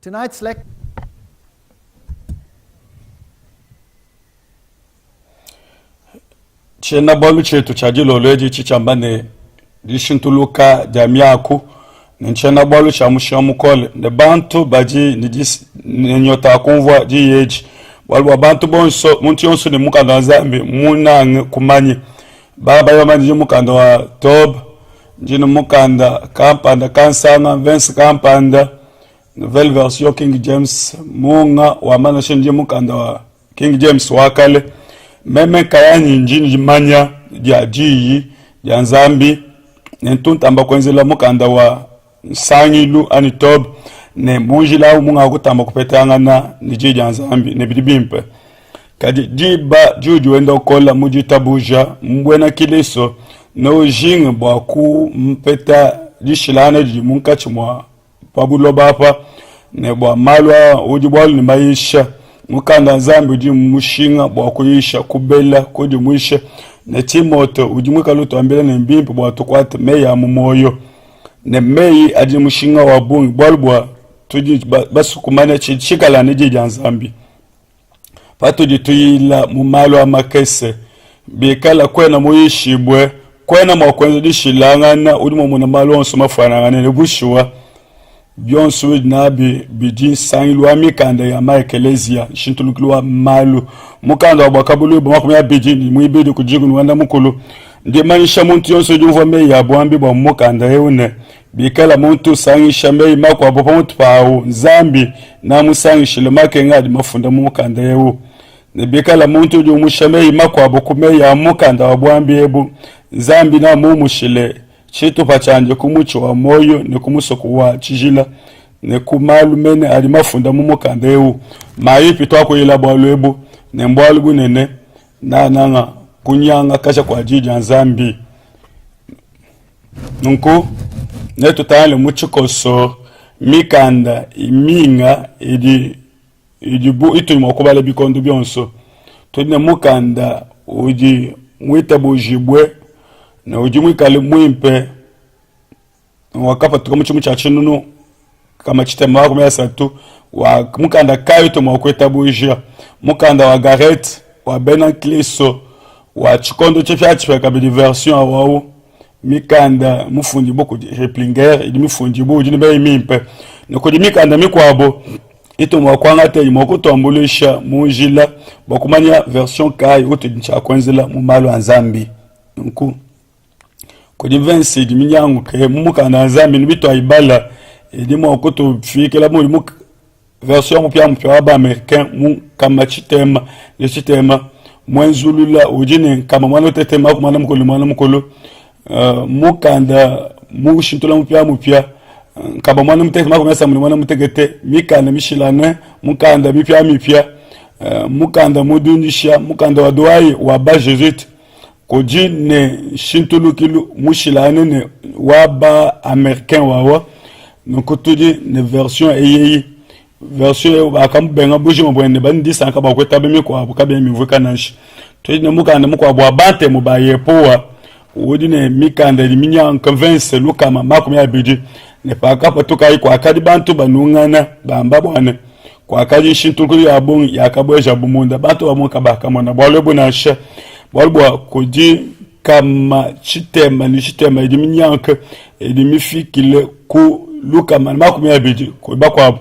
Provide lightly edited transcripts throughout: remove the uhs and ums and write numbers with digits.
Tonight's lecture. Chena bolu chetu chajilo leji chichambane dishintuluka jamiaku nchena bolu cha mushamukole ne bantu baji ni nyota konvoi ji yeji walwa bantu bonso muntu yonso ni mukanda wa Zambi muna kumanyi baba yomani mukanda wa Tob jino mukanda kampanda kansanga Vince kampanda nouvelle version King James munga wa mana shenje mukanda wa King James wakale meme kayani njini jimanya ya jiyi ya Nzambi nentunta amba kwenzela mukanda wa Sangilu ani Tob ne mujila munga kutamba kupetanga na niji ya Nzambi ne bidibimpe kadi jiba juju wenda kola mujitabuja mbwena kileso no jing bwaku mpeta jishilane jimunka chimwa pabulo bapa ne bwa malwa ujibwali ni maisha mukanda Nzambi uji mushinga bwakuyisha kubela kodi mwisha ne Timoto uji mwikaluto ambele ne mbimpi bwatukwate meya mumoyo ne meyi aji mushinga wabungi bwalubwa tuji basukumane chikala neji ya Nzambi patuji tuyila mumalo amakese bikala kwena muyishibwe kwena mwakwenza dishilangana uli mumuna malo onso mafanangane nebushuwa byonso nabi bidi Sangilu amikanda ya maekelezia shintulukilwa malu mukanda wa bwakabulu bwakumya bidi ni mwibidi kujigu nwanda mukulu ndi manisha muntu yonso jumva me ya bwambi bwa mukanda yeune bikala muntu sangisha me makwa bwa muntu pawo Nzambi na musangishile makenga di mafunda mukanda yewu ne bikala muntu jumusha me makwa bwa kume ya mukanda wa bwambi yebu Nzambi na mumushile chitu pachanje kumucho wa moyo ne kumusoko wa chijila ne kumalu mene ali mafunda mumukanda yewu mayipi twako ila bwalwebu ne mbwalu gunene na nanga kunyanga kasha kwa jiji ya Nzambi nunku ne tutale muchikoso mikanda iminga bu itu mwakubale bikondo byonso tudine mukanda uji mwita bujibwe na uji mwikale mwimpe wakapa tuka muchimu chachinunu kama chitema wako mea satu wa mukanda kayo to mwakweta bujia mukanda wa Gareth wa Benan Kliso wa chikondo chefya kabidi version wao mikanda mufundi boko replinger idi mufundi bo jini be mimpe noko di mikanda mikwabo ito mwakwanga te imoko tombolisha mujila bokumanya version kai uto dincha kwenzela mu malo Nzambi nku ko di 20 di minyangu ke mukanda Nzambi nibito aibala idi mwoko to fikela mu version mpya ba americain mu kama chitema le chitema mwenzulula ujine kama mwana tetema ku mwana mukolo mukanda mushintula mupya kaba mwana mutetema ku mesa mwana mutegete mikanda mishilane mukanda mipya mukanda mudundisha mukanda wa doai wa ba Jesuit kojine shintulukilu mushilane ne wa ba americain wawa nokutudi ne version eyi version akambenga buji mbwende bandisa akaba kweta bemi kwa bukabe mivuka nanshi tudine mukanda mukwa bwa bante mubaye poa udine mikanda liminya convince lukama makumi abidi ne pakapa tukai kwa kadi bantu banungana bamba bwana kwa kadi shintulukulu ya bon yakabweja bumunda bantu bamuka bakamona bwalebo nasha bwalbo kodi kama chitema ni chitema liminyanka limifikile ku lukama makumi abidi ko bakwa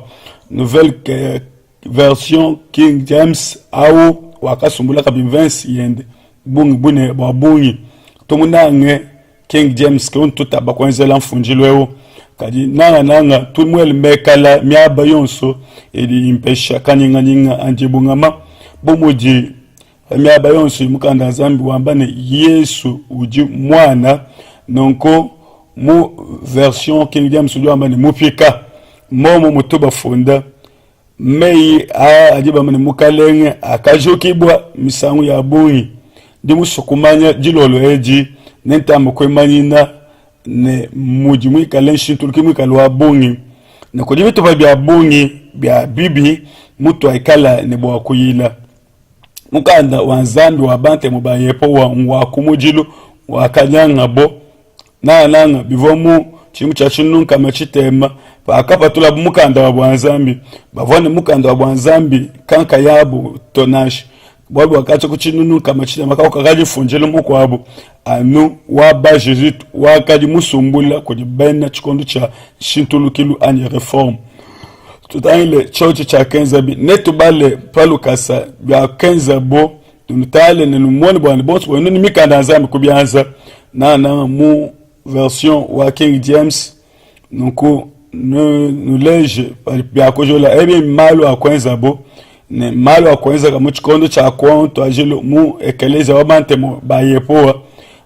nouvelle version King James au wakasumbula kabi Vince yende bungi bune babungi tumunange King James ke untuta bakwenzela mfunjilwewo kadi nanga tumwele mekala myaba yonso edi impesha kanyinga anjibungama bumuji myaba yonso mukanda Nzambi wambane Yesu uji mwana nonko mu version King James uji wambane mupika momo mutuba funda mei ajiba mane mukalenge akajokibwa misangu ya bungi dimusukumanya jilolo eji nentamba kwemanyina ne muji mwikale shintuluki mwikale wa bungi na kujibitu bya bungi bya bibi mutu aikala ne bwa kuyila mukanda wa Nzambi wa bante mubayepo wa kumujilu wa kanyanga bo nanga bivomu chimu chachinunka machitema bakapatula mukanda wa bwanzambi bavone mukanda wa bwanzambi kanka yabo tonashi bwalwa wakati kuchinunu kama china makao kakaji funjele mukwabo anu waba Jésus wakadi musumbula kujibena chikondo cha shintulukilu anye reform tutangile church cha kenzabi netu bale palukasa bya kenzabo tunutale nenumone bwana bonso bwana ni mikanda nzambi kubyanza na mu version wa King James nuko no leje bya kojola ebe malo akwenzabo ne malo akwenza kama chikondo cha kwanto ajelo mu ekeleza wabantemo bayepoa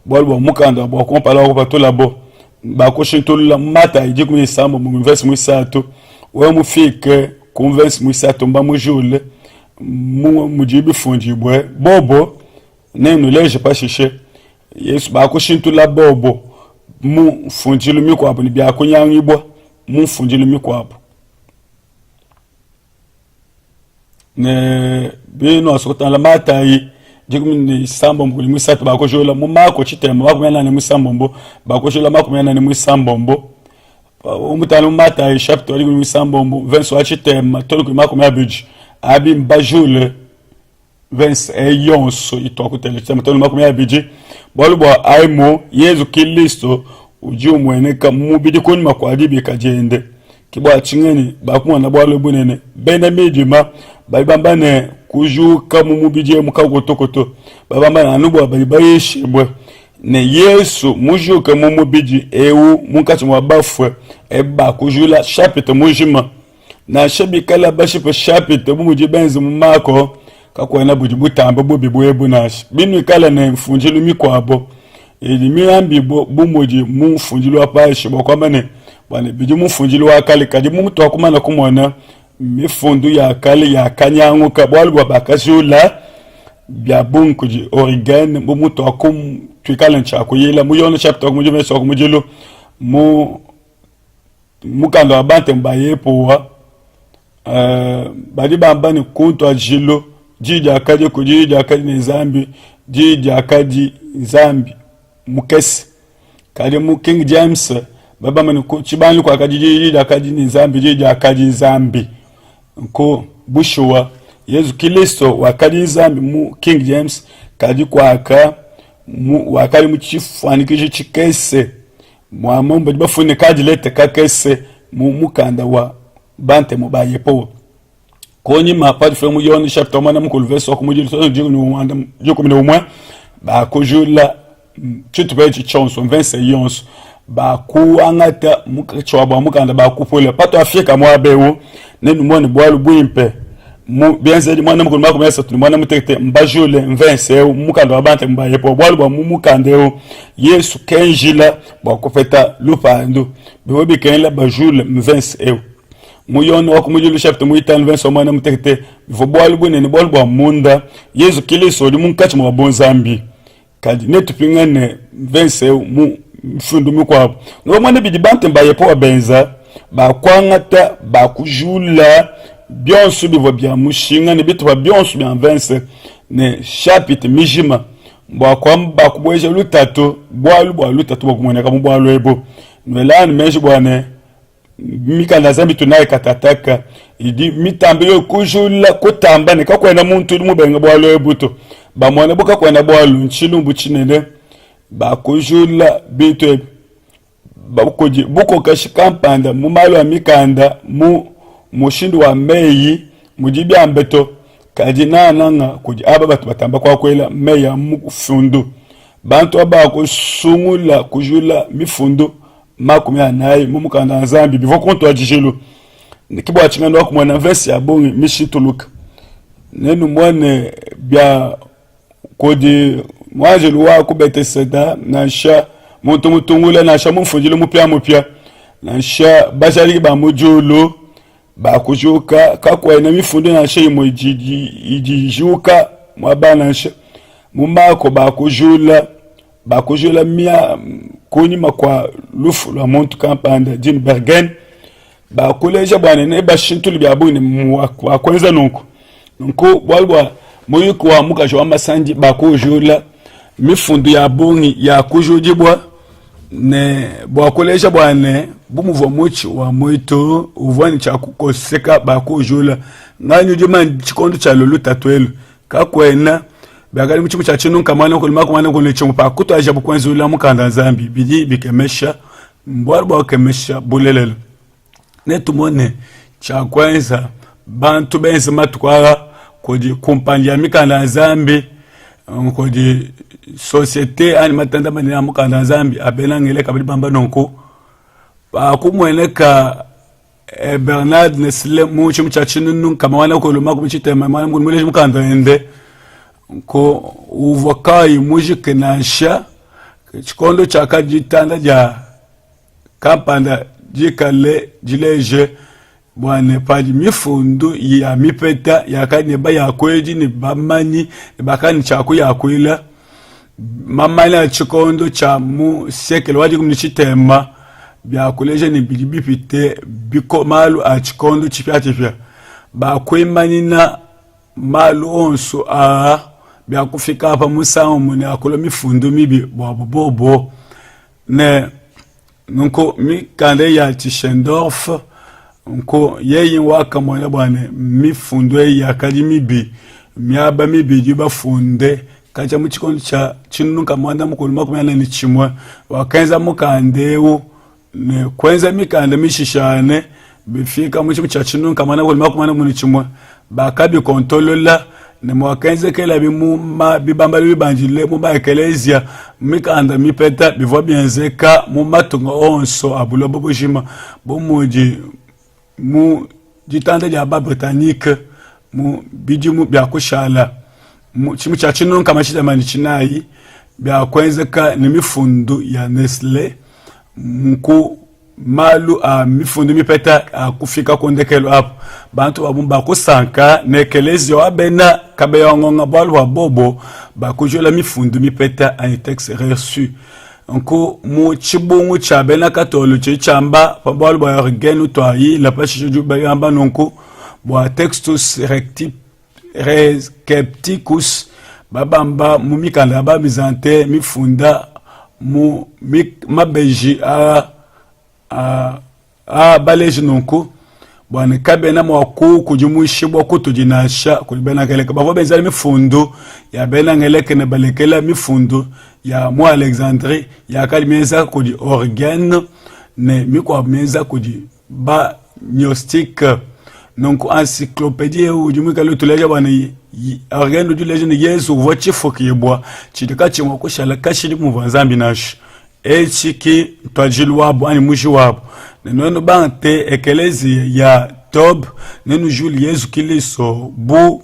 bolbo mukanda bo kompala ko patola bo ba ko shintulula mata iji ku misambo mu verse musato we mu fike ku verse musato mba mu jule mu mujibi funji bwe bobo ne no leje pa shishe Yesu ba ko shintula bobo mu funjilu mi kwabo ni bya ko nyangibwa mu funjilu mi kwabo ne bino asokota la mata yi jigumni sambo mbuli musatu ba ko jola mu mako chitema ba kumena ne musambombo ba ko jola makumena ne musambombo umutalo mata yi chapter li musambombo verse wa chitema tolo ku makumya biji abi mbajule verse eyonso itoko tele chitema tolo makumya biji bolbo aimo Yesu Kristo uji umwene ka mu biji koni makwadi bi kajende kibwa chingeni ba kumwana bwalo bunene bena midima babambane kujuka mu mubije mukagotokoto babambana nubo bayishibwe ne Yesu mujuka mu mubiji ewu munkati mu bafwe eba kujula chapitre mujima na shabikala bashipe chapitre mu mujibenzi mu mako kakwena bujibutamba bubibwebu nashi binu kala ne mfunjilu mikwabo eli miambi bumuji mu mfunjilu apashi bokwamane bane biji mu mfunjilu akali kaji mu mtu akumana kumona mifundu ya kale ya kanyangu kabwalwa bakazula bya bunkuji origane mu mutu akum twikala nchako yela mu yona chapter mu jeme so mu jilo mu mukando abante mbayepo wa badi bambani kuntu ajilo jija akaje kujija akaje ne zambi jija akaje zambi mukesi kale mu King James baba mani chibani kwa akaje jija akaje ne zambi jija akaje zambi ko bushwa Yesu Kristo wakali zambi mu King James kadi kwaka mu wakali mu chifanikije chikese mwamombo bafune kadi lete kakese mu mukanda wa bante mu bayepo konyi mapadi fe mu yoni chapter mana mu kulveso ko mu jilo so jigo no wanda jiko mi no mwa ba ko jula chitubeji chonso 20 yons ba ku angata mu chwa mukanda ba kupole pato afika mu abewo nenu mwone bwalu bwimpe mu bienze mwana mukulu mako mesa tu mwana mutekete mbajule mvense mukando abante mbayepo bwalu bwa mukandeo Yesu kenjila bwa kufeta lupando biwobi kenla bajule mvense muyone wako mujulu chapter muitani venso mwana mutekete vo bwalu bwene ni bwalu bwa munda Yesu Kristo di munkachi mwa bonzambi kadi netu pingane mvense mu mfundu mikwabo no mwana bidi bante mbayepo benza ba kwangata ba kujula bionsu bivo bya mushinga ne bitu ba bionsu bya vense ne chapitre mijima bwa kwamba kubweje lutatu bwa lutatu bakumoneka mu bwa lwebo nwelani meje bwane mikanda zambi tunaye katataka idi mitambilo kujula kutamba ne kakwena muntu mu benga bwa lwebo to ba mwana boka kwena bwa lunchilumbu chinene ba kujula bitu bakuji buko kashikampanda mu malo ya mikanda mu mushindu wa meyi mujibi ambeto kajina nanga kuji aba batu batamba kwa kwela meya mu fundu bantu aba ko sungula kujula mifundu makumi anayi mu mukanda nzambi bivo konto ajijelo nikibo achingando ku mwana verse ya bongi mishituluka nenu mwane bya kodi mwajelu wa kubeteseda na sha muntu mutungula na sha mfunjilo mupya na sha bajali ba mujulu ba kujuka kakwena mifundu na sha ijijuka mwabana sha mumako ba kujula mia kunyima kwa lufu la muntu kampanda jin Bergen ba kuleja bwana ne ba shintuli bya buni mwa kwenza nunku walwa muyuko wa mukajo wa masanji ba kujula mifundu ya bungi ya kujujibwa ne bwakoleja bwane bumuvo muchi wa muito uvwani cha kukoseka bakujula ngani ujuma chikondo cha lulu tatwelu kakwena bagali muchimu cha chinu kamana kulima kumana kulichimu pakuto ajabu kwenzi ula mukanda zambi bidi bikemesha mbwarba kemesha bulelelo netumone cha kwenza bantu benzi matukwara kodi kumpanja mikanda zambi kodi société ani matanda mani na mukanda zambi abena ngele kabili bamba nonko pa kumweneka Bernard Nesle muchi mchachinu nun kama wana kuluma kubichite mama mule mukanda ende ko uvokai muji kenasha chikondo chaka jitanda ja kapanda jikale jileje bwane pali mifundu ya mipeta yakani ba yakweji ni bamani bakani chaku yakwila mamani ya chikondo cha mu sekelo waji kumnichitema byakuleje ni bilibipite biko malu a chikondo chipya bakwimani na malu onso a byakufika hapa musango mune akolo mifundu mibi bobo ne nko mikande ya Tischendorf nko yeyi waka mwana bwane mifundu ya kali mibi myaba mibi jiba funde kacha muchikondo cha chinuka mwanda mukuluma kumana ni chimwa wakenza mukandeu ne kwenza mikande mishishane bifika muchimu cha chinuka mwana kuluma kumana muni chimwa bakabi kontolola ne mwakenze kela bibamba bibanjile muba ekelezia mikanda mipeta bivwa bienzeka mumatunga onso abulobo bujima bomuji mu jitanda ya ba Britannique mu bijimu byakushala mu chimu cha chinu kama chita mani chinayi byakwenzeka ni mifundu ya Nestle mku malu a mifundu mipeta a kufika kondekelo hapo bantu babumba kusanka nekelezi wabena kabe yongonga bwalu wa bobo bakujola mifundu mipeta a texte reçu nko mu chibungu cha bena katolo chichamba pabwalu ba organu toyi la pachijo juba yamba nonko bwa textus rectipticus babamba mu mikanda ba bizante mifunda mu mabeji a baleji nonko bwana kabena mwaku kujumuishibwa kutujinasha kulibena ngeleke bavo benzali mifundu ya bena ngeleke ne balekela mifundu ya mwa Alexandrie ya kalimeza kudi organe ne mikwa meza kudi ba gnostic donc encyclopédie ujumuika lo tuleja bwana organe du legend Yesu vochi fokiyebwa chitaka chimwa kushala kashiri mu vanzambi nash echiki twajilwabo ani mushi wabo neno bante ekelezi ya Tob nenu Juli Yesu Kiliso bu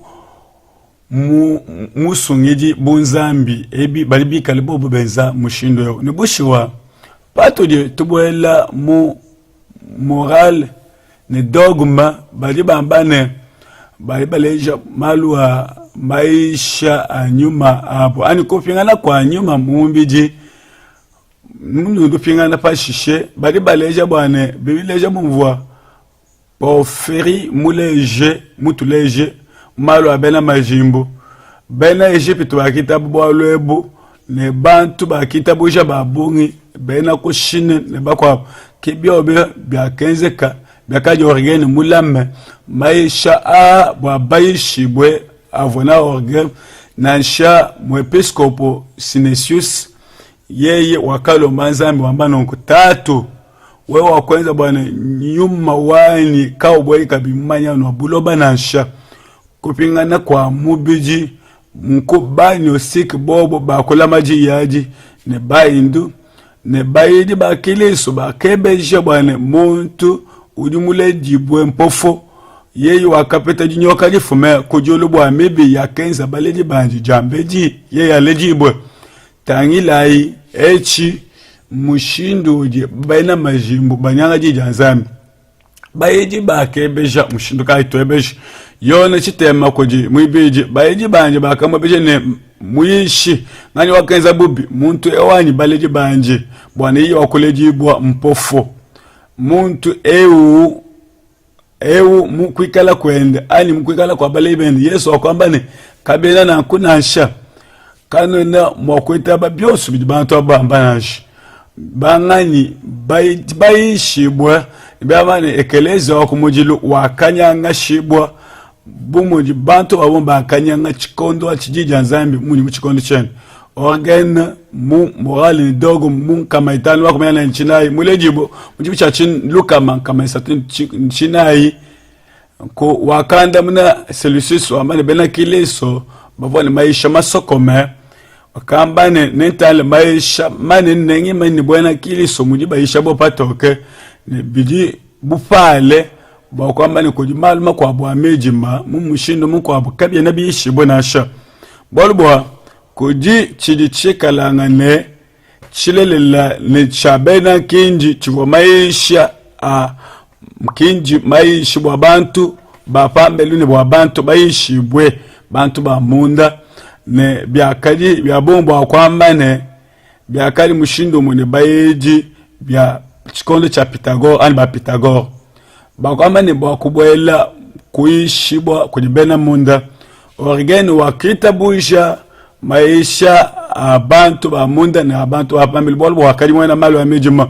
musungiji bunzambi ebi balibi kalibo benza mushindo yo ne bushiwa pato de tubwela mu moral ne dogma bali bambane bali baleja malua maisha anyuma hapo ani kopingana kwa nyuma mumbiji mundu pingana pashishe bali baleja bwane bibileja mumvwa poferi muleje mutuleje malo abena majimbo bena Egypte bakita bwalwebu ne bantu bakita buja babungi bena ko Chine ne bakwa kibyobe byakenzeka byakaje organe mulame maisha a bwa bayishibwe avona organe nansha mwepiskopo Sinesius yeye wakalo manzambi wambano nkutatu wewe wakwenza bwana nyuma wani kaubwe kabimanya no buloba nansha kupingana kwa mubiji mkubani osik bobo bakola maji yaji ne bayindu ne bayidi bakiliso bakebeje bwana muntu udimule dibwe mpofo yeye wakapeta jinyoka lifume kujolo bwa mibi yakenza baleji banji jambeji yeye alejibwe tangilai echi mushindu uje baina majimbo banyanga jijanzambi bayeji bakebeja mushindu kaitoebeja yona chitema koji muibiji bayeji banje bakamobeje ne muishi ngani wakenza bubi muntu ewanyi baleji banje bwana iyo wakulejibwa mpofo muntu eu mukwikala kwende ani mukwikala kwa balebeni Yesu akwambane kabena na kunansha kanona mwakweta ba byosu bibantu abambanaje bangani bayishibwa byabane ekeleza okumujilu wakanyanga shibwa bumuji bantu abo bakanyanga chikondo achijija nzambi munyi muchikondo chene organ mu moral ni dogo mu kama itani wako mena nchinai mulejibo mujibu cha chin lukama kama isatu nchinai ko wakanda muna solutions amane bena kileso bavone maisha masokome wakambane nentale maisha mane nengi mani bwana kileso mujiba isha bo patoke ne biji bufale bakwambane ko jimaluma kwa bwa mejima mu mushindo mu kwa kabye nabi ishibo nasha bolbo kuji chidi chikalanga ne chilelela ne chabena kinji chivo maisha mkinji maishi bwa bantu bapambelu ne bwa bantu baishibwe bantu ba munda ne byakali byabombo akwamba ne byakali mushindo mune baiji bya chikondo cha Pythagore ani ba Pythagore bakwamba ne bwa kubwela kuishibwa kujibena munda origeni wakita buisha maisha abantu ba munda na abantu apambelu bolo wakali mwana malo amejima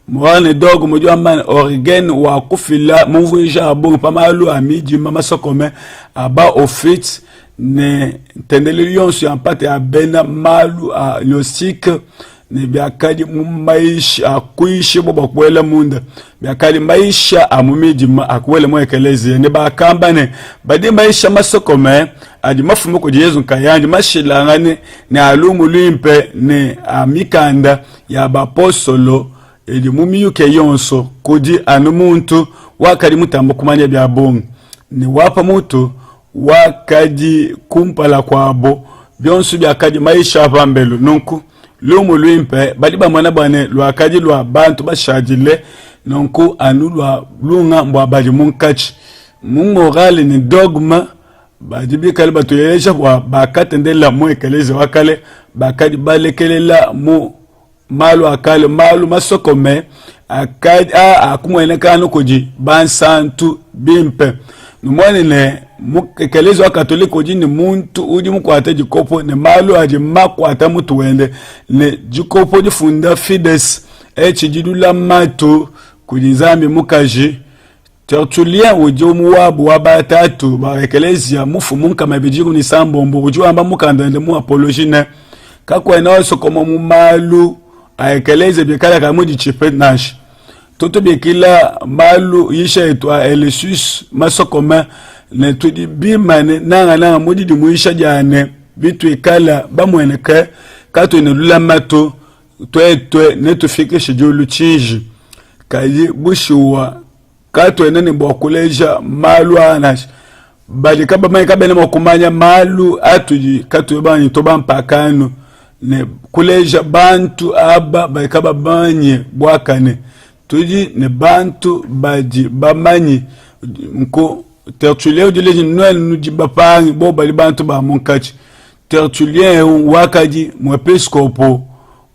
mwane dogo mujua man origeni wakufila mvuisha abu pamalu amejima masokome aba ofit ne tendelilionsu yampate abena malu losik ne byakali maisha akuishi boba kwela munda byakali maisha amumijima akwele mwekelezi ne bakamba ne badi maisha masokome adi mafumo ko Yesu nkayanje mashilangane ne alumu limpe ne amikanda ya bapostolo eli mumiyuke yonso kudi anumuntu wakali mutambo kumanya bya bongo ni wapa mutu wakadi kumpala kwabo byonso byakadi maisha pambelo nonku lumu limpe badi bamwana bane lwakadi lwa bantu bashajile nonku anu lwa lunga mbwabaji munkachi mungogali ni dogma bajibi kale batuyelesha kwa bakatendela mu ekeleze wakale bakadi balekelela mu malu akale malu masokome akadi akumwene kanu kuji bansantu bimpe numwane ne mu ekeleze wa katoliko uji ni muntu uji mukwata jikopo ne malu aji makwata mutu wende ne jikopo jifunda fides jidula matu kujizambi mukaji Tertullien ujo muwabu wabatatu ba ekelezia mufu munka mabijiru ni sambombo ujo amba mukandande mu apologine kakwa inaoso komo mumalu a ekeleze bikala kamudi chipet nash toto bikila malu yisha etwa elesus masokoma ne tudi bimane nanga mudi di muisha jane bitu ikala bamweneke kato inelula mato twe ne tufike shijulu chiji kaji bushuwa kato enene mbo kuleja malu anash bali kaba mai kaba ne mokumanya malu atuji kato bani to bampakano ne kuleja bantu aba bali kaba banye bwakane tuji ne bantu baji bamanyi nko Tertullien ujileji noel nuji bapangi bo bali bantu ba munkachi Tertullien wakaji mu episkopo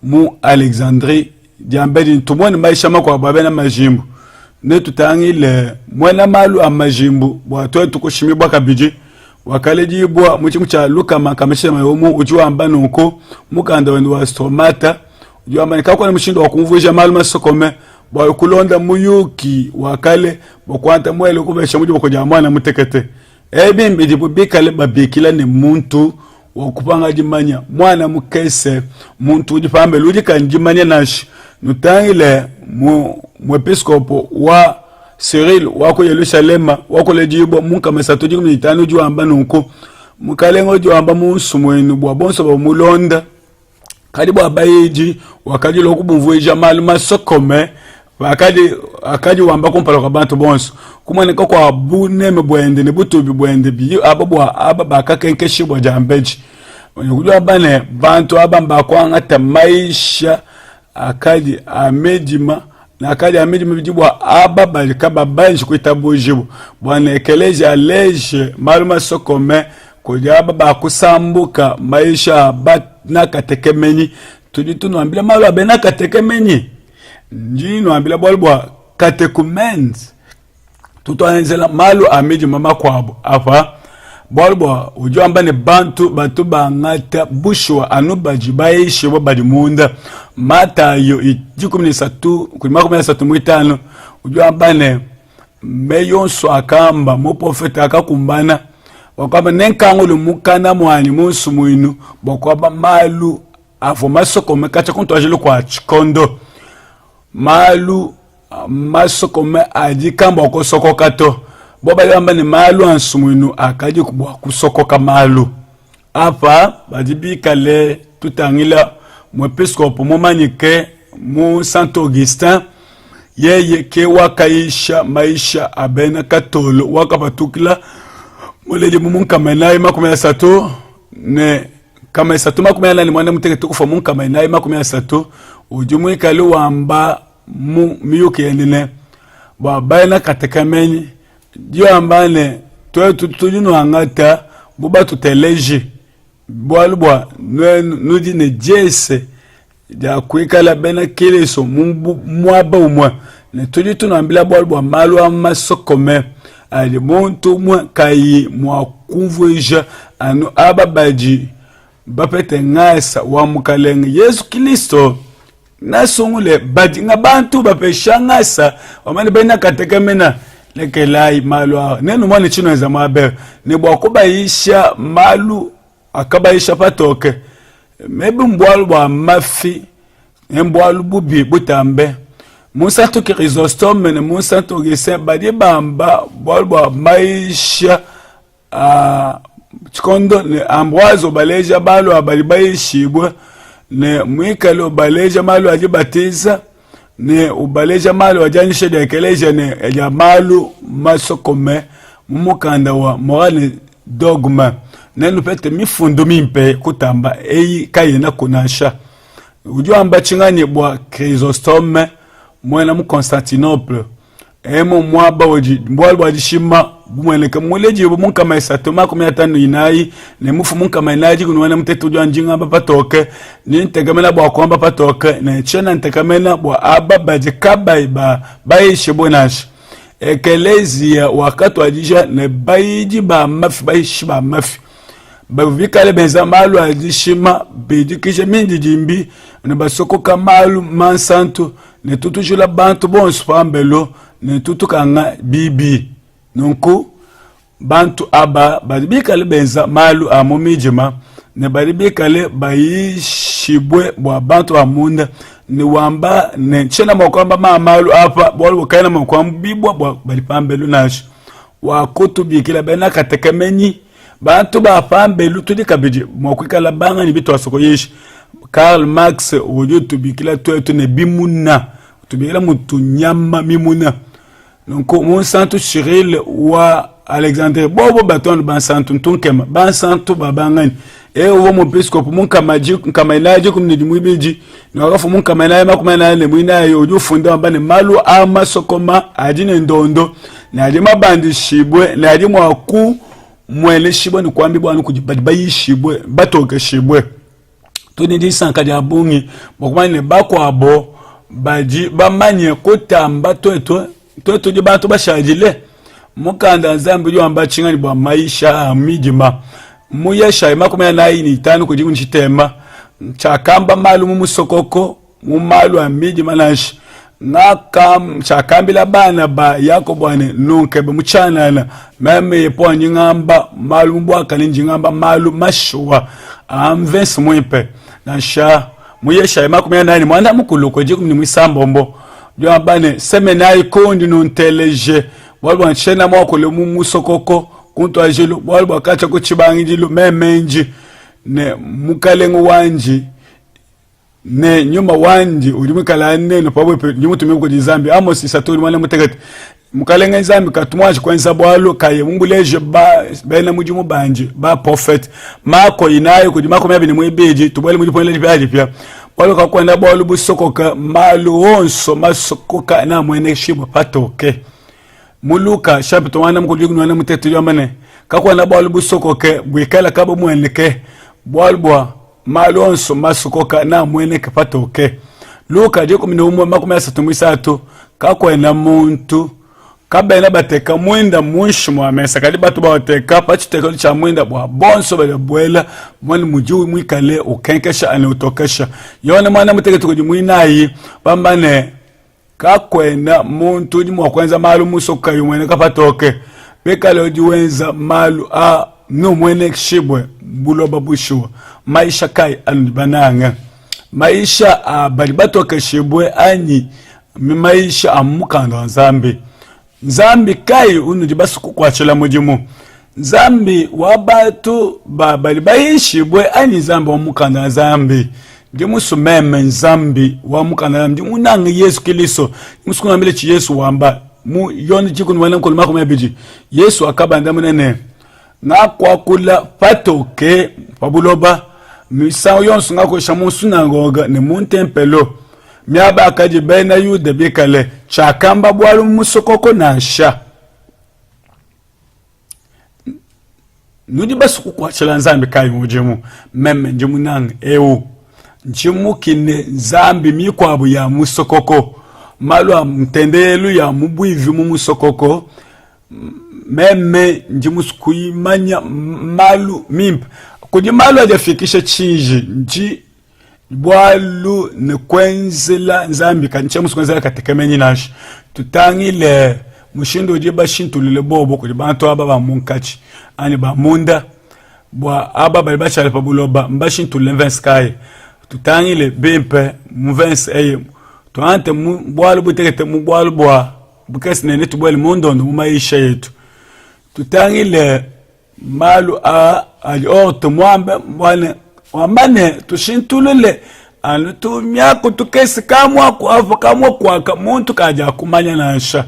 mu Alexandrie diambedi tumone maisha makwa babena majimbo ne tutangile mwena malu amajimbu bwatwe tukushimi bwakabiji wakaleji bwa muchimu cha Luka makamesha mayomu ujuwa ambano uko mukanda wenu wa stromata ujuwa ambani kakwa na mshindo wakumvuja malu masokome bwa kulonda muyuki wakale bwakwanta mwele kubesha mujibu kwa jamwana mutekete ebi mbijibu bikale babikila ni muntu wakupanga jimanya mwana mukese muntu ujipambe lujika njimanya nashi nutangile mu episkopo wa Cyril wako Yerusalema wako lejibo munka mesatoji kumitano ju amba nuko mukalengo ju amba musumwenu bwa bonso ba mulonda kadi bwa bayiji wakadi lokubumvuja malu masokome akadi wamba kumpala kwa bantu bonso kumwaneka kwa buneme bwende ne butubi bwende bi aba bakakenke shibwa jambeji kujua bane bantu abamba kwanga tamaisha akadi amejima na akadi amejima bijibwa aba bali kaba banji kuitabu jibu bwana ekeleza aleje maluma sokome kuja aba bakusambuka maisha na katekemenyi tujitu ambila malu abena katekemenyi njino ambila bolbwa katekumens tutoanzela malu amejima makwabo apa bolbo ujo ambane bantu bangata bushwa anu bajibaye shebo badimunda Matayo ijikumini satu kulimako mena satu mwitano ujo ambane meyonso akamba mo profeta akakumbana wakaba nenkango lumukana mwani munsu mwinu bokwaba malu avo masoko mekacha kuntu ajelo kwa chikondo malu masoko me ajikamba okosoko kato boba yamba ni malu ansumwinu akaji kubwa kusoko kamalu apa badibika le tutangila mu episcope mu manike mu Saint Augustin yeye ke wakaisha maisha abena katolo wakapatukila muleje mumunka menai makumya sato ne kama sato makumya ni mwana muteke tukufa munka menai makumya sato ujumuika lu wamba mu miyuke yenene ba baina katekameni dio ambane tujuno angata buba tuteleji bwalubwa nudi ne jese ja kuikala bena kileso mwaba umwa ne tujuto nambila bwalubwa malu amasokome ali muntu mwa kayi mwa kumvuja anu ababaji bapete ngasa wa mukalenge Yesu Kristo nasungule baji ngabantu bapesha ngasa wamani bena katekamena lekelai malu nenu mwani chino eza mabe ni bwakubaisha malu akabaisha patoke mebi mbwalu bwa mafi mbwalu bubi butambe Musa to Chrysostome ne Musa to Augustin badi bamba bwalu bwa maisha chikondo ne Ambroise obaleja balu abali baishibwe ne mwikale obaleja malu ajibatiza ne ubaleja malu wajanishe de keleja ne ya malu masokome mumukanda wa morale dogma nenu pete mifundo mimpe kutamba eyi kayena kunasha ujo amba chingani bwa Chrysostome mwena mu Constantinople emo mwaba waji mbwalwa wajishima bumweleka mweleji bumunka maisato makumi atano inayi ne mufu munka mainaji kunwana mtetu ujo anjinga amba patoke ni ntegamela bwa kwamba patoke ne chena ntegamela bwa aba baje kabai baishe bonashi ekelezia wakati wajisha ne baiji ba mafi baishi ba mafi bavikale benza malu ajishima bidikisha mindi jimbi ne basoko kamalu mansantu ne tutu jula bantu bonsu pambelo ne tutu kanga bibi nunku bantu aba badibikale benza malu amomijima ne badibikale bayishibwe bwa bantu amunda ne wamba ne chena mokwamba malu apa bolu kaina mokwamba bibwa bwa balipambelo nashi wakutu bikila bena katekamenyi bantu ba pambelo tudi kabiji mokwikala banga ni bitu asoko yeshi Karl Marx ojo tubikila to ne bimuna tubikila mutu nyama mimuna donc mon santo Cyril wa Alexandre bobo baton ban santo tunkema ban santo babangani wo mo episcope mun kamaji kamainaji kumni dimwibiji nagafu mun kamainaji makumana ne mwinayi ojo funda bane malu ama sokoma ajine ndondo na ajima bandi shibwe na ajima aku mwele shibwe ni kwambi bwana kujibadi shibwe batoke shibwe tuni disanka dia bungi bokumane bako abo baji bamanye kotamba toto di bantu bashajile mukanda nzambi yo amba chingani bwa maisha mijima muyesha makumya nayi ni tanu kujiku nchitema chakamba malu mumusokoko mumalu amijima nashi ngakam chakambila bana ba yako bwane nunke muchanana meme po nyingamba malu mbwaka njingamba malu mashwa amvesi mwipe nasha muyesha makumya nayi mwanda mukuluko jiku ni mwisambombo yo abane seminari kondi nonteleje walwa nchena mwako le mumusokoko kuntu ajelo walwa kacha kuchibangi jilo memenji ne mukalengu wanji ne nyuma wanji ulimukala neno pabwe nyumutu miko jizambi Amos isatori mwana mutegati mukalenga nzambi katumwaji kwenza bwalo kaye munguleje bena mujimu banji ba prophet mako inayo kujimako myabi ni mwebeji tubwele mujiponele pyaji pya walo kakwenda bwalo busokoka malu onso masokoka na mwene shibo patoke muluka chapter 1 mkujigu nwana mutetu yamane kakwenda bwalo busokoke bwikala kabo mweneke bwalbwa malu onso masokoka na mwene patoke Luka jiko minumwe makumi asatu mwisatu kakwenda muntu kabena bateka mwenda mwishi mwamesa kali batu bateka pachiteka cha mwenda bwa bonso bale bwela mwani mujiwi mwikale ukenkesha ane utokesha yone mwana muteke tukuji mwinayi pambane kakwenda muntu di mwakwenza malu musoka yumwene kapatoke bekale ojiwenza malu a no mwene kishibwe buloba bushuwa maisha kai anubananga maisha a balibatoke shibwe anyi maisha amukanda wa Nzambi kai unuji basuku kwa chela mujimu. Nzambi wabatu babali baishi bwe ani Nzambi wamukanda Nzambi. Ndimu sumeme Nzambi wamukanda Nzambi. Ndimu nangi Yesu Kiliso. Ndimu suku nambile chi Yesu wamba. Mu yoni chiku ni wana mkulu mabiji. Yesu akaba ndamu nene. Na kwa kula patoke pabuloba. Misao yonsu nga kwa shamu sunagoga ni muntempelo. Miaba akaji bena yude bikale chakamba bwalu musokoko nansha nudi basuku kwa chela Nzambi kai mujimu meme njimu nang ewu njimu kine Nzambi mikwabu ya musokoko malu mtendelu ya mubwivi musokoko meme njimu sukuimanya malu mimpa kuji malu ajafikisha chinji nji bwalu ne kwenzela Nzambi kanche musukwenzela katekemenyi nashi tutangile mushindo jiba shintulile bobo kuli bantu aba ba munkachi ani ba munda bwa aba bali bachale pabuloba mbashintulile mvenskaye tutangile bimpe mvense eye tuante bwalu butekete bwalu bwa bukesi nene tubwele mundondo mumaisha yetu tutangile malu a orto mwambe bwane wambane tushintulule anu tu myako tukesi kamwa kuafu kamwa kwaka muntu kaja kumanya nasha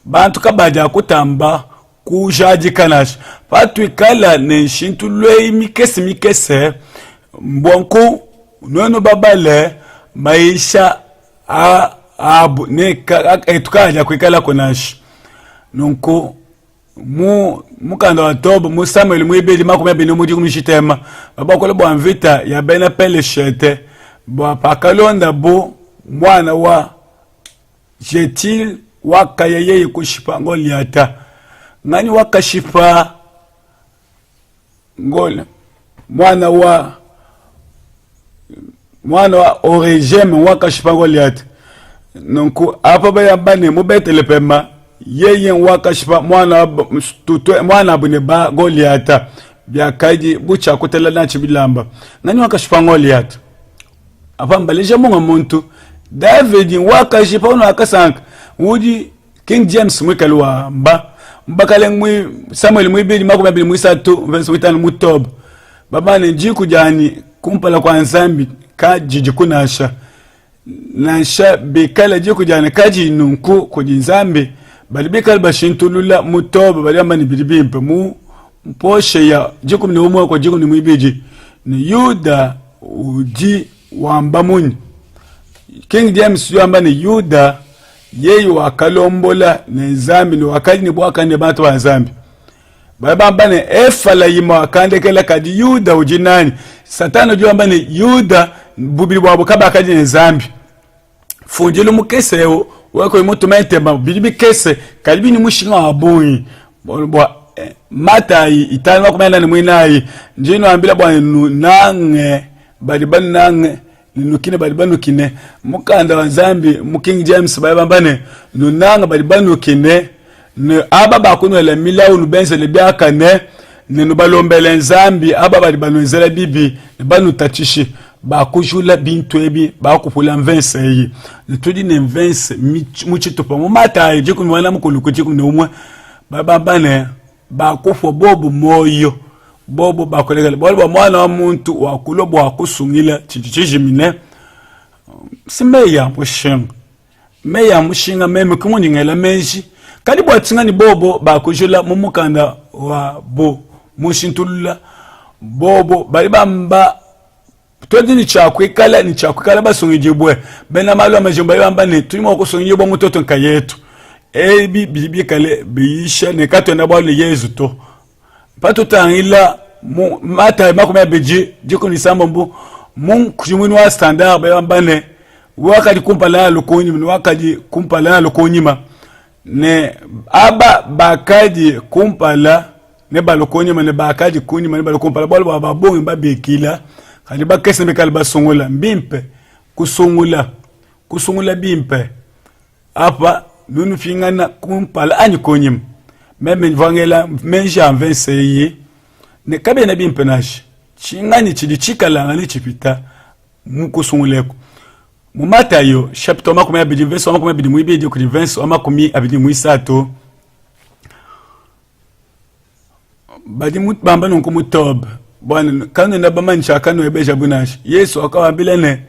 bantu kabaja kutamba kujaji kanasha patu ikala ne shintulwe mikese mbonku nono babale maisha abu ne etukaja kuikala kunasha nunku mukanda wa tobo mu Samuel mwibeli makumi abiri n'umudi kumishitema babakole bwa mvita ya bena pele shete bwa pakalonda bo mwana wa Jetil waka yeye kushipa Goliata ngani wakashipa ngole mwana wa Origem wakashipa Goliata nonku apa bayambane mubetele pema yeye wakashipa mwana abune ba Goliata byakaji bucha kutela nachi bilamba nani wakashipa Goliata apambaleje munga muntu David wakashipa ono akasanka wudi King James mwikalwa mbakale mwi Samuel mwibili makumi abiri mwisatu verse 5 mutoba babane njiku jani kumpala kwa Nzambi kaji jikunasha nasha bikala jiku jani kaji nunku kuji Nzambi balibikal bashintulula mutoba baliamba ni bilibimpe mu mposhe ya jikum ni umwe kwa jikum ni mwibiji ni Yuda uji wamba muni King James yamba ni Yuda yeye wakalombola ne Nzambi ni wakali ni bwaka ne bantu wa Nzambi balibamba ne efala yima wakandekela kadi Yuda uji nani Satana yamba ni Yuda bubili bwabo kaba kadi ne Nzambi funjilu mukeseo wako imoto maitema bilibi kese kalibi ni mushinga wabui bwa mata itani wako maenda ni mwinayi njino ambila bwa nange balibani nange ninukine balibani nukine mukanda wa Nzambi King James balibambane nunanga balibani nukine aba bakunu ele milau nubenze lebiaka ne nubalombele Nzambi aba balibani nzela bibi banu tachishi bakujula bintu ebi bakupula mvense yi nitudi ne mvense muchitopa mumata jiku mwana mukuluku jiku ne umwe bababane bakufo bobu moyo bobu bakolegala bobu mwana wa muntu wakulobo wakusungila chichijimine simeya mushinga meme kumundingela menji kadi bwatsinga ni bobo bakujula mumukanda wa bo mushintulula bobo balibamba twedi ni chakwikala basungijibwe bena malu amajomba yamba ne tulimo okusungijibwa mutoto nka yetu ebi bibi kale biisha ne katona bwa le Yesu to pato tangila mata makome beji jiko ni sambo mun kujimuni wa standard bayamba ne wakati kumpala lokonyima wakati kumpala lokonyima ne aba bakaji kumpala ne balokonye mane bakaji kunyi mane balokumpala bolo babongi babekila kali bakese bekali basungula mbimpe kusungula bimpe apa nunu fingana kumpala anyi konyim meme vangela menja mvenseye ne kabe na bimpe nashi chingani chidi chikala ngani chipita mukusunguleko mu Matayo chapitre makumi abiri verse makumi abiri mu ibiri kuri verse makumi abiri mu isato badi mutbamba nonko mutob bwana kanu na bamancha kanu ebeja bunashi Yesu akawambilene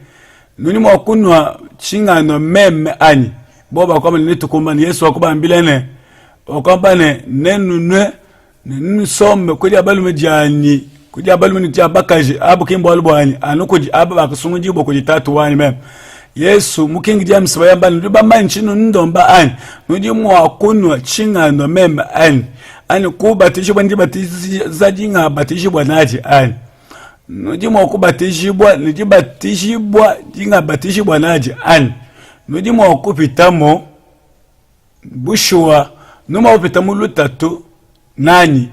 nuni mwakunwa chingano meme ani boba kwa mene tukumbani Yesu akubambilene okambane nenu somme kuri abalume jani kuri abalume jabakaje abukimbo alubwani anukuji abakusunguji bo kuri tatu wani meme Yesu mukingi James bayamba ndiba manchino ndomba ani nudi mwakunwa chingano meme ani kubatishibwa ndibatizwa jinga batishibwa naji ani nudi mwakubatishibwa ndibatishibwa jinga batishibwa naji ani nudi mwakupitamo bushwa numa upitamo lutatu nani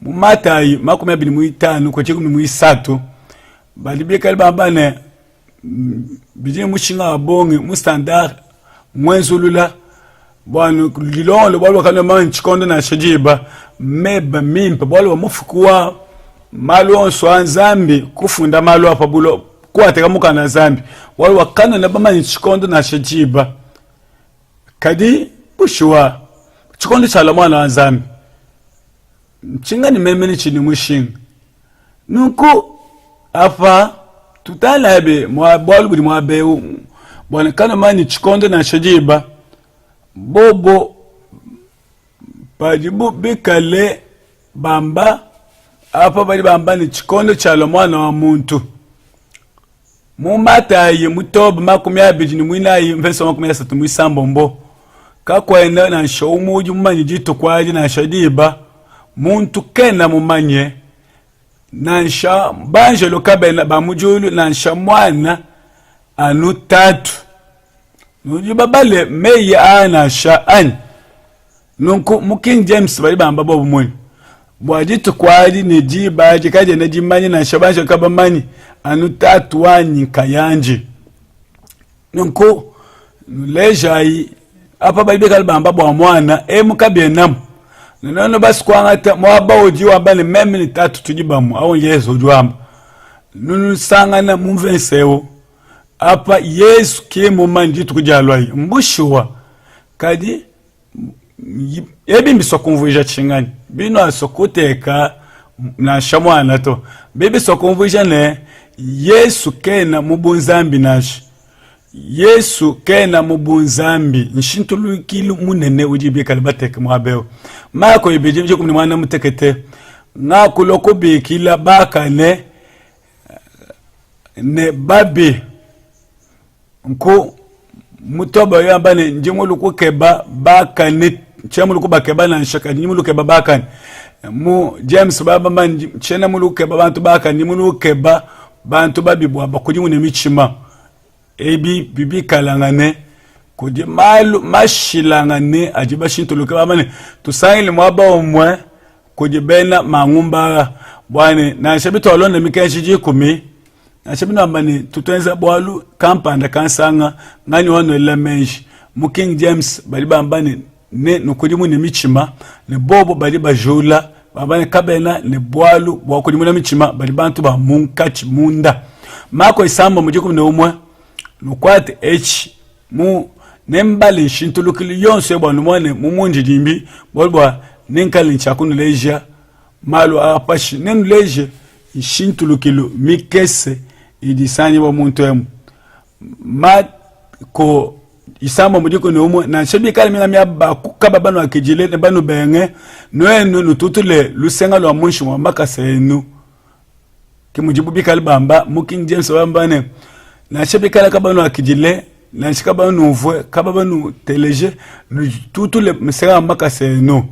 mu Matayo makumi abiri mu itanu kwa chikumi mu isatu balibika libambane bijini mushinga wabongi mustandard mwenzulula bwanu lilolo bwalwa kano manchikondo na shajiba meba mimpa bwalwa mufukuwa malu onso anzambi kufunda malu apa bulo kuwateka muka na zambi bwalwa kano na manchikondo na shajiba kadi bushwa chikondo chala mwana anzambi chinga ni memeni chini mushinga nuku apa tutalabe mwabwalu budi mwabeu bwana kana mani chikondo na shajiba bobo pajibu bikale bamba apa bali bamba ni chikondo chalo mwana wa muntu mu Matayo mutoba makumi abiri ni mwinayi mfesa makumi asatu mu isambombo kakwenda na showumuji mumanyi jitu kwaji na shadiba muntu kena mumanye nansha banjelo kabena bamujulu nansha mwana anu tatu nuji babale meye anasha ani nunku mu King James bali bamba bobu muni bwajitu kwaji ni jibaji kaje na jimanye nansha banjelo kabamani anu tatu wani kayanje nunku nulejayi apa bali bekali bamba bwa mwana mukabenamu nanono basi kwangata mwaba oji wabane meme ni tatu tujibamu awo Yesu ojwamba nunu sangana mumvensewo apa Yesu kemo manji tukujalwa mbushuwa kadi ebi mbisokumvuja chingani bino asokuteka na shamwana to bibi sokumvuja ne Yesu kena mubunzambi nashi Yesu kena mubunzambi nshintulukilu munene ujibi kalibateke mwabeo mako ibijim je kumni mwana mutekete ngako loko bekila baka ne babi nko mutoba yambane njimulu kukeba baka ne chemulu kubakeba na nshaka njimulu keba baka mu James baba man chena mulu keba bantu baka njimulu keba bantu babi bwa bakujimu ne michima ebi bibi kalangane kuje malu mashilangane ajiba shintuluke bamane tusangile mwaba omwe kuje bena mangumba bwane na shabito alonde mikeshi jikumi na shabino ambani tutenza bwalu kampanda kansanga ngani wano elemenji mu King James baliba ambani ne nukujimu ne michima ne bobo baliba jula babane kabena ne bwalu bwakujimu ne michima baliba antu ba munkachi munda mako isamba mujikumi ne umwe nukwate mu nembali shintulukili yonse bwanu mwane mumunji dimbi bolbwa nenkali nchakunu leja malu apashi nenu leje shintulukilu mikese idisani wa muntu emu ko isamba mujiko ne umwe na shebi kali minga miaba kukaba banu akijile ne banu benge noenu nututule lusenga lwa munshi mwambaka senu kimujibu bikali bamba mu King James bambane na shebi kala kabanu akijile na shikabanu uvwe kabanu teleje tutule msera mbaka seno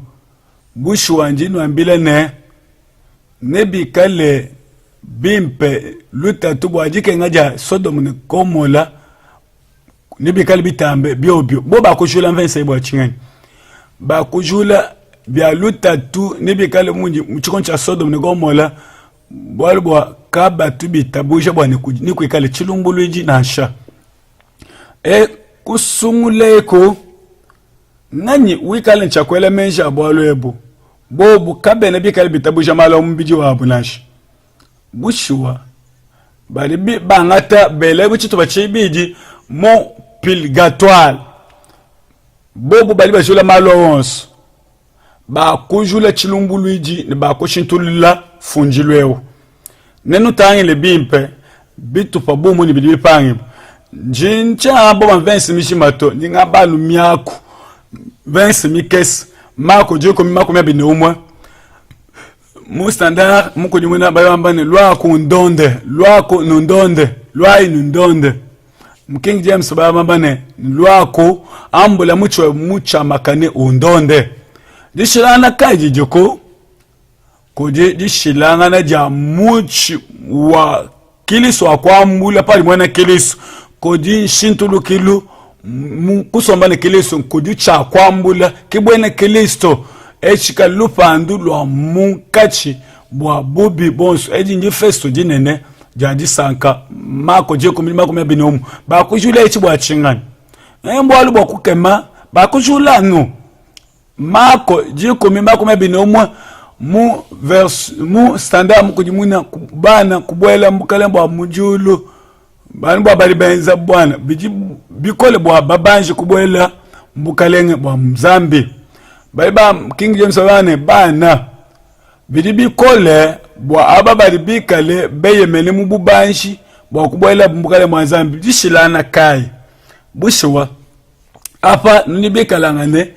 bushu wanjinu ambile nebi kale bimpe luta tubu ajike ngaja Sodom ne komola nebi kale bitambe biobio boba kushula mvense ibo chingani ba kujula bia lutatu ni bikale munji mchikoncha Sodom ni Gomora bwali bwa kaba tubitabusha bwa ni kwikale chilumbuluji nasha kusunguleko nani wikale nchakwele menja bwalo ebo bobu kabe ne bikale bitabusha malo mbiji wabu nashi bushuwa bali bangata bele buchito bachibiji mo purgatoire bobu bali bashula malo wonso ba kujula chilumbuluji ne ba kushintulula funjilwewo nenu tangi le bimpe bitu pa bomu ni bidi pangi njincha abo ba 20 mishimato ninga balu miaku 20 mikes mako jiko mako mebe ne umwa mu standard muko jimuna bayamba ne lwa ku ndonde lwa ku ndonde lwa inundonde King James bayamba ne lwa ku ambula mucha makane undonde dishilana kaji jiko kodi dishilana na jamuchi wa kiliso akwambula pali mwana kiliso kodi shintulu kilu kusomba ne kiliso kodi cha kwambula kibwene kilisto echika lupandu lwa munkachi bwa bubi bonso eji nji festo jinene jadi sanka mako je kumili mako mebinomu ba kujula echi bwa chingani mbwalu bwa kukema ba kujula no mako je kumili mako mebinomu mu standard mu kujimuna bana kubwela mbukale bwa mujulu bani bwa bali benza bwana bikole bwa babanje kubwela mbukalenge bwa mzambi bali ba King James abane bana bikole bwa ababali bikale beyemele mu bubanshi bwa kubwela mbukale bwa mzambi dishilana kai bushiwa apa nibikalangane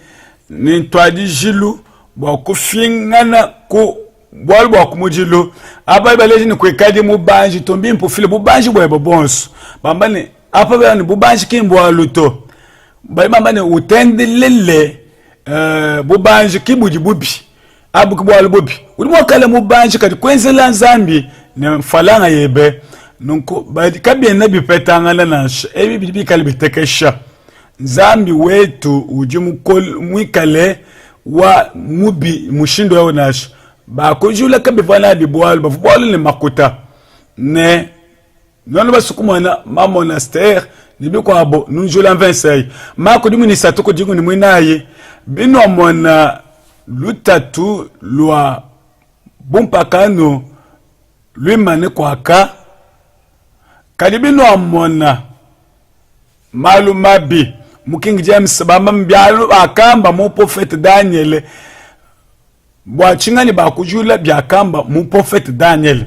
ni twadi jilu bwa kufingana ku bwali bwa kumujilo apa baleji ni kwekadi mu banji tombi mpufile bubanji bwa bonso bambane apa bani bubanji kimbwa luto bali bambane utendelele bubanji kibuji bubi abu kibwali bubi ulimo kale mu banji kati kwenzela nzambi ne mfalanga yebe nunko badi kabye nabi petangana na ebi bibi kale bitekesha nzambi wetu ujimu mwikale wa mubi mushindo yao nasho ba kujula kabivana bibwalo bafubwalo ni makuta ne nono basukumana ma monastère nibiko abo nunjula 26 mako dimu ni satuko jigu ni mwinaye bino mona lutatu lwa bumpakano lwimane kwaka kadibino amona malu mabi mu King James bamba mbyalo akamba mu prophet Daniel bwa chingani ba kujula byakamba mu prophet Daniel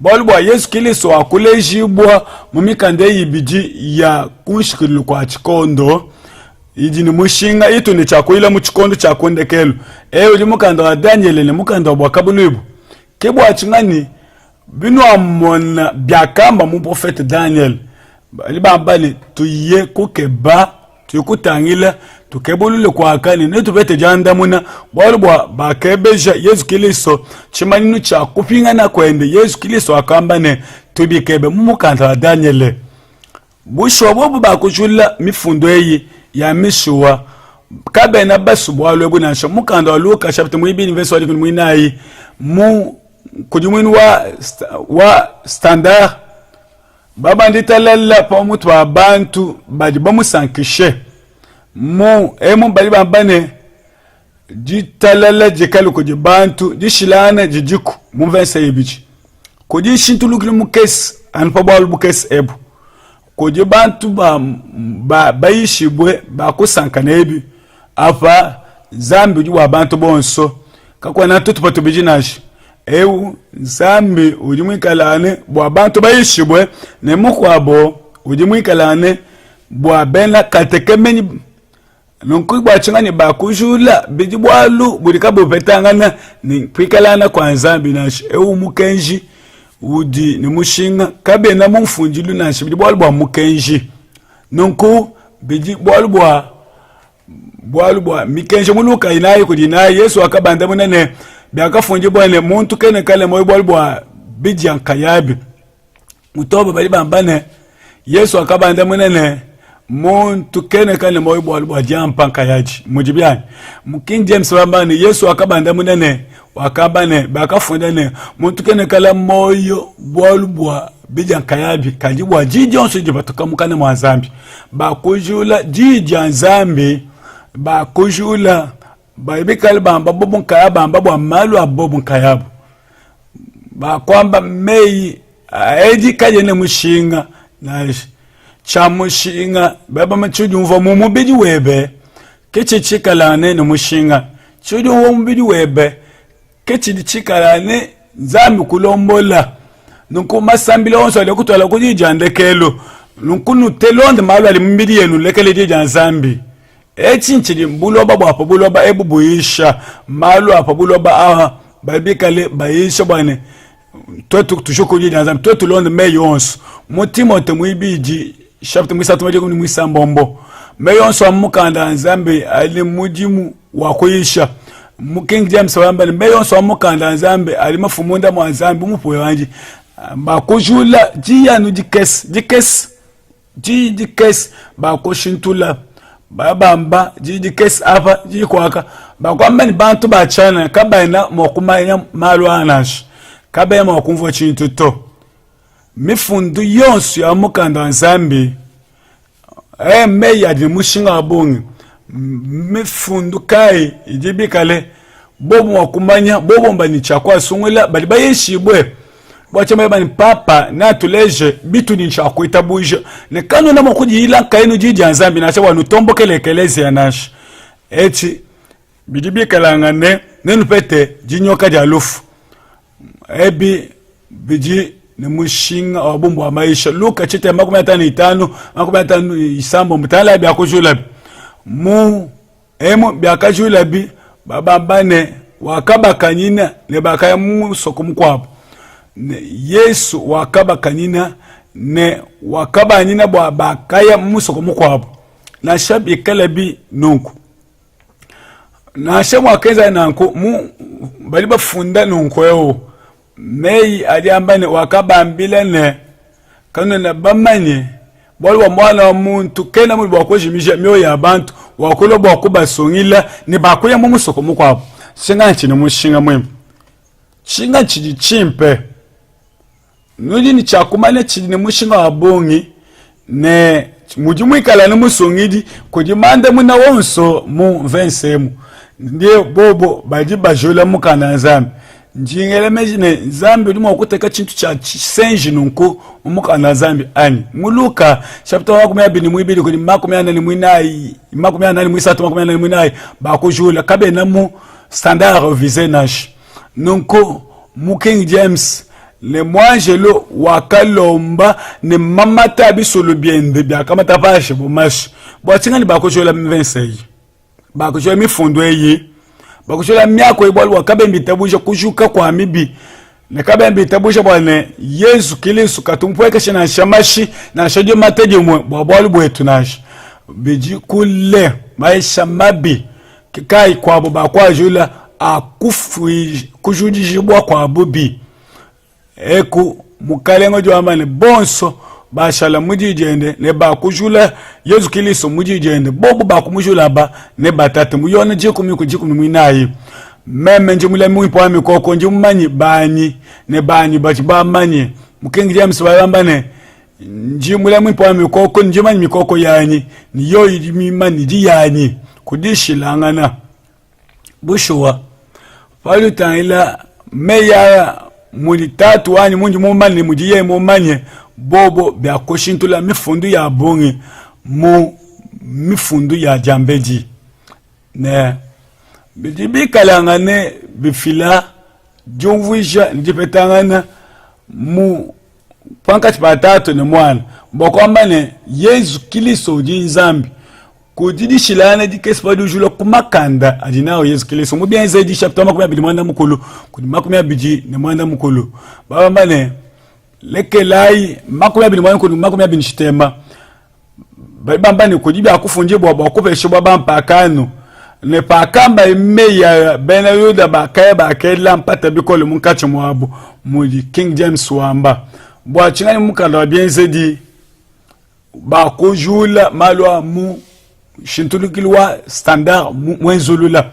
bolu bwa Yesu Kristo akulejibwa mu mikande yibiji ya kunshikilu kwa chikondo iji ni mushinga itu ni chakuila mu chikondo chakondekelo uli mukanda wa Daniel ne mukanda bwa kabulubu kebwa chingani bino amona byakamba mu prophet Daniel bali bambali tuye kukeba tukutangila tukebulule kwa akani netu bete janda muna bwa bakebeja Yesu Kristo chimaninu cha kupingana kwende Yesu Kristo akambane tubikebe mumukanda wa Daniel busho bobu bakujula mifundo eyi ya mishuwa kabe na basu bwalo ebunasha mukanda wa Luka chapter 2 verse 19 mu kujumwini wa standard baba nditalala pa mutu wa bantu badi bamusankishe emu bali bambane jitalala jikalu kuji bantu jishilana jijiku mu 20 yebichi kuji shintulukile mu kesi anpa bwalu bu kesi ebu kuji bantu bayishibwe bakusankana ebi apa zambi uji wa bantu bonso kakwa na tutu patu bijinashi zambi ujimwikalane bwa bantu bayishibwe ne mukwabo ujimwikalane bwa bena katekemeni nonku bwa chingani bakujula bijibwalu bulikabo petangana ni kwikalana kwa zambi nashi mukenji udi ni mushinga kabe na mumfunjilu nashi bijibwalu bwa mukenji nonku bijibwalu bwa mikenji muluka inayi kudinayi Yesu akabanda munene byakafunje bwane muntu kene kale moyo bwa bijyan kayabi mutoba bali bambane Yesu akabanda munene muntu kene kane moyo bwa jampa nkayaji mujibyani mu King James wambani Yesu akabanda munene wakabane bakafundane muntu kene kala moyo bwa bija nkayabi kajibwa jiji onso jibatuka mukane mwa Zambi bakujula jiji Zambi bakujula baibikali bamba bobu nkayaba bwa malu abobu nkayabu bakwamba mei eji kaje ne mushinga na chamushinga baba machudu mva mumubiji webe kechi chikalane no mushinga chudu mva mumubiji webe kechi chikalane Zambi kulombola nuko masambila onso le kutwala kujijande kelo nunkunu telonde malu ali mbidi yenu lekele jija Zambi echinchiri buloba bwapo buloba ebubuisha malu apa buloba babikale baisha bwane twetu tushukuje Zambi twetu londe meyonso Timote mwibiji chapter mwisatu maje kuni mwisambombo meyonso amukanda Zambi ali mujimu wakuisha mu King James wamba meyonso amukanda Zambi ali mafumunda mwa Zambi mupoye wanje bakujula jiyanu jikes bakushintula babamba jikes apa jikwaka bakwamba ni bantu bachana kabaina mokumanya malu anash kabaina mokumvo chintu to mifundu yonsu ya mukanda Zambi meya di mushinga abongi mifundu kai ijibikale bobo wakumanya bobo mbani chakwa sungula bali bayeshibwe bwachama bani papa na tuleje bitu ni chakwa itabuja ne kanu na mokuji ila kainu jiji Zambi na chawa nutombokele kelezi ya nash eti bidibikala ngane nenu pete jinyoka jalufu ebi biji ni mushinga wabumbu wa maisha Luka chite 15 isambo mtala byakujula mu byakajula bi babambane wakaba kanina ne bakaya musoko mkwabo Yesu wakaba kanina ne wakaba nyina bwa bakaya musoko mkwabo na shabi kalabi nunku na shamu akeza nanko mu bali bafunda nunko yo mei aliambane wakabambile ne kanu na bamanye boli wa mwana wa muntu kena mu bakojimije myo ya bantu wakulo bakubasongila ni bakuya mu musoko mukwabo singa nchini mushinga mwembe chinga chidi chimpe nudi ni chakumane chidi ni mushinga wabongi ne mujimwikala ni musongidi kujimande muna wonso mu vensemu ndiye bobo baji bajola mukana Zambi njingele mejine Zambi limo okuteka chintu cha senji nunku umukana Zambi ani muluka chapter wako mebini mwibili kuni makumyana ni mwinai makumyana ni mwisatu makumyana ni mwinai bakujula kabe namu standard visionage nunku mu King James le mwangelo wakalomba ne mamata bisolo biende byakamata pashe bomashi bwatsinga bakujula mvenseyi bakujula mifundo eyi bakushola myako ibwalu wakabembi tabusha kushuka kwa mibi ne kabembi tabusha bwane Yesu Kristo katumpweka shina shamashi na shajo mateje mwe bwalu bwetu nashi biji kule maisha mabi kikai kwa baba kwa jula akufu kujujishibwa kwa bubi eku mukalengo jo amane bonso bashala mujijende ne bakujula Yesu Kristo mujijende bobo bakumujula ba ne batatu muyone jikumi mwinayi meme njimule mwipo wa mikoko njimumanyi banyi ne banyi bachi ba manyi mu King James bayambane njimule mwipo wa mikoko njimanyi mikoko yanyi niyo yimimani di yanyi kudishilangana bushuwa palutangila meya muli tatu wanyi munji mumani mujiye mumanye bobo byakoshintula mifundu ya bongi mu mifundu ya jambeji ne bikalangane bifila jumvisha njipetangana mu pankati patatu ne mwana bokwambane Yesu Kristo ji Zambi kudidishilana dikespa dujula kumakanda adinao Yesu Kristo mu bien zaidi chapter 12 mwanda mukulu kudi 12 ne mwanda mukulu babambane lekelai 12 shitema babambane kudi akufunje bwa bakupeshe bwa mpakano ne pakamba meya benayuda bakaya bakela mpata bikole munkache mwabo mu King James wamba bwa chingani mukala wa bien zaidi ba kujula malwa mu shintulukilwa standard mwenzulula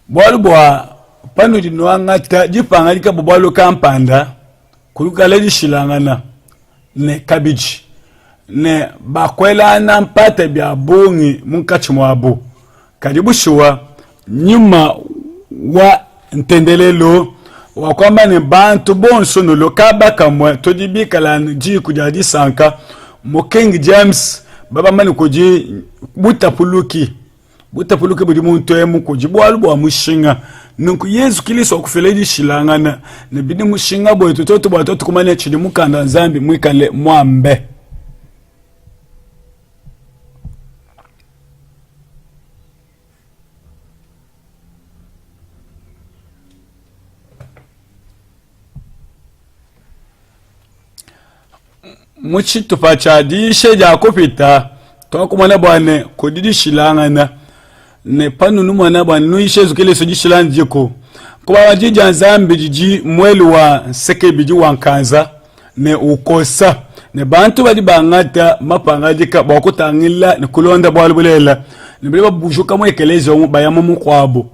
bwalubwa panu dinwangata jipangalika bwalo kampanda kulukala dishilangana ne cabbage ne bakwela na mpata bya bungi munkachi mwabo kadibushuwa nyuma wa ntendelelo wakwamba ne bantu bonso no lokaba kamwe todibikala ji kujadi sanka mo King James baba mani koji butapuluki budi muntu emu koji bwalubwa mushinga nunku Yesu Kristo okufeleji shilangana ne bidi mushinga boy tototo bwa tototo kumane chidi mukanda nzambi mwikale mwambe muchi tupacha di sheja kupita to kumane bwane kodidi shilangana ne panu numwana bwana no Yesu Kristo jishilanje ko kuba wajija nzambi jiji mwelu wa seke biji wankanza ne ukosa ne bantu badi bangata mapangajika bakutangila ne kulonda bwalubulela ne beba bushuka mwekeleze omu bayama mu kwabo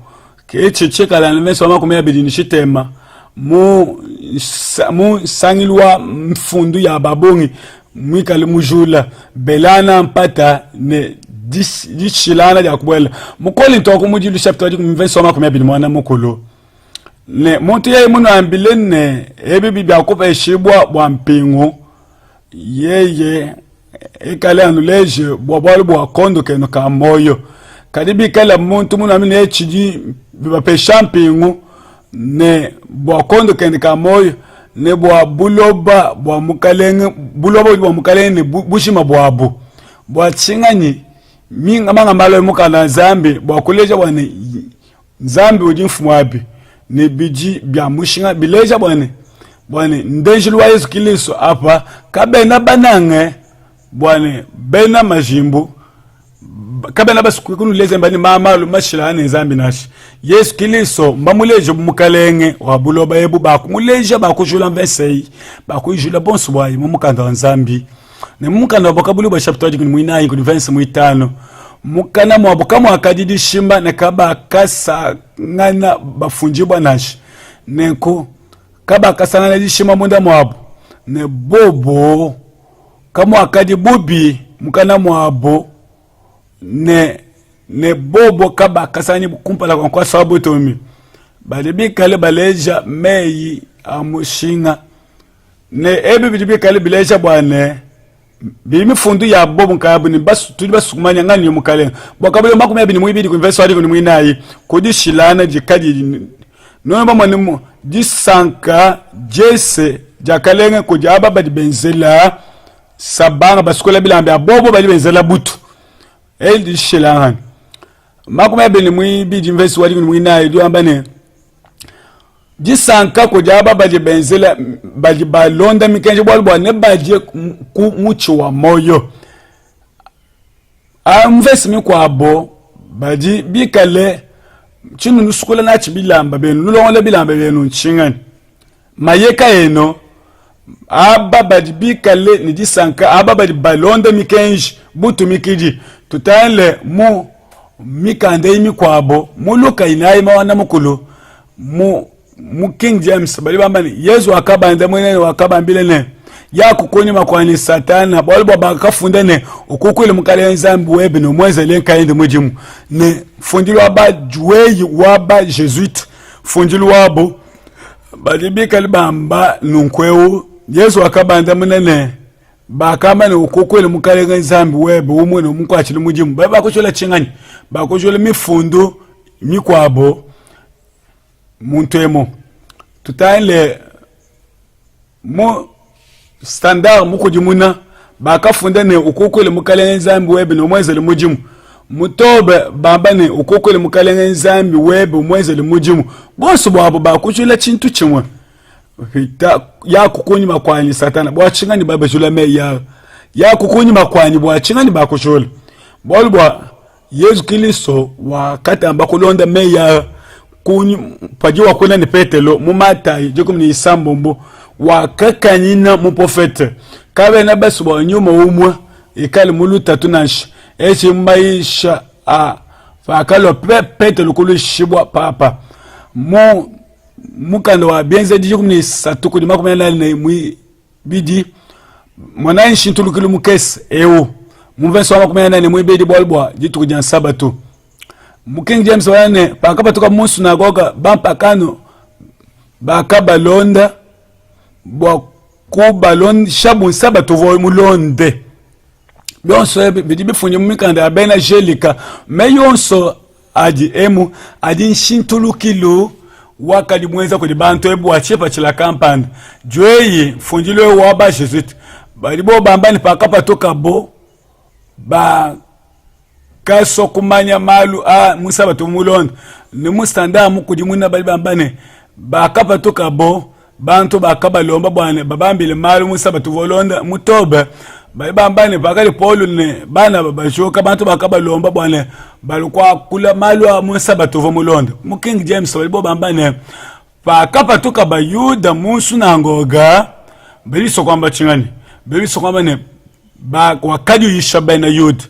ke checheka la nemeso makumya bidini shitema mu sangilwa mfundu ya babongi mwikale mujula belana mpata ne dishilana ya kubwela mukoli ntoko mujilu chapter 10 makumya bidini mwana mukolo ne muntu ye muno ambilene ebibi byakupa eshibwa bwa mpingo yeye ekale anuleje bwabwalu bwa kondo keno ka moyo kadibi kala muntu muno amine echiji bibapesha mpingo ne bwa kondo keno ka moyo ne bwa buloba bwa mukalenge buloba bwa mukalenge bushima bwabu bwa chingani minga manga malo mukana zambi bwa kuleja bwane zambi ujimfumwabi ne biji bya mushinga bileja bwane ndenjilwa Yesu Kristo apa kabena banange bwane bena majimbo kabena basukunu leze mbani mamalu mashilane zambi nashi Yesu Kristo mbamuleje mukalenge wabuloba yebu bakumuleje bakujula mvesei bakujula bonso bwayi mumukanda nzambi ne mumukanda bakabulu ba chapter 10 ku verse 5 mukana mwabuka mwakadidi shimba ne kaba kasa ngana bafunjibwa nashi neko kaba kasa ngana shimba munda mwabo ne bobo kama akadi bubi mukana mwabo ne bobo kaba kasa ni kumpala kwa sababu tomi balibi kale baleja meyi amushinga ne ebi bibi kale bileja bwane bimi fundu ya bobo nkabu ni basu tuli basukumanya ngani yomukale bwakabule makumya bini mwibidi ku verse 9 kodi shilana jikadi no ba manimo disanka jese jakalenge ko jaba badi benzela sabanga basukola bilambe bobo badi benzela butu di shilana makumya bini mwibidi verse 9 dio ambane disanka ko jaba badi benzela badi balonda mikenje bwalbwa ne baje ku mucho wa moyo amvesi mikwabo badi bikale chinu nusukula na chibilamba benu nulongola bilamba benu nchingani mayeka eno aba badi bikale ni disanka aba badi balonda mikenje butu mikiji tutale mu mikande mikwabo muluka inayi mawana mukulu mu King James bali bambani Yesu akabanda mwenene wakabambile ne ya kukonyi makwani satana bwalibwa bakafunda ne ukukwile mukale nzambi webe no mweze lenkaende mujimu ne fundilwa ba juweyi waba Jesuit fundilwa wabo balibika libamba nunkwewu Yesu akabanda mwenene bakama ne ukukwile mukale nzambi webe umwe no mukwachile mujimu baba kuchola chingani bakuchola mifundu mikwabo muntu emo tutale mo standard mukujimuna bakafunda ne ukukwele mukale nzambi webe no mwezele mujimu mutobe bambane ukukwele mukale nzambi webe mwezele mujimu bonso bwabo bakuchula chintu chimwe hita ya kukunyi makwani satana bwachingani babejula me ya kukunyi makwani bwachingani bakuchula bolbwa Yesu Kristo wakati ambako londa me ya kunyi pajiwa kuna ni Petelo mu Matayi jokum ni Isambombo wakakanyina mu profete kabe na basu ba nyuma umwa ikali muluta tunash echi maisha a fakalo pete lukulu shibwa papa mukanda wa bienze diji kumni satuku di makumena ne mwi bidi mwana nshintu lukulu mukes ewu mwenso makumena ne mwi bidi bolbwa jitu kujan sabatu King James wane pakapa tuka musu na goga bampakano bakaba londa bwa kuba londa shabu sabatu vo mulonde byonso bidi bifunye mumikanda abena jelika meyonso adi emu adi nshintulukilo wakadi mwenza kudi bantu ebu achepa chila kampani jweyi funjilo waba jesuit balibo bambani pakapa tuka bo ba kaso kumanya malu musaba tumulonda ni mustanda mukudi muna bali bambane bakapa tuka bo bantu bakaba lomba bwana babambile malu musaba tuvolonda mutoba bali bambane bakali polo ne bana babashoka bantu bakaba lomba bwana balukwa kula malu musaba tuvomulonda mu King James bali bambane bakapa tuka bayuda musu nangoga beliso kwamba chingani beliso kwamba ne ba wakadi yishabana yuda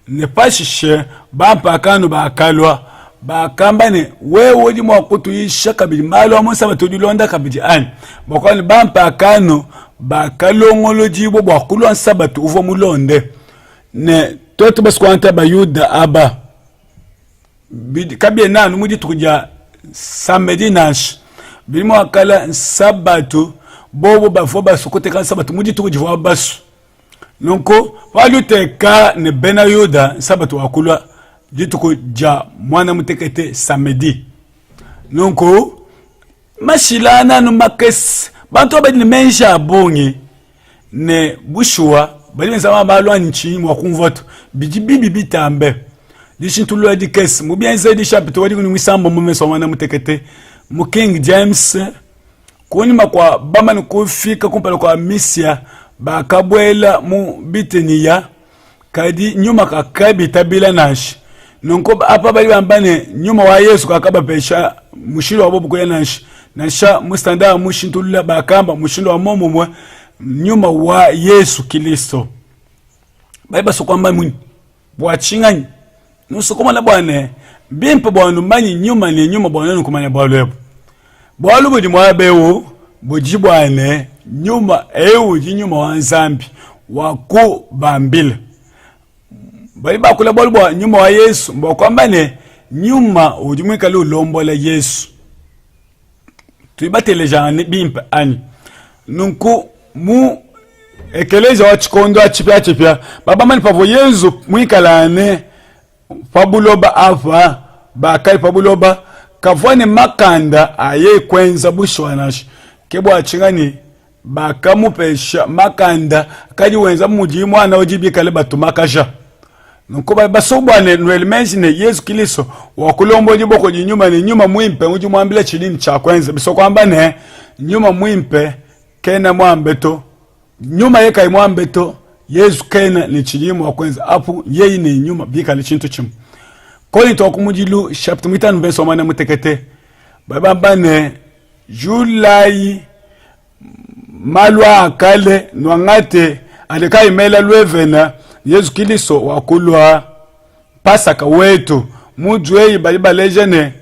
ne pashishe bampakano bakalwa bakambane wewe di mwakutu yisha kabili malo amusaba tudilonda kabili ani bakwani bampakano bakalongolo jibo bwakulwa nsabatu uvo mulonde ne toto baskwanta bayuda aba kabie nanu mudi tukuja samedi nash bilimo akala nsabatu bobo bafo basukote kan sabatu mudi tukujivwa basu nonko waluteka ne bena yuda sabatu wakulwa jituko ja mwana mutekete samedi nonko mashilana no makes bantu abadi ne menja bongi ne bushwa bali nsama balwa nchi mwa kumvoto bijibibi bitambe dishintulo adi kes mu bien zedi chapitre wadi kuni misambo mumeso mwana mutekete mu King James kuni makwa bama nkufika kumpala kwa misia bakabwela mu biteniya kadi nyuma kakabi tabila nashi nonko apa bali bambane nyuma wa Yesu kakaba pesha mushilo wabobu kwa nashi nasha mustanda mushintulula bakamba mushilo wa momo nyuma wa Yesu Kristo baiba sokwamba muni bwachingani nusokoma na bwane bimpa bwanu manyi nyuma ni nyuma bwana nukumanya bwalebo bwalu budi mwabewo bujibwane nyuma ewu jinyuma wa nzambi waku bambile bali bakula bolbo nyuma wa Yesu mbokwamba ne nyuma ujumweka lo lombo la Yesu tuibate lejane bimpa ani nunku mu ekeleja wa chikondo achipya baba mani pavo Yesu mwikalane pabuloba afa bakai pabuloba kavwane makanda aye kwenza bushwanashi kebwa chingani bakamupesha makanda kadi wenza muji mwana ojibikale batumakasha nkuba basobwane nwelmenzine Yesu Kristo wakulombo jiboko jinyuma ni nyuma mwimpe uji mwambile chilini cha kwenza bisokwamba ne nyuma mwimpe kena mwambeto nyuma yeka mwambeto Yesu kena ni chilimu wa kwenza apu yei ni nyuma bika ni chintu chimu koni to kumujilu chapter mitanu beso mana mutekete baba bane Julai malwa akale nwangate aleka imela lwevena Yesu Kristo wakulwa pasaka wetu mujwe baliba lejene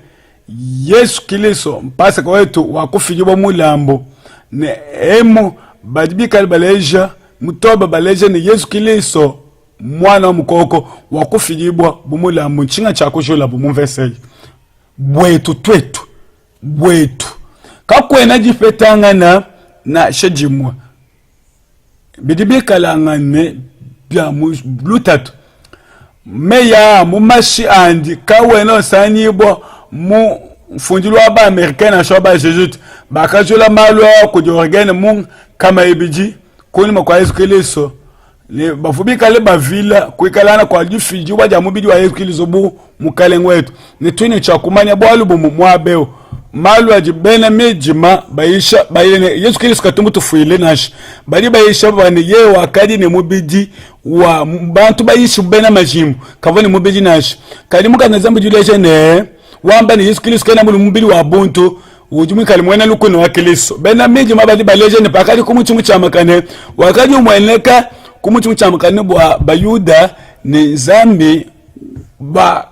Yesu Kristo pasaka wetu wakufijibo mulambo ne emu badibika baleja mutoba baleja ni Yesu Kristo mwana wa mukoko wakufijibwa bumulambo nchinga chakushola bumumvesei bwetu twetu bwetu kakwena jifetanga na shejimwa bidibika langane bya lutatu meya mu mashi andi kawena sanyibo mu fundilwa ba americaine shoba Jesuit bakajola malwa kujorgene mu kama ibiji kuni makwa Yesu Kristo le bafubika le bavila kwikalana kwa jifiji waja mubidi wa Yesu Kristo bu mukalengo wetu ne twine cha kumanya bwalu bu mwabeo malu ajibena mejima baisha bayene Yesu Kristo katumbu tufuile nashi bali baisha bane ye wakadi ne mubidi wa bantu baisha bena majimu kavone mubidi nashi kadi mukana zambu juleje ne wamba ni Yesu Kristo kana mubidi wa buntu ujumika limwena lukuno wa Kristo bena mejima bali baleje ne pakali kumuchungu cha makane wakadi umweneka kumuchi mchamkani bwa bayuda ne zambi ba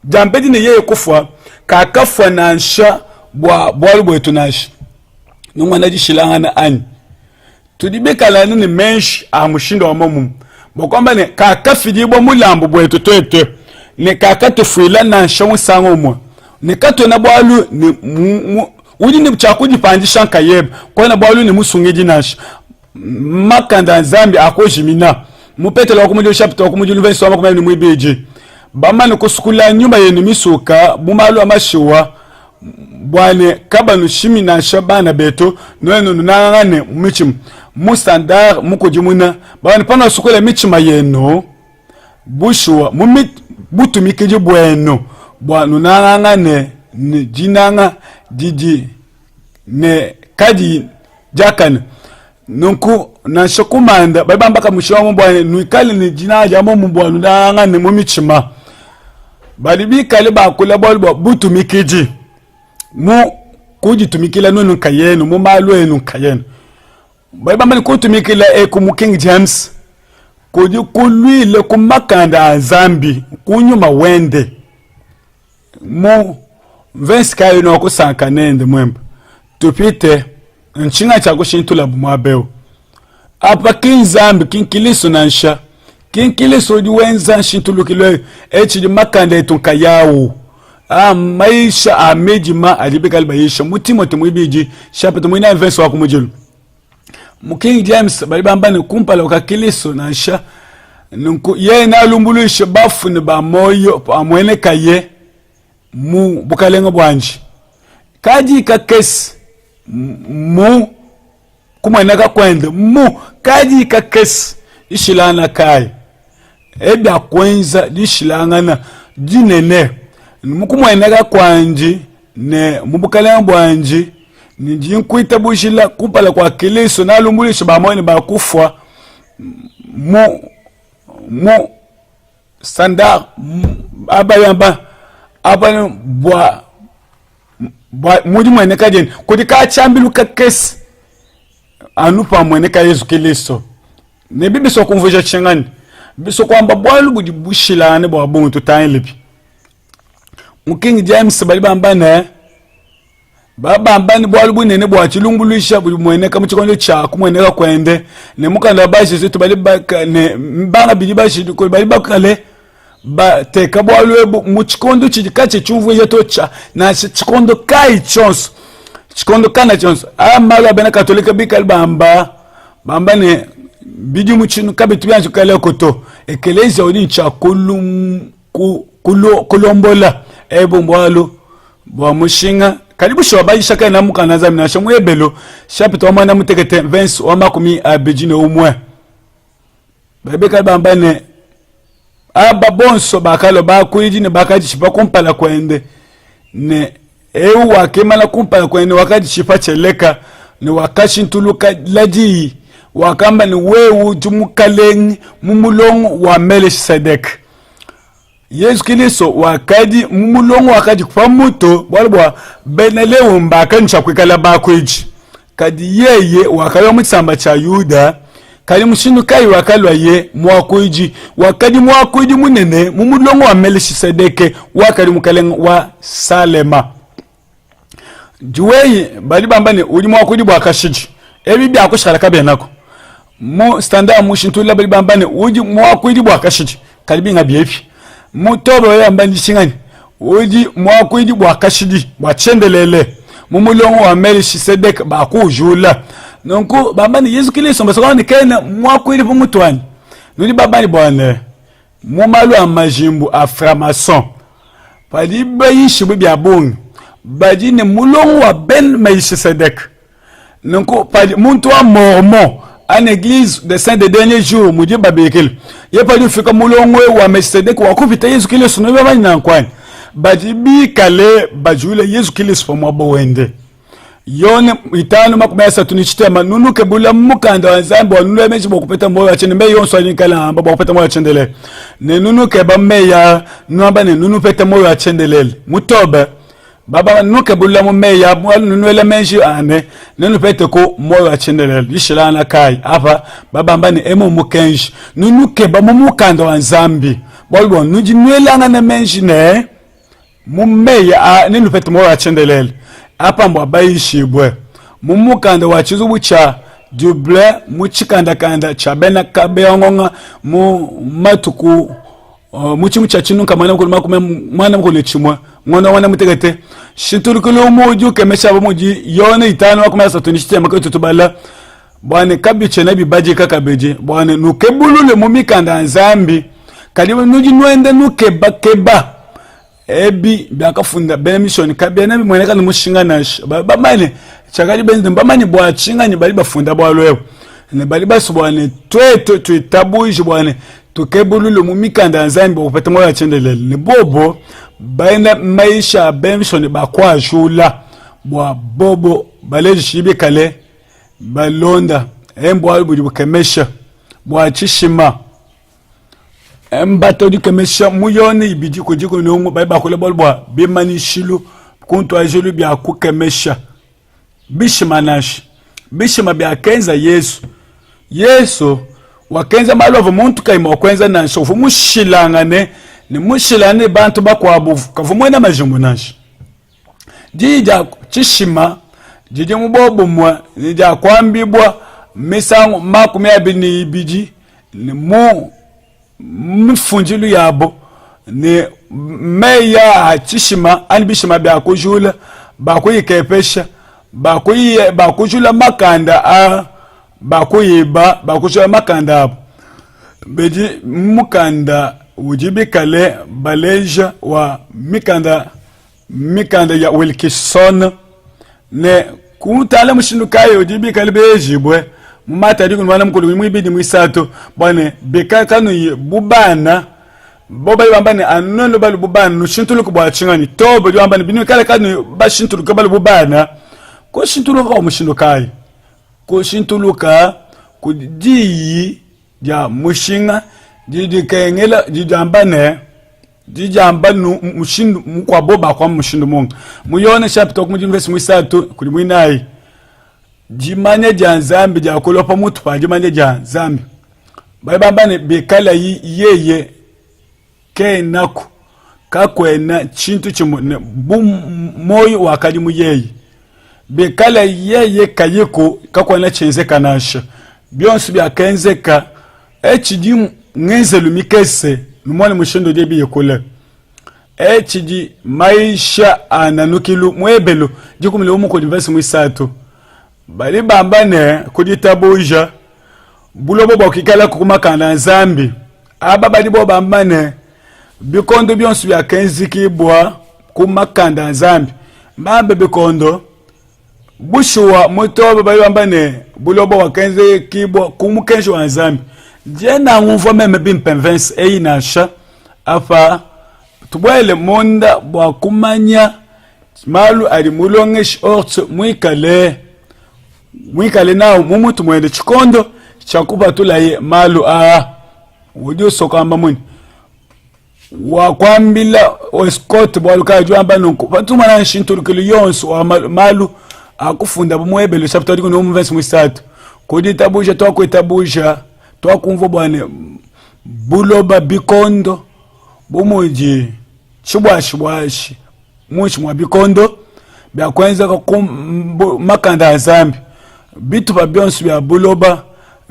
jampedi ne yeye kufwa kakafwa na nsha bwa bwalu bwetu nashi numwana jishilanga ani tudibekala ni menshi amushindo wa momu bokwamba ne kakafidi bwa mulambo bwetu twetwe ne kakatufuila na nsha musango mwa ne kato na bwalu ni udi ni chakujipanjisha nkayeba kwa na bwalu ni musungiji nashi makanda nzambi akojimina mupetela wakumujulu chapter wakumujulu verse wa makumeli ni mwibeji bamani kusukula nyumba yenu misuka bumalu amashiwa bwane kabanu shimi na shabana beto nwenu nunangane michim mustandar mukujimuna bwane pana sukula michima yenu bushwa butumikiji bwenu bwanu nangane ni jinanga didi ne kadi jakana nunku na shokumanda babamba mushiwa mbwane nuikali ni jina jamo mbwanu nangane mumichima balibi kale ba kula bol butumikiji mu kujitumikila nunu kayenu mu malu enu kayenu babamba ni kutumikila ku King James kuji kulwile kumakanda azambi kunyuma wende mu verse kayo no kusanka nende mwemba tupite nchinga cha kushintula bumwabeo apa kinzambi kinkiliso nansha kinkiliso diwenza shintulukilwe echi makanda etunka yawo maisha amejima alibekali bayisha mutimote mwibiji chapter mwina verse wa kumujulu mu King James balibamba ne kumpala ukakiliso nansha nunku ye na lumbulisha bafu ne ba moyo amwene kaye mu bukalenga bwanji kaji kakesi mu kumweneka kwende mu kaji kakesi ishilana kai ebya kwenza lishilangana jinene mukumweneka kwanji ne mubukalenga bwanji nijinkuita bushila kumpala kwa kiliso na lumbulisha ba moyo ba kufwa mu standard abayamba abana bwa muji mweneka jeni kudika chambilu kakesi anupa mweneka Yesu Kristo ne bibi so kumvuja chingani biso kwamba bwalu budi bushilane bwa buntu tayilipi mu King James balibamba ne babamba ni bwalu bunene bwa chilungulisha budi mweneka muchikondo cha kumweneka kwende ne mukanda bashi zitu balibaka ne mbanga bidi bashi ko balibakale ba teka bwalu muchikondo chikache chumvu yetocha na chikondo kai chons chikondo kana chons amala bena katolika bikal bamba ne bidi muchinu kabitu byanju kale koto ekeleza odi cha kulombola ebombalu bwa mushinga karibu shwa bayisha kana namuka nazami na shomwe ebelo chapter mwana mutekete verse wa makumi abejine umwe babeka bamba ne aba bonso bakalo bakuiji ne bakaji shipa kumpala kwende ne eu wakemala kumpala kwende wakaji shipa cheleka ne wakashi ntuluka laji wakamba ni wewu jumukaleng mumulongo wa Melchizedek Yesu Kristo wakadi mumulongo wakadi kwa muto walibwa benelewo mbaka nchakwikala bakuiji kadi yeye wakalo mutsamba cha Yuda kali mushindu kai wakalwa ye mwakuiji wakadi mwakuiji munene mumulongo wa Melchizedek wakali mukalenga wa Salema juweyi balibamba ne uli mwakuiji bwakashiji ebi byakushikala kabenako mu standard mushintula balibamba ne uji mwakuiji bwakashiji kalibi ngabyefi mutobo yamba ndishingani uji mwakuiji bwakashiji bwachendelele mumulongo wa Melchizedek bakujula nonku babani Yesu Kristo mbasakani kena mwakwili pomutwani nuni babani bwana mumalu amajimbu aframason padi bayishi bya bungu badine mulongo wa Melchizedek nonku padi muntu wa mormon en église de saint de dernier jour mudi babekel ye padi fika mulongo wa Melchizedek wa kupita Yesu Kristo no babani nankwani badi bi kale bajule Yesu Kristo pomwabo wende yone itano makumesa tunichitema nunu kebula mukanda wanzambi wanunu emeji bokupeta moyo achene me yonso anikala amba bokupeta moyo achendele ne nunu keba meya nuamba ne nunu peta moyo achendelele mutobe baba nuke bulla mu meya nunu ele menji ane nunu pete ko moyo achendelele lishilana kai apa baba mbani emo mukenji nunu ke ba mu kanda wa nzambi bolbo nuji nwelanga na menji ne mu meya nunu pete moyo achendelele apa mbo bayishibwe mu kanda wa chizubucha duble mu chikanda kanda chabena kabeyongonga mu matuku muchimu chachinu kamana kulima kume mwana mkule chimwa ngona wana mutegete shintulukulu muju kemesha muji yone itano wakuma satunishite mako tutubala bwane kabiche nabi baji kakabeje bwane nukebulule mumikanda nzambi kaliwe nuji nwende nukeba keba ebi byakafunda bene mission kabye nabi mweneka numushinga nash bamane chakali benzi bamani bwa chinga ni bali bafunda bwalwewe ne bali basubwane twe tabuji bwane tukebululu mumikanda nzambi ukupeta moyo achendelele ni bobo baina maisha benson bakwa jula bwa bobo baleji shibi kale balonda embo albuji bukemesha bwa chishima embato di kemesha muyone ibiji kujiko no baiba kule bolbwa bimani shilu kuntu ajulu bya kukemesha bishimanashi bishima bya kenza yesu wakenza malovo muntu kaima wakwenza na shofu mushilangane ni mushilane bantu bakwabu kavumwena majimbo nashi jija chishima jije mubobo mwa nija kwambibwa misango makumi abini ibiji ni mfunjilu yabo ni meya chishima anibishima byakujula bakuyikepesha bakujula makanda bakuyiba bakujula makanda abo beji mukanda ujibi kale baleja wa mikanda ya Wilkinson ne kutala mushindu kayo ujibi kale bejibwe mumata diku mwana mukulu mwibidi mwisato bwane bekakanu bubana boba yambane anono balu bubana nushintulu kubwa chingani tobo yambane binu kale kanu bashintulu kabalu bubana ko shintulu ko mushindu kayo ko shintulu ka kujiyi ja mushinga jiji kengela jijambane jijambanu mushindu mukwa boba kwa mushindu mungu muyone chapter ku university mwisatu kuli mwinai jimanye janzambi jakolopa mutu pa jimanye janzambi bayibambane bekala yeye kenako kakwena chintu chimu moyo wakali muyeye bekala yeye kayiko kakwena chenze kanasha byonsu byakenzeka echidi ngenzelu mikese numone mushindo debi yekole echidi maisha ananukilu mwebelu jikumile umu ku university mwisatu bali bambane kuditabuja bulobo bokikala kumakanda nzambi aba bali bo bambane bikondo byonsu byakenzikibwa kumakanda nzambi mambe bikondo bushuwa mutobe bali bambane bulobo wakenzikibwa kumukenjo wa nzambi jena nguvo meme bimpemvense einasha afa tubwele monda bwa kumanya malu ali mulongesh orto mwikale nao mumutu mwende chikondo chakuba tulaye malu udio sokamba mwini wakwambila oskot bwaluka jwamba nunku patuma na nshinturukulu yonsu wa malu akufunda bumwebelo chapter diku no mvense mwisatu kuditabuja twakwetabuja twakumva bwane buloba bikondo bumuji chibwashi muchi mwa bikondo byakwenza ko makanda azambi bitu ba byonsu bya buloba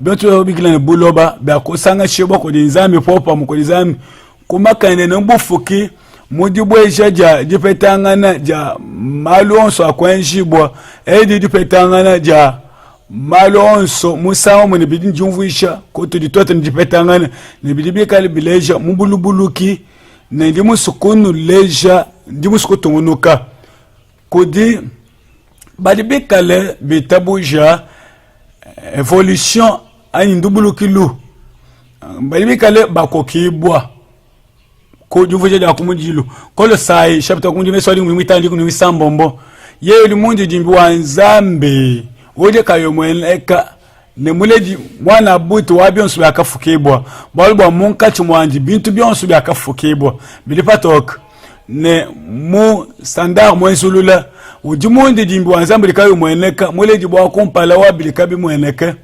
bitu bigilane buloba byakusanga chibo ko dinzambi popa mu ko dinzambi kumakande nombufuki mudibweja ja dipetangana ja malonso akwenjibwa edi dipetangana ja malonso musawo mu nibidi njumvuisha ko tuditote ndipetangana nibidi bikali bileja mubulubuluki ndi musukunu leja ndi musukutungunuka kodi bali bikale bitabuja evolution ani ndubulukilu bali bikale bakokibwa ko juvuje da kumujilu kolo sai chapter kunji meswali mwitandi kunu misambombo yeye limunji jimbi wa nzambe oje kayo mweneka ne muleji mwana butu wabyonsu yakafukibwa balbwa munka chimwanji bintu byonsu yakafukibwa bilipatok ne mu standard mwenzulula ujimundi jimbi wanzambi likayo mweneka mwele jibwa kumpala wa bilikabi mweneka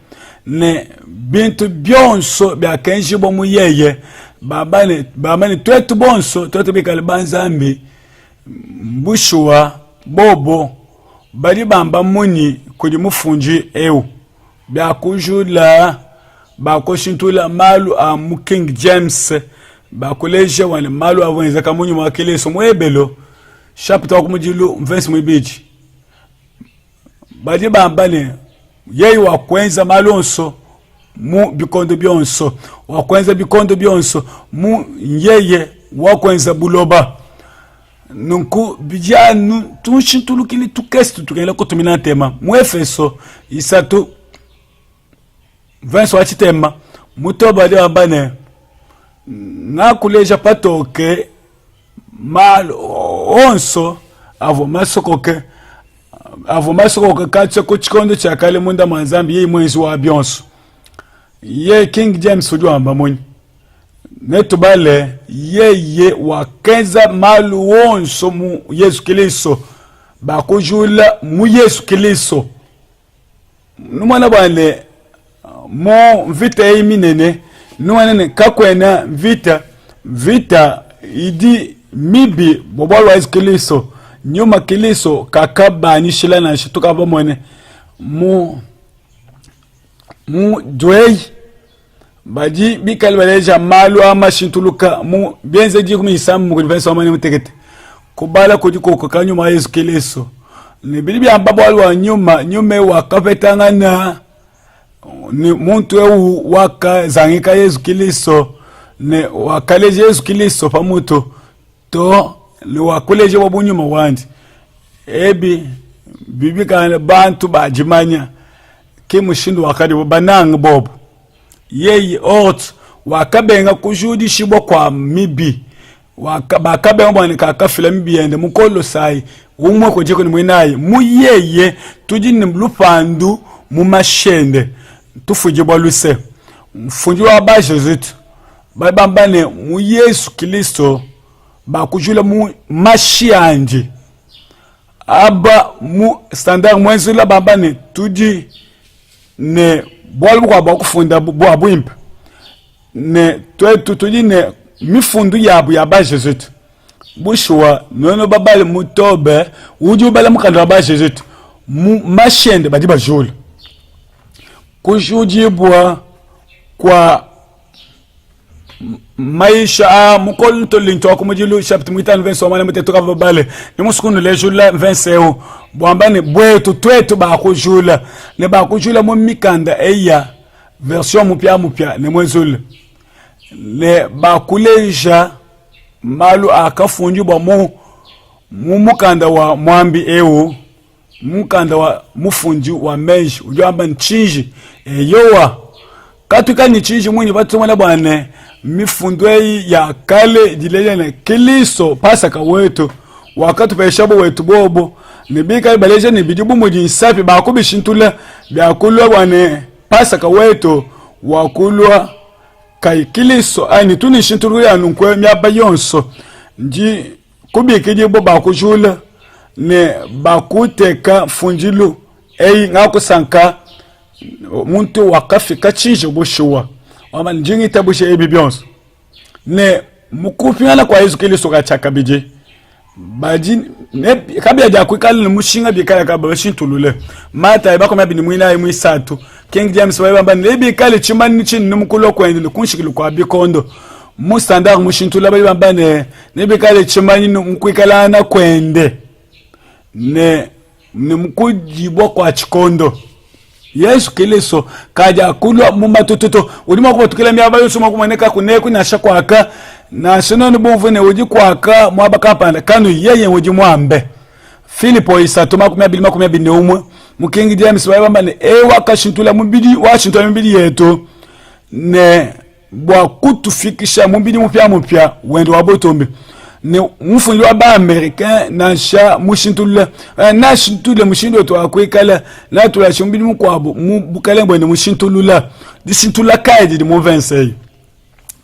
ne bintu byonso bya kenji bo muyeye babane twetu bonso twetu bikali banzambi mbushwa bobo bali bamba muni kudi mufunji eu bya kujula bakoshintula malu a mu King James bakuleje wane malu avwenza kamunyu mwakeleso mwebelo chapter kumujilu verse mwibiji bali bambane yeyi wakwenza malonso mu bikondo byonso wakwenza bikondo byonso mu yeye wakwenza buloba nunku bijanu tunshintulukili tukestu tukela kutumina tema mu Efeso isatu verse wachitema mutoba de bambane nakuleja patoke mal onso avo masokoke katse kuchikondo chakale munda manzambi ye mwenzi wa byonso ye King James ujwamba mwenye netubale ye wakeza malu onso mu Yesu Kristo bakujula mu Yesu Kristo numana bane mo vita iminene nuwanene kakwena vita idi mibi bobolo wa Yesu Kristo nyuma Kristo kakabani shilana shituka bomone mu dwei baji bikali baleja malu ama shintuluka mu bienze ji kumisamu mu kudifensa wamane mutekete kubala kujiko kakanyuma Yesu Kristo ni bilibi ambabo wa nyume wakapetangana ni muntu eu waka zangika Yesu Kristo ne wakaleje Yesu Kristo pamuto to ni wakuleje wabunyuma wandi ebi bibika bantu bajimanya kimushindu wakadi bananga bobo yeyi ot wakabenga kujudi shibo kwa mibi wakabenga bwana kakafila mibi yende mukolo sai umwe kujeko ni mwenayi muyeye tujini mlupandu mu mashende tufuje boluse mfunji wa ba Jesus babambane mu Yesu Kristo bakujula mu mashianje aba mu standard mwenzula bambane tuji ne bwalu kwa bakufunda bwa bwimpa ne twetu tuji ne mifundu yabu ya ba Jesus bushwa nono babale mutobe uju bala mukandwa ba Jesus mu mashende badiba jula kujujibwa kwa maisha mukol tolinto kumujilu chapter mwitano verse wamane mutetoka babale ni musukunu lejula verse bwambane bwetu twetu bakujula ne bakujula mu mikanda eya version mupya ne mwezule ne bakuleja malu akafunjibwa mu mukanda wa mwambi mukanda wa mufunji wa menji ujamba nchinji yowa katuka ni chinji mwini batu mwana bwane mifundwe ya kale dilele Kristo pasaka wetu wakati peshabu wetu bobo nibika baleje nibijibu muji safi bakubishintula byakulwa bwane pasaka wetu wakulwa kai Kristo ani tunishintulu ya nunkwe myaba yonso nji kubikije bo bakujula ne bakuteka funjilu ngakusanka muntu wakafika chinje bushuwa wama njingi tabushe ebi byonso ne mukupingana kwa Yesu Kristo kachaka bije baji ne kabya ja kwikala mushinga bikala kabashintulule mata ibako mabini mwina mwisatu King James wabamba nebi kale chimani chini numukulo kwendele kunshikilo kwa bikondo mu standard mushintula bamba nebi kale chimani numukwikala na kwende ne mkujibwa kwa chikondo Yesu Kristo kaja kulwa mu matututo ulimo ko tukile myaba yose makumaneka kuneku na shakwaka na shinoni bumvune uji kwaka mwabaka panda kanu yeye uji mwambe Filipo isatu makumya umwe mu King James baba ne wakashintula mubidi washintula mubidi yetu ne bwa kutufikisha mubidi mupya wendo wabotombe ne mufundi wa ba Americain na sha mushintula na shintule mushindo to akwikala na tula shimbili mukwabo mu bukalembo ne mushintulula disintula kaidi di mu 26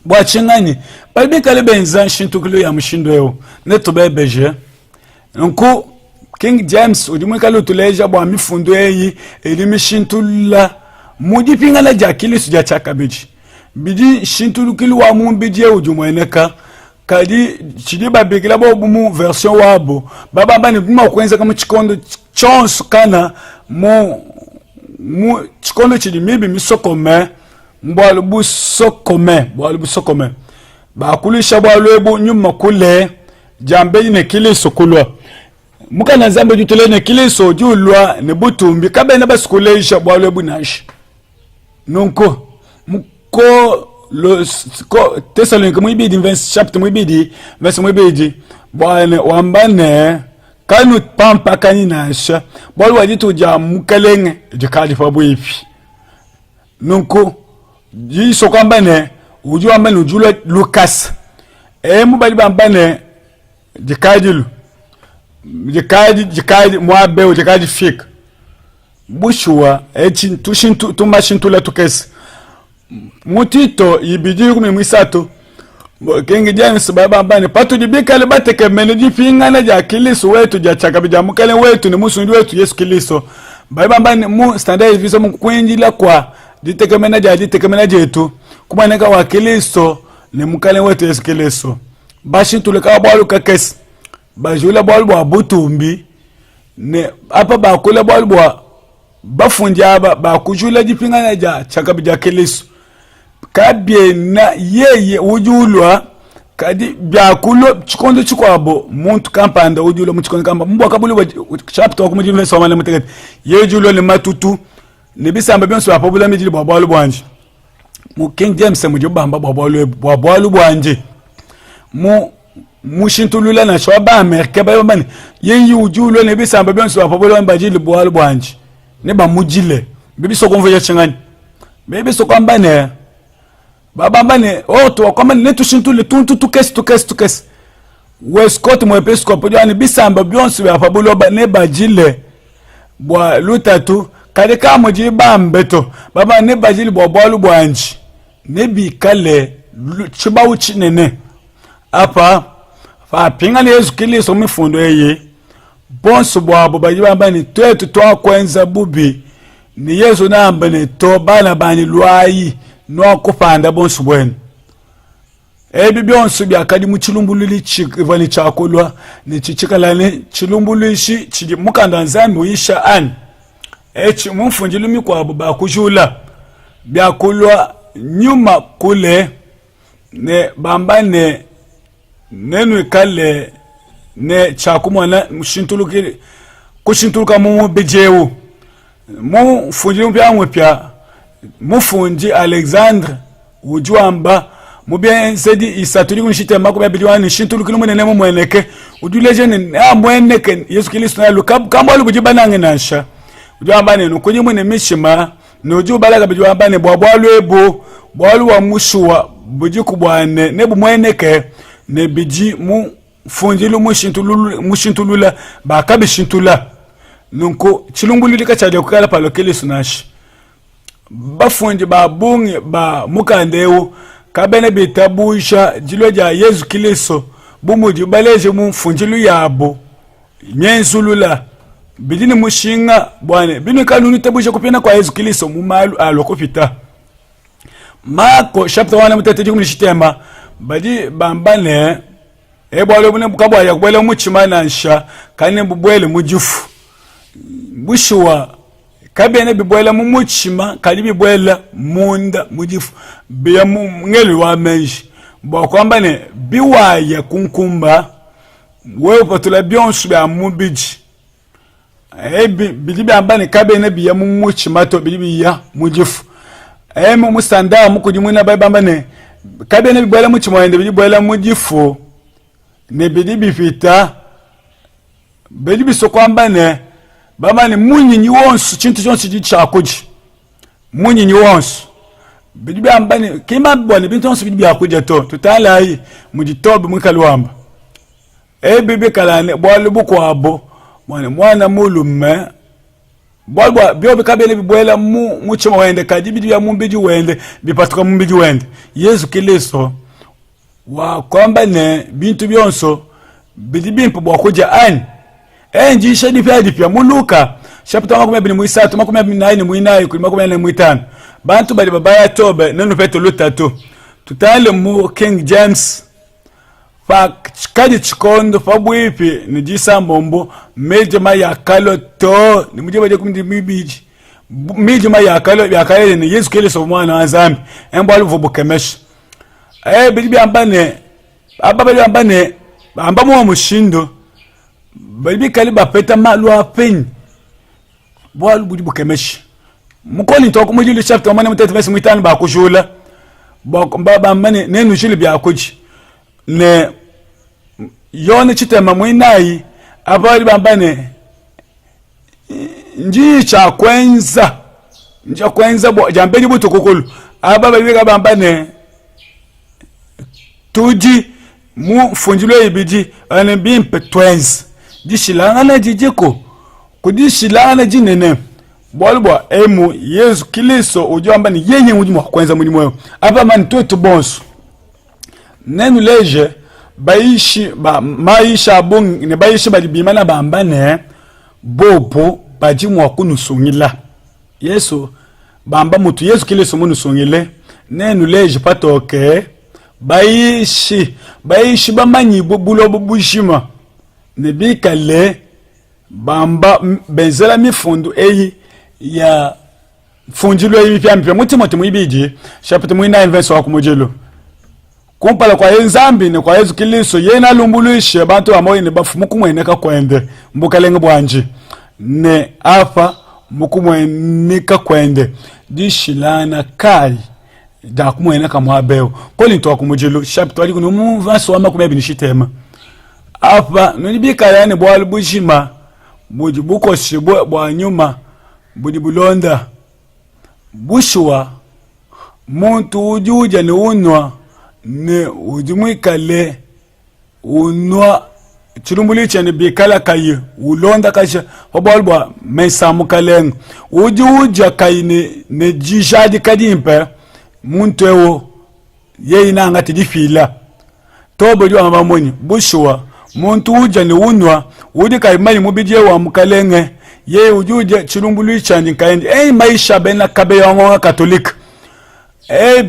bwa chingani bali kale benza shintukulu ya mshindo yo neto bebeje nko King James udimwe kale tuleja bwa mifundo eyi elimi shintula mudi pingana jakili suja chakabeji bidi shintulukili wa mu bidi ujumweneka kadi chidi babikila bo mu version wabo baba bani buma kwenza kama chikondo chonso kana mu chikondo chidi mibi misokome mbwalu busokome bakulisha bwalu ebu nyuma kule jambe ne kiliso kulwa muka na zambe jutele ne kiliso julwa ne butumbi kabe na basikuleisha bwalu ebu nashi nonko muko lo ko Thessalonians mwibidi verse chapter mwibidi verse mwibidi bwana wambane kanu pampa kaninasha bwalu wajitu ja mukalenge jikadi fabwipi nonko yiso kwambane ujua mbane ujula Lucas mubali bambane jikadilu jikadi mwabe jikadi fik bushwa tushintu tumashintula tukesi mutito ibidi kumi mwisato King James baba mbane patu jibikale bateke meneji fingana ja kiliso wetu ja chakabija mukale wetu ni musundi wetu Yesu Kiliso baba mbane mu standard viso mu kwinjila kwa ditekemena jetu kumaneka wa Kiliso ne mukale wetu Yesu Kiliso bashi tuleka bwalu kakesi bajula bwalu bwa butumbi ne apa bakula bwalu bwa bafunjaba bakujula jipingana ja chakabija Kiliso kabye na yeye ujulwa kadi byakulo chikondo chikwabo muntu kampanda ujulwa mu chikondo kamba mbwa kabulu chapter okumujimle somale mutekete ye ujulwa le matutu ne bisamba byonso apobula mijili bwa bwalu bwanje mu King James mujibamba bwa bwalu bwanje mu shintulula na shoba Amerika ba bani ye ujulwa ne bisamba byonso apobula mbajili bwalu bwanje ne ba mujile bibiso konvoya chingani bibiso kwambane baba mbane oto kwamba netu shintule tukesi weskoti mwepiskopo jwani bisamba byonsi byapabulo ne bajile bwa lutatu kale kamo jibambeto baba ne bajile bwa bwalu bwanji ne bikale chibawu chinene apa fa pinga ne Yesu Kiliso mifundo eye bonso bwabo bajibambani twetu twakwenza bubi ni Yesu nambane to bana bani lwayi no kupanda bonsu bwenu ebi byonsu byakadi mu chilumbululi chivani chakolwa ni chichikalane chilumbulushi chidi mukanda nzambi uyisha ani mumfunjilumi kwabo bakujula byakulwa nyuma kule ne bambane nenu kale ne chakumwana mshintulukile kushintuluka mu bejewu mu funjilumi byamwe pya mufunji Alexandre ujuamba mubye sedi isaturi kunshite mako byabidwani shintulukile munene mu mweneke uduleje ne amweneke Yesu Kristo na kamba lubujibanange nasha ujuamba ne nukunyi mune mishima nujubalaga bijuamba ne bwalwebo bwalu wa mushuwa bujikubwane ne bumweneke ne biji mu funjilu mushintulula bakabishintula nunko chilumbulika chaje kukala palo Kristo nashi bafunji babungi ba mukandewo kabene bitabusha jilo ja Yesu Kiliso bumuji baleje mu funjilu yabo nyensulula bidini mushinga bwane binu kanuni tabusha kupina kwa Yesu Kiliso mu malu alokopita Marko chapter 1 mutateti kumishitema badi bambane ebwalo bune bukabwa yakubele muchimana nsha kane bubwele mujifu bushwa kabene bibwela mu muchima kali bibwela munda mujifu biya ngeli wa menji bo kwamba ne biwaye kunkumba wewe patula byonsu bya mubiji bili byambane kabene biya mu muchima to bili biya mujifu mu musanda mukudi mwina babambane kabene bibwela muchima wende bili bwela mujifu ne bili bifita bili bisokwamba ne baba ni munyinyi wonsu chintu chonse chichakuji munyinyi wonsu bidi ambani kima bwana bintu wonsu bidi byakuja to tutala yi mujitobe mwikalwamba bibi kalane bwalu bukwabo mwana mulume bolwa byo bikabele bibwela mu chimo wende kadi bidi ya mumbiji wende bipatuka mumbiji wende Yesu Kristo wa kwamba ne bintu byonso bidi bimpo bwakuja ani enji shedi pya mu Luka chapter 23 24 mwinayi kuli 25 bantu bali babaya tobe nenu peto lutatu tutale mu King James pa kadi chikondo pa bwipi ni jisa mbombo meje mayakalo to ni muje baje kumdi mibiji meje mayakalo yakale ni Yesu Kristo mwana wa Zambi embo aluvubu kemesh bili ambane ababali ambane ambamo mushindo bali kali bapeta malu apeni bwalu budi bukemesh mukoli ntoko mujili chapter 1:35 ba kujula ba mane nenu jili bya kuji ne yone chitema mwinayi abali bambane njicha kwenza bo jambeni buto kokolo ababa biga bambane tuji mu funjilo ibiji ane bimpe twins dishilanga na jijiko kudishilana jinene bolbo emu Yesu Kristo ujamba ni yenye mujimu kwenza mujimu aba man toto bonso nenu leje baishi ba maisha bongi ne baishi balibimana bambane bobo bajimu wakunusungila Yesu bamba mutu Yesu Kristo munusungile nenu leje patoke baishi bamanyi bubulo bubushima ne bikale bamba benzela mifundu eyi ya funjilo eyi pyampi mutima mwibiji chapter 9 verse wa kumujelo kumpala kwa Nzambi ne kwa Yesu Kristo yena lumbuluishe bantu amoyi ne bafu mukumweneka kwende mbukalenge bwanji ne afa mukumweneka kwende dishilana kai da kumweneka mwabeo poli nto kumujelo chapter 9 verse wa makumya binishitema afa nibika yani bwalu bushima budi bukoshi bwa nyuma budi bulonda bushwa muntu ujuja ne unwa ne ujumwikale unwa chirumbulicha ne bikala kayi ulonda kasha hobolbwa mesamu kaleng ujuja kayi ne jishadi kadimpe muntu ewo yeina ngati difila tobo jwa ngabamoni bushwa muntu uja ne unwa udi kaimani mubije wa mukalenge ye ujuje chilumbulu chandi kaende maisha bena kabe ya katolika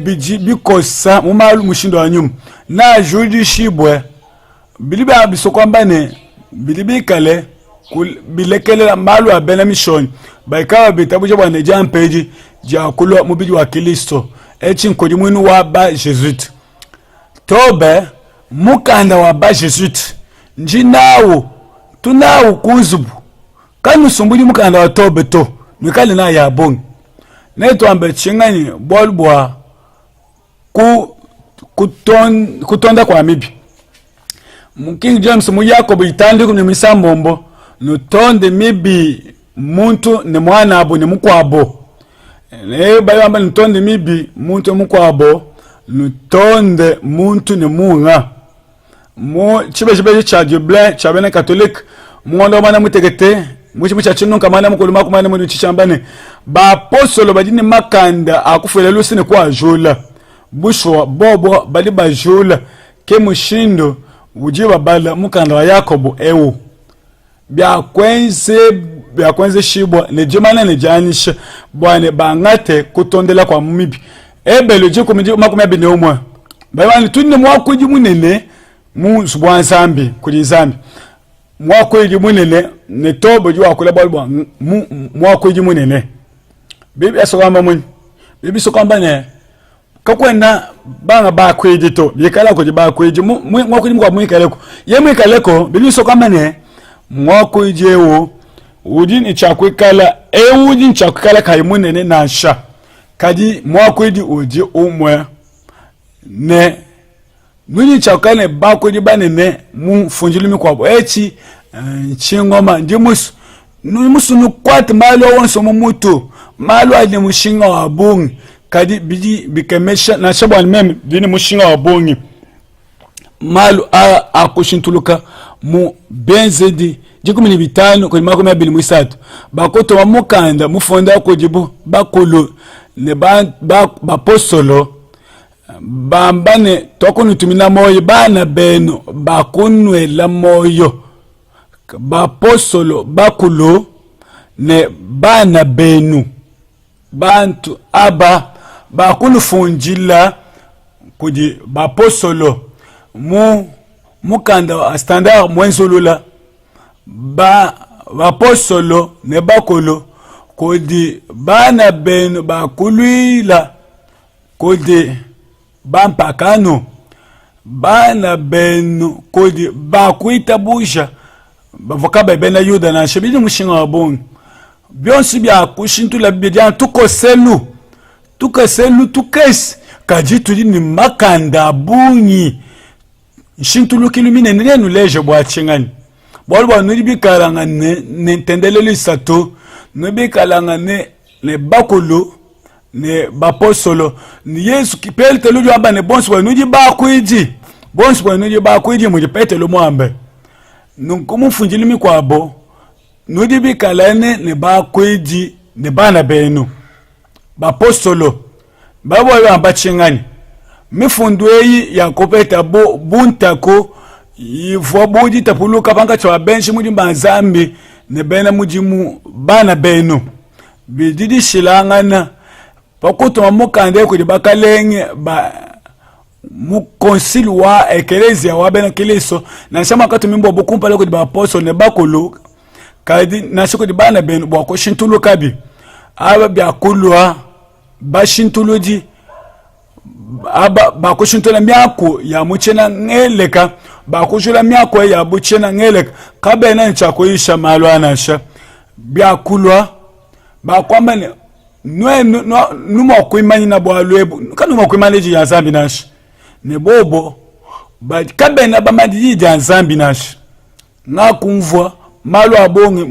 biji bikosa mumalu mushindo wa nyuma na judi shibwe bilibe abisokwambane bilibi kale bilekele malu abena mission baikawa bitabuje bwana jampeji jakulo mubiji wa Kristo chinkodi mwinu wa ba Jesuit tobe mukanda wa ba Jesuit njinawo tunawo kuzubu kanu sumbuli mukanda wa tobe to mikali na ya bongi neto ambe chingani bolbwa kutonda kwa mibi King James mu Yakobo itandi ku misambombo nutonde mibi muntu ne mwana abo ne mukwabo bayamba nutonde mibi muntu mukwabo nutonde muntu ne munga mo chibe cha Bible cha bene catholique muondo bana mutegete muchimucha chinunka mana mukuluma kumana mu chichambane ba apostolo badini makanda akufela lusine kwa jula bushwa bobo bali bajula ke mushindo ujiba bala mukanda wa Yakobo ewo byakwenze shibwa ne jimana ne janisha bwane bangate kutondela kwa mumibi ebelo jiko makumi abine umwe bayani tunne mwakuji munene mu subwa Nzambi kuli Nzambi mwakuji munene ne tobo jwa kula balbwa mwakuji munene bibi asogamba mun bibi sokamba ne kakwena banga bakwiji to bikala ko bakwiji mwakuji mwa mwikaleko ye mwikaleko bibi sokamba ne mwakuji ewo udini chakwikala udini chakwikala kai munene na sha kadi mwakuji uji umwe ne nuni chakane bakwiji banene mu funjilimi kwabo chingoma ndi musu nukwati malo wonso mutu malo ade mushinga wa bungi kadi biji bikemesha na shabwa meme dini mushinga wa bungi malo akushintuluka mu benzedi 15 kodi makumi abili mwisatu bakoto wa mukanda mufonda kujibu bakulu ne bapostolo bambane tokunutumina moyo bana beno bakunwela moyo bapostolo bakulu ne bana benu bantu aba bakunufunjila kudi bapostolo mukanda wa standard mwensolula bapostolo ne bakulu kodi bana benu bakulwila kodi bampakano bana benu kodi bakuitabusha bavoka bena yuda na shebidi mushinga wabongi byonsi bya kushintula bidya tukoselu tukesi kajitu ni makanda bunyi shintulu kilumine nenu leje bwa chingani bwa nuri bikalanga ne tendeleli sato no bikalanga ne bakulu ne bapostolo ni Yesu kipele telu aba ne bonsi bwa nuji bakuiji mu jipete lo mwambe nunkumu funjilimi kwabo nudi bikalane ne bakuiji ne bana benu bapostolo babo yamba chingani mifundweyi ya kopeta buntako yivwa budi tapuluka panga chwa benshi mudi mazambi ne bena mujimu bana benu bididi shilangana pakuto mukande kudi bakalenge mu concile wa ecclesia wa bena kiliso na shama katu mimbo bukumpale kudi bapostolo ne bakulu kadi na shiko di bana benu bwako shintulu kabi aba byakulwa bashintuluji aba bakushintula myako ya muchena ngeleka bakushula myako ya buchena ngeleka kabena nchakoisha malwana sha byakulwa bakwamane numo kuimani na bwalwebu kanuma kuimani ya zambi nash ne bobo kabena bamadi ya zambi nash ngakumvwa malu abongi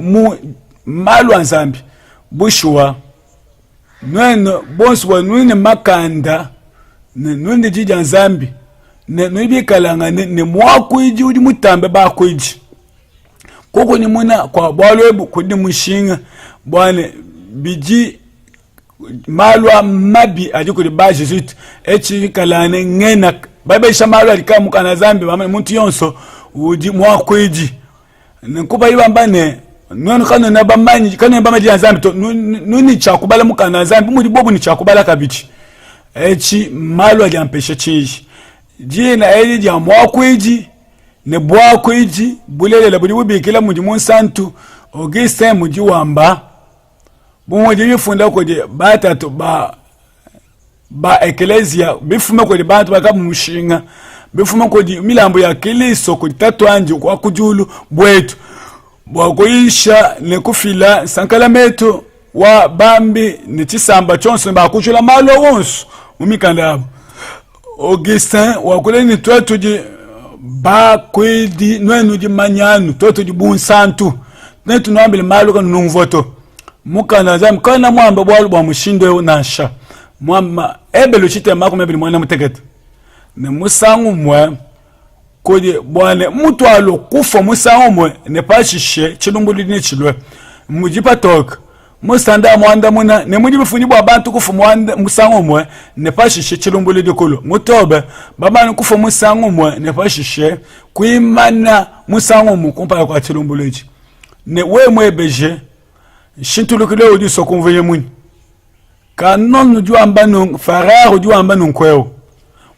malu anzambi bushwa nweno bonswa nwine makanda nwine jija nzambi nwibi kalanga ne mwakuiji udi mutambe bakuiji koko ni muna kwa bwalwebu kudi mushinga bwane biji malu mabi ajikudi ba jesuit echi kalane ngena babeisha malu alikamu kana zambi muntu yonso udi mwakuiji nkuba ibambane nwana kano na bamanyi kano bamaji ya zambi to nuni chakubala mukana zambi muri bobu ni chakubala kabichi echi malo ajampesha chinji jina eli ya mwakwiji ne bwakwiji bulele la budi kila muji monsantu Augustin muji wamba bumuji bifunda ko je batatu ba ecclesia bifume ko je bantu bakabu mushinga bifume ko je milambo ya kiliso ko tatu anje kwa kujulu bwetu bwakoisha ne kufila sankala meto wa bambi ne chisamba chonso bakuchula malo wonso umikanda abo Augustin wakule ni twetu ji bakwidi nwenu ji manyanu twetu ji bunsantu netu nwambile malo kanu nungvoto mukana zamu kana mwamba bwalu bwa mushindo nasha mwamba ebelu chite mako mebili mwana mutekete ne musangu mwe kodi bwane mutu alo kufa musangu mwe ne pashishe chilumbuli ni chilwe mujipa toka musanda mwanda muna ne mujipa funyibu abantu kufa mwanda musangu mwe ne pashishe chilumbuli dikulo mutobe babani kufa musangu mwe ne pashishe kuimana musangu mwe kumpaya kwa chilumbuli chi ne we mwebeje shintulukile udi sokumveye muni kanon ujua ambanu farar ujua ambanu nkweo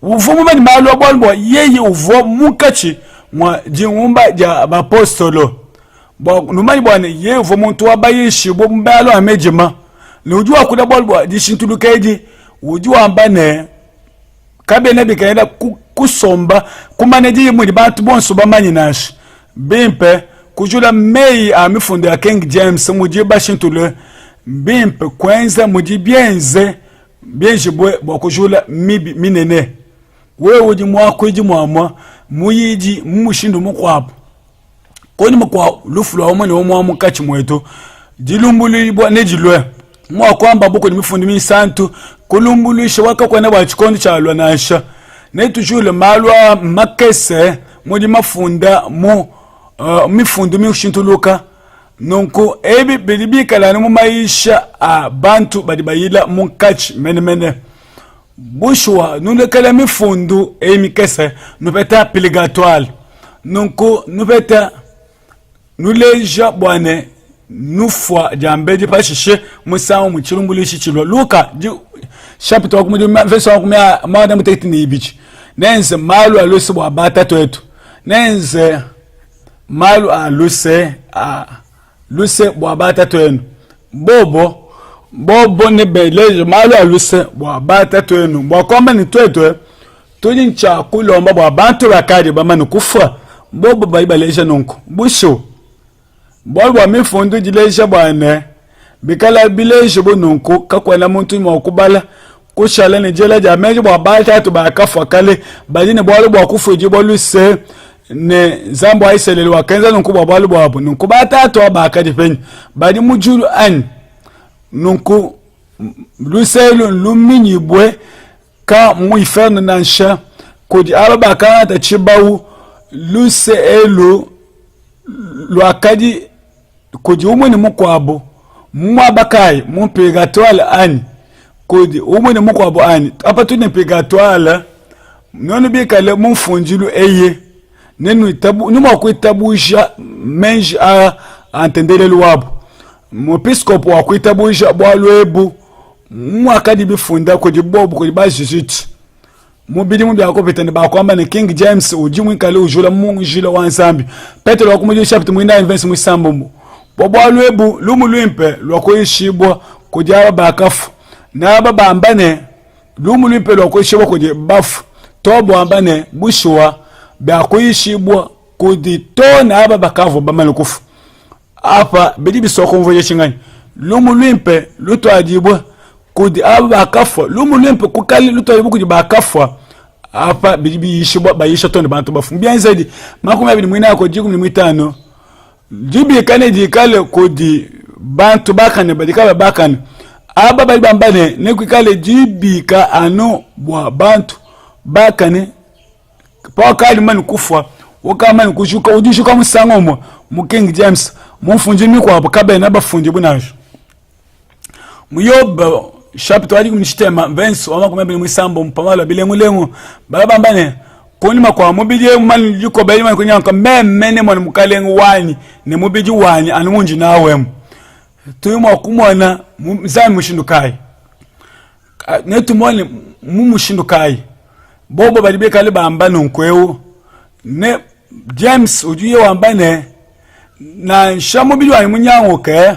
uvumu mani malo bwalbo yeye uvo mukachi mwa jingumba ja apostolo numani bwana yeye uvo muntu wabayishi bo mbalo amejima ne ujua kuda bwalbo jishintulukeji ujua ambane kabe nabi kaenda kusomba kumaneji muri bantu bonso bamanyi nashi bimpe kujula mei amifunde ya King James mujiba shintule bimpe kwenza mujibienze bienjibwe bokujula minene wewe uji mwako iji mwamwa muyiji mumushindu mukwapo koni mukwa lufula omone omwamu kachi mwetu jilumbuli bwa nejilwe mwako amba boko ni mifundi misantu kulumbulisha waka kwa neba chikondi cha alwa nasha netujule malwa makese mudi mafunda mu mifundu mikushintuluka nonko ebi bilibi kala mu maisha a bantu badibayila munkach mene bushwa nule kala mifundu emikese nupeta piligatoire nonko nupeta nuleja bwane nufwa jambeji pashishe musawo muchilumbulishi chilwa Luka chapitre wa kumudi verse wa kumia mawada mutekiti ni ibichi nenze malu aluse bwa batatu etu nenze malu aluse luse bwa batatu enu bobo ne beleje malu aluse bwa batatu enu bwa kwamba ni twetwe tuli ncha kulomba bwa bantu bakadi bamanu kufa bobo baibaleje nonko busho bwa mifundu jileje bwane bikala bileje bononko kakwela muntu mwakubala kushala ne jela jameje bwa batatu bakafa kale badine bwa kufa jiboluse ne zambo aiselele wakenza nunku bwabalu bwabo nunku batatu abakadi penye badi mujulu an nunku luselu luminyibwe ka muiferno nansha kodi ababaka ta chibawu luse elu lwakadi kodi umwe mukwabo mwabakai mumpegatwala ani kodi umwe mukwabo ani apatu ne pegatwala nono bikale mumfunjilu eye nenu itabu numa kuitabusha menji a antendele luwabo mwepiskopo wa kuitabusha bwalwebu mwakadi bifunda kodi bobu kodi bajijiti mubidi mubi akopetani bakwamba ne King James ujimu kale ujula mungu jila wansambi Petro wakumujisha chapter mwina verse mwisambo bwalwebu lumu lwimpe lwakoishibwa kodi aba bakafu na aba bambane lumu lwimpe lwakoishibwa kodi bafu tobo ambane bushwa bakoishibwa kodi tona aba bakavu bamalukufu apa bidi bisoko mvoje chingani lumu lwimpe lutwajibwa kodi aba bakafu lumu lwimpe kukali lutwajibwa kodi bakafu apa bidi bishibwa bayisha tona bantu bafu mbia zaidi makumi abiri mwina yako jiku mwitano jibi kane jikale kodi bantu bakane badikaba bakane aba bali bambane nekukale jibi ka ano bwa bantu bakane pa kali mani kufwa wakamani kushuka ujishuka musangomo mu King James mufunje mikwa bakabe nabafunje bunajo muyoba chapter wali kumshitema verse wa makumbi mwisambo mpamala bilengulengu babambane konima kwa mubije mani yuko bali mani kunyanka mene mwana mukalengu wani ne mubiji wani anumunji nawe tuyuma kumwana mzami mushindukai netumone mumushindukai bobo bali bekale bamba nonkwewo ne James ujuye wambane na shamubiji wani munyango ke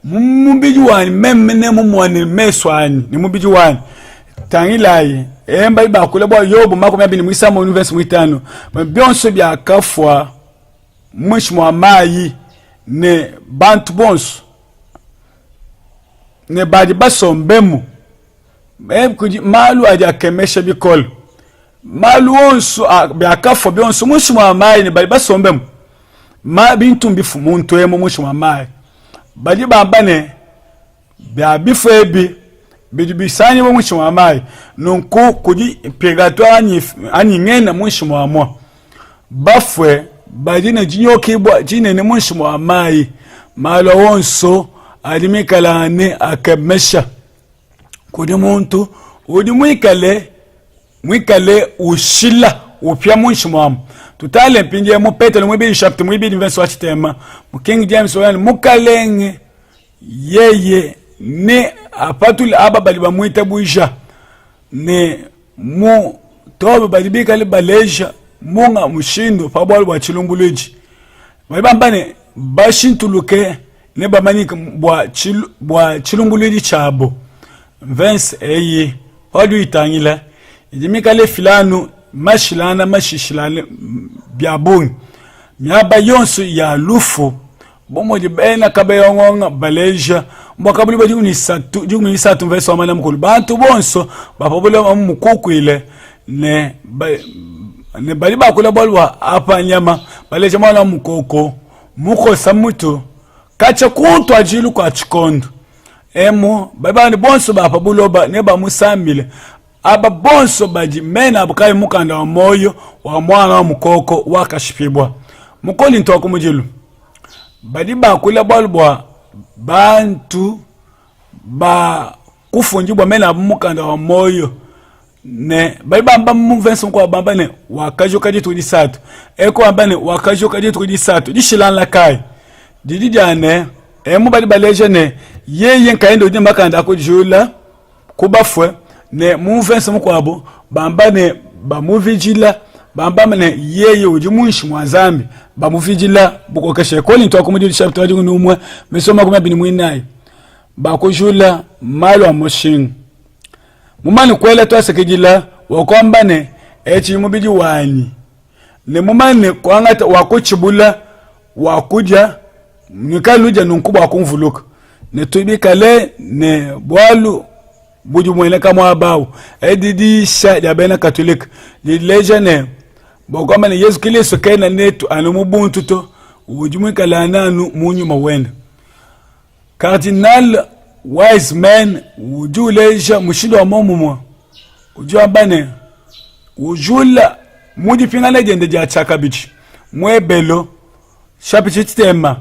mubiji wani memene mumwane meswani ni mubiji wani tangilai emba ibakule bwa yobu makome abini mwisamo universe mwitano byonso bya kafwa mwishmu amayi ne bantu bonso ne badi basombemu kuji malu aja kemesha bikolo malu onso byakafwa byonso mwishmu amayi ne badi basombemu ma bintu mbifu muntu emo mwishmu amayi badi bambane bya bifu ebi bidibisani bo mwishmu amayi nunku kuji pegato ani ngena mwishmu amwa bafwe badine jinyoki bwa jine ne mwishmu amayi malo wonso adimikalane akemesha kudi muntu udi mwikale ushila upya mwishmu amu tutale mpinje mu Petro mwibi chapter mwibi verse wachitema mu King James wani mukalenge yeye ne apatuli aba bali bamwita buisha ne mu tobe bali bikale baleja munga mushindo pabwali bwa chilumbuluji bambane bashintuluke ne bamanika bwa chilumbuluji chabo verse eye wadu itangila ijimikale filanu mashilana mashishilane byabungi myaba yonso ya lufu bomoje bena kabeyongonga baleja mbakabuli bajuni satu verse wamana mkulu bantu bonso bapabula mukukwile ne bali bakula bolwa apa nyama baleja mwana mukoko muko samuto kacha kuntu ajilu kwa chikondo emo babani bonso bapabuloba ne bamusambile aba bonso baji mena abukai mukanda wa moyo wa mwana wa mukoko wakashipibwa mukoli ntoko mujilu badi bakula balbwa bantu ba kufungibwa mena mukanda wa moyo ne bali bamba muvenso kwa bamba ne wakajoka ditu di satu eko bamba ne wakajoka ditu di satu di shilala kai didi jane mu bali baleje ne yeye nkaindo di makanda ko jula kubafwe ne muvenso kwa bo bamba ne ba muvijila bamba ne yeye uji munshi mwazambi ba muvijila buko kashe ko linto ko mudi chapter di numwe mesoma ko mabini mwinai ba ko jula malo amoshin mumani kwela to asekejila wakwamba ne echi mubiji wani ne mumani kwangata wakuchibula wakuja nikaluja nunkubwa kumvuluka ne tubikale ne bwalu buju mwene kama abawu edidi sha ya bena katolika di leja ne wakwamba ne Yesu Kristo kaina netu anumubuntu to ujumwikala nanu munyu mawenda Cardinal Wiseman ujuleja mushindo wa momumwa ujua bane ujula mudi pinga legende ja chaka bichi mwebelo shapichi tema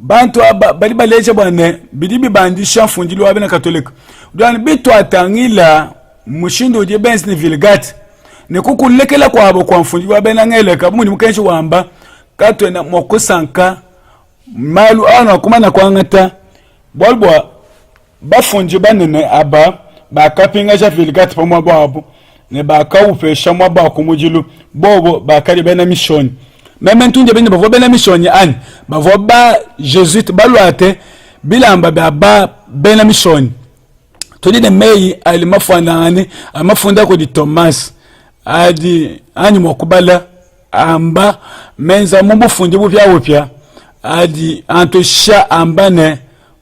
bantu aba bali baleja bane bidibi bandisha funjili wa bena katolika udani bitu atangila mushindo uje bensi ni vilgati ne kukulekela kwa abo kwa mfunjili wa bena ngeleka mudi mkenshi wamba katwe na mokusanka malu ana kumana kwa ngata bolbwa bafunji banene aba bakapinga ja vilgati pa mwa babo ne bakawupesha mwa ba kumujilu bobo bakali bena mission meme ntunje bene bavo bena mission ani bavo ba jesuit balwate bilamba ba bena mission todi de mei ali mafana amafunda ko di Thomas adi ani mokubala amba menza mumbu funji bupya upya adi antosha ambane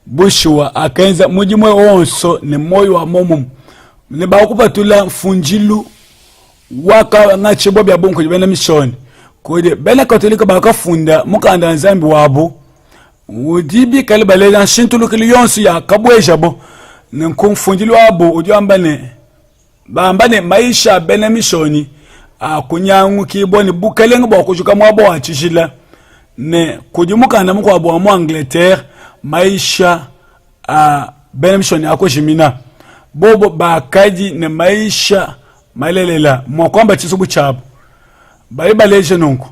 bushwa akenza mujimwe onso ne moyo wa momo ne bakupatula funjilu waka ngachebo bya bonko bena mission kode bena katolika bakafunda mukanda nzambi wabo udibi kalibale na shintulu kiliyonsu ya kabweja bo ne kumfunjilu wabo ujambane bambane maisha bena mission akunyangu kiboni bukalenga bokujuka mwabo wachishila ne kujumukanda mukwa bo mu Angleterre maisha benemishoni ako jimina bobo bakaji ne maisha malelela mwakwamba chisubu chabu baleje nunku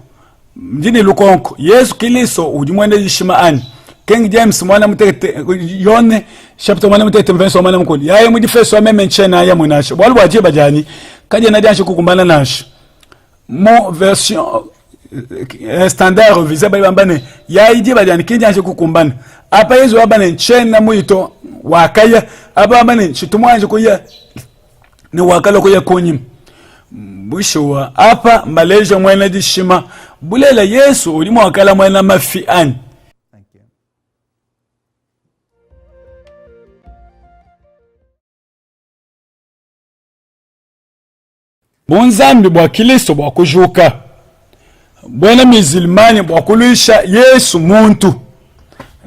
mjini lukonko Yesu Kristo ujimwende jishima ani King James mwana mutete yone chapter mwana mutete mvenso mwana mkuli yaye mudifeso wa memenchena ya mwenasho walu wajiba jani kaje na diansho kukumbana nasho mo version standard visa bali bambane yaiji bajani kijanje kukumbana apa yezu wabane nchena muito wakaya apa bambane chitumwanje kuya ni wakalo kuya kunyim bushuwa apa Malaysia mwena dishima bulela Yesu ulimu wakala mwena mafiani. Thank you. Bunzambi bwa Kristo bwa kujuka bwena mizilmani bwa kulisha Yesu muntu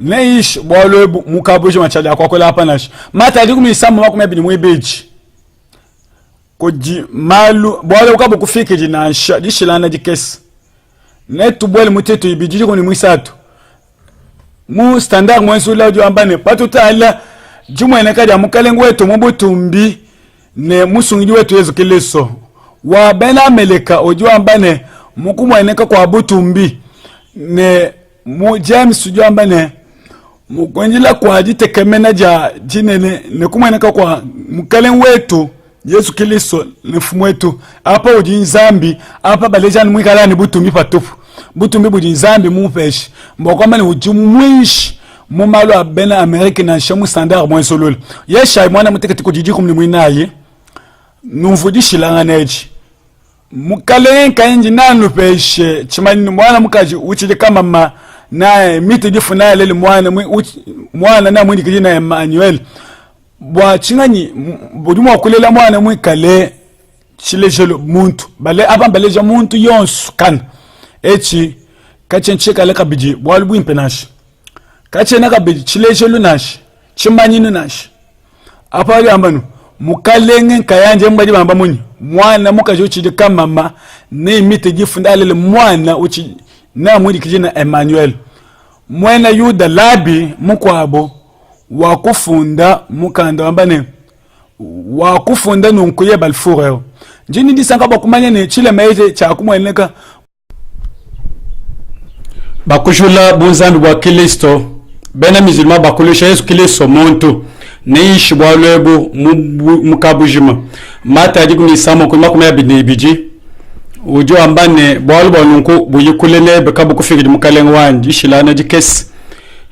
neish bwalobu mukabuje machali akwakola hapa nashi mata ndi kumisamba makumebini mwebeji koji malu bwalo ukabo kufike jinansha dishilana dikesi netu bwele muteto ibijiji koni mwisatu mu standard mwensu la ujo ambane patutala jumwene kadi amukalengu wetu mubutumbi ne musungiji wetu Yesu Kristo wa bena meleka ojo ambane mukumweneka kwa butumbi ne mu James ujo ambane mukwenjila kwa jitekemena ja jinene ne kumweneka kwa mukalengu wetu Yesu Kristo ne fumu wetu apa uji nzambi apa balejani mwikalani butumbi patupu butumbi buji nzambi mupeshi mbokwamani uji mwishi mumalo abena Amerika na shamu standard mwenso lolo yesha mwana muteketi kujiji kumni mwinaye numvudishilanga neji mukalenka inji nanu peshe chimani mwana mukaji uchile kama ma na miti difu na lele mwana na mwini kijina Emmanuel bwa chinganyi budumu wakulela mwana mwikale chilejelo muntu bale apa baleja muntu yonsu kan echi kachencheka leka biji bwalubu impenashi kachena kabiji chilejelo nashi chimanyinu nashi apa ali ambanu mukalenge kayanje mbadi bamba munyi mwana mukaji uchile kama ma ne miti difu na lele mwana uchi na mwili kijina Emmanuel mwena yuda labi mukwabo wakufunda mukanda wambane wakufunda nunkuye balfureo njini disanga bakumanya ne chile maite cha kumweneka bakujula bunzambi bwa Kristo bena mizilima bakulisha Yesu Kristo muntu niishi bwa lwebu mukabujima mata diguni samo kuma kuma yabini biji ujo ambane bwa lwa nunku buyikulele bekabu kufiri mukalenga wanji shilana jikesi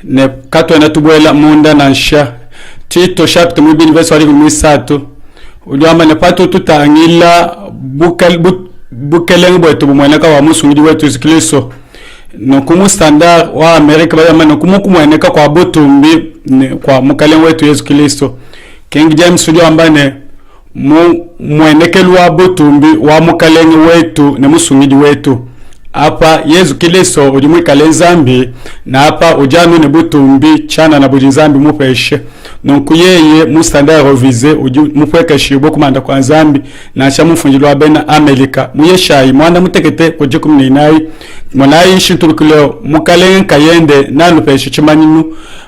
ne katwa na tubwela munda na nsha Tito chapter mwibini verse wali kumisatu ujo ambane pato tutangila bukelenga bwetu bumweneka wa musungidi wetu Yesu Kristo no kumu standard wa Amerika bayama no kumu kumweneka kwa botumbi kwa mukalenga wetu Yesu Kristo King James ujo ambane mwenekelu wa botumbi wa mukalenga wetu na musungidi wetu apa Yesu Kristo ujimwikale zambi na apa ujanu ne butumbi chana na bujinzambi mupeshe nonku yeye mustanda revize mupweka shibo kumanda kwa zambi na cha mufungilwa bena Amerika muyeshayi mwanda mutekete koje 19 mwanayi shintulukilo mukalenga kayende nanu peshe chimanyinu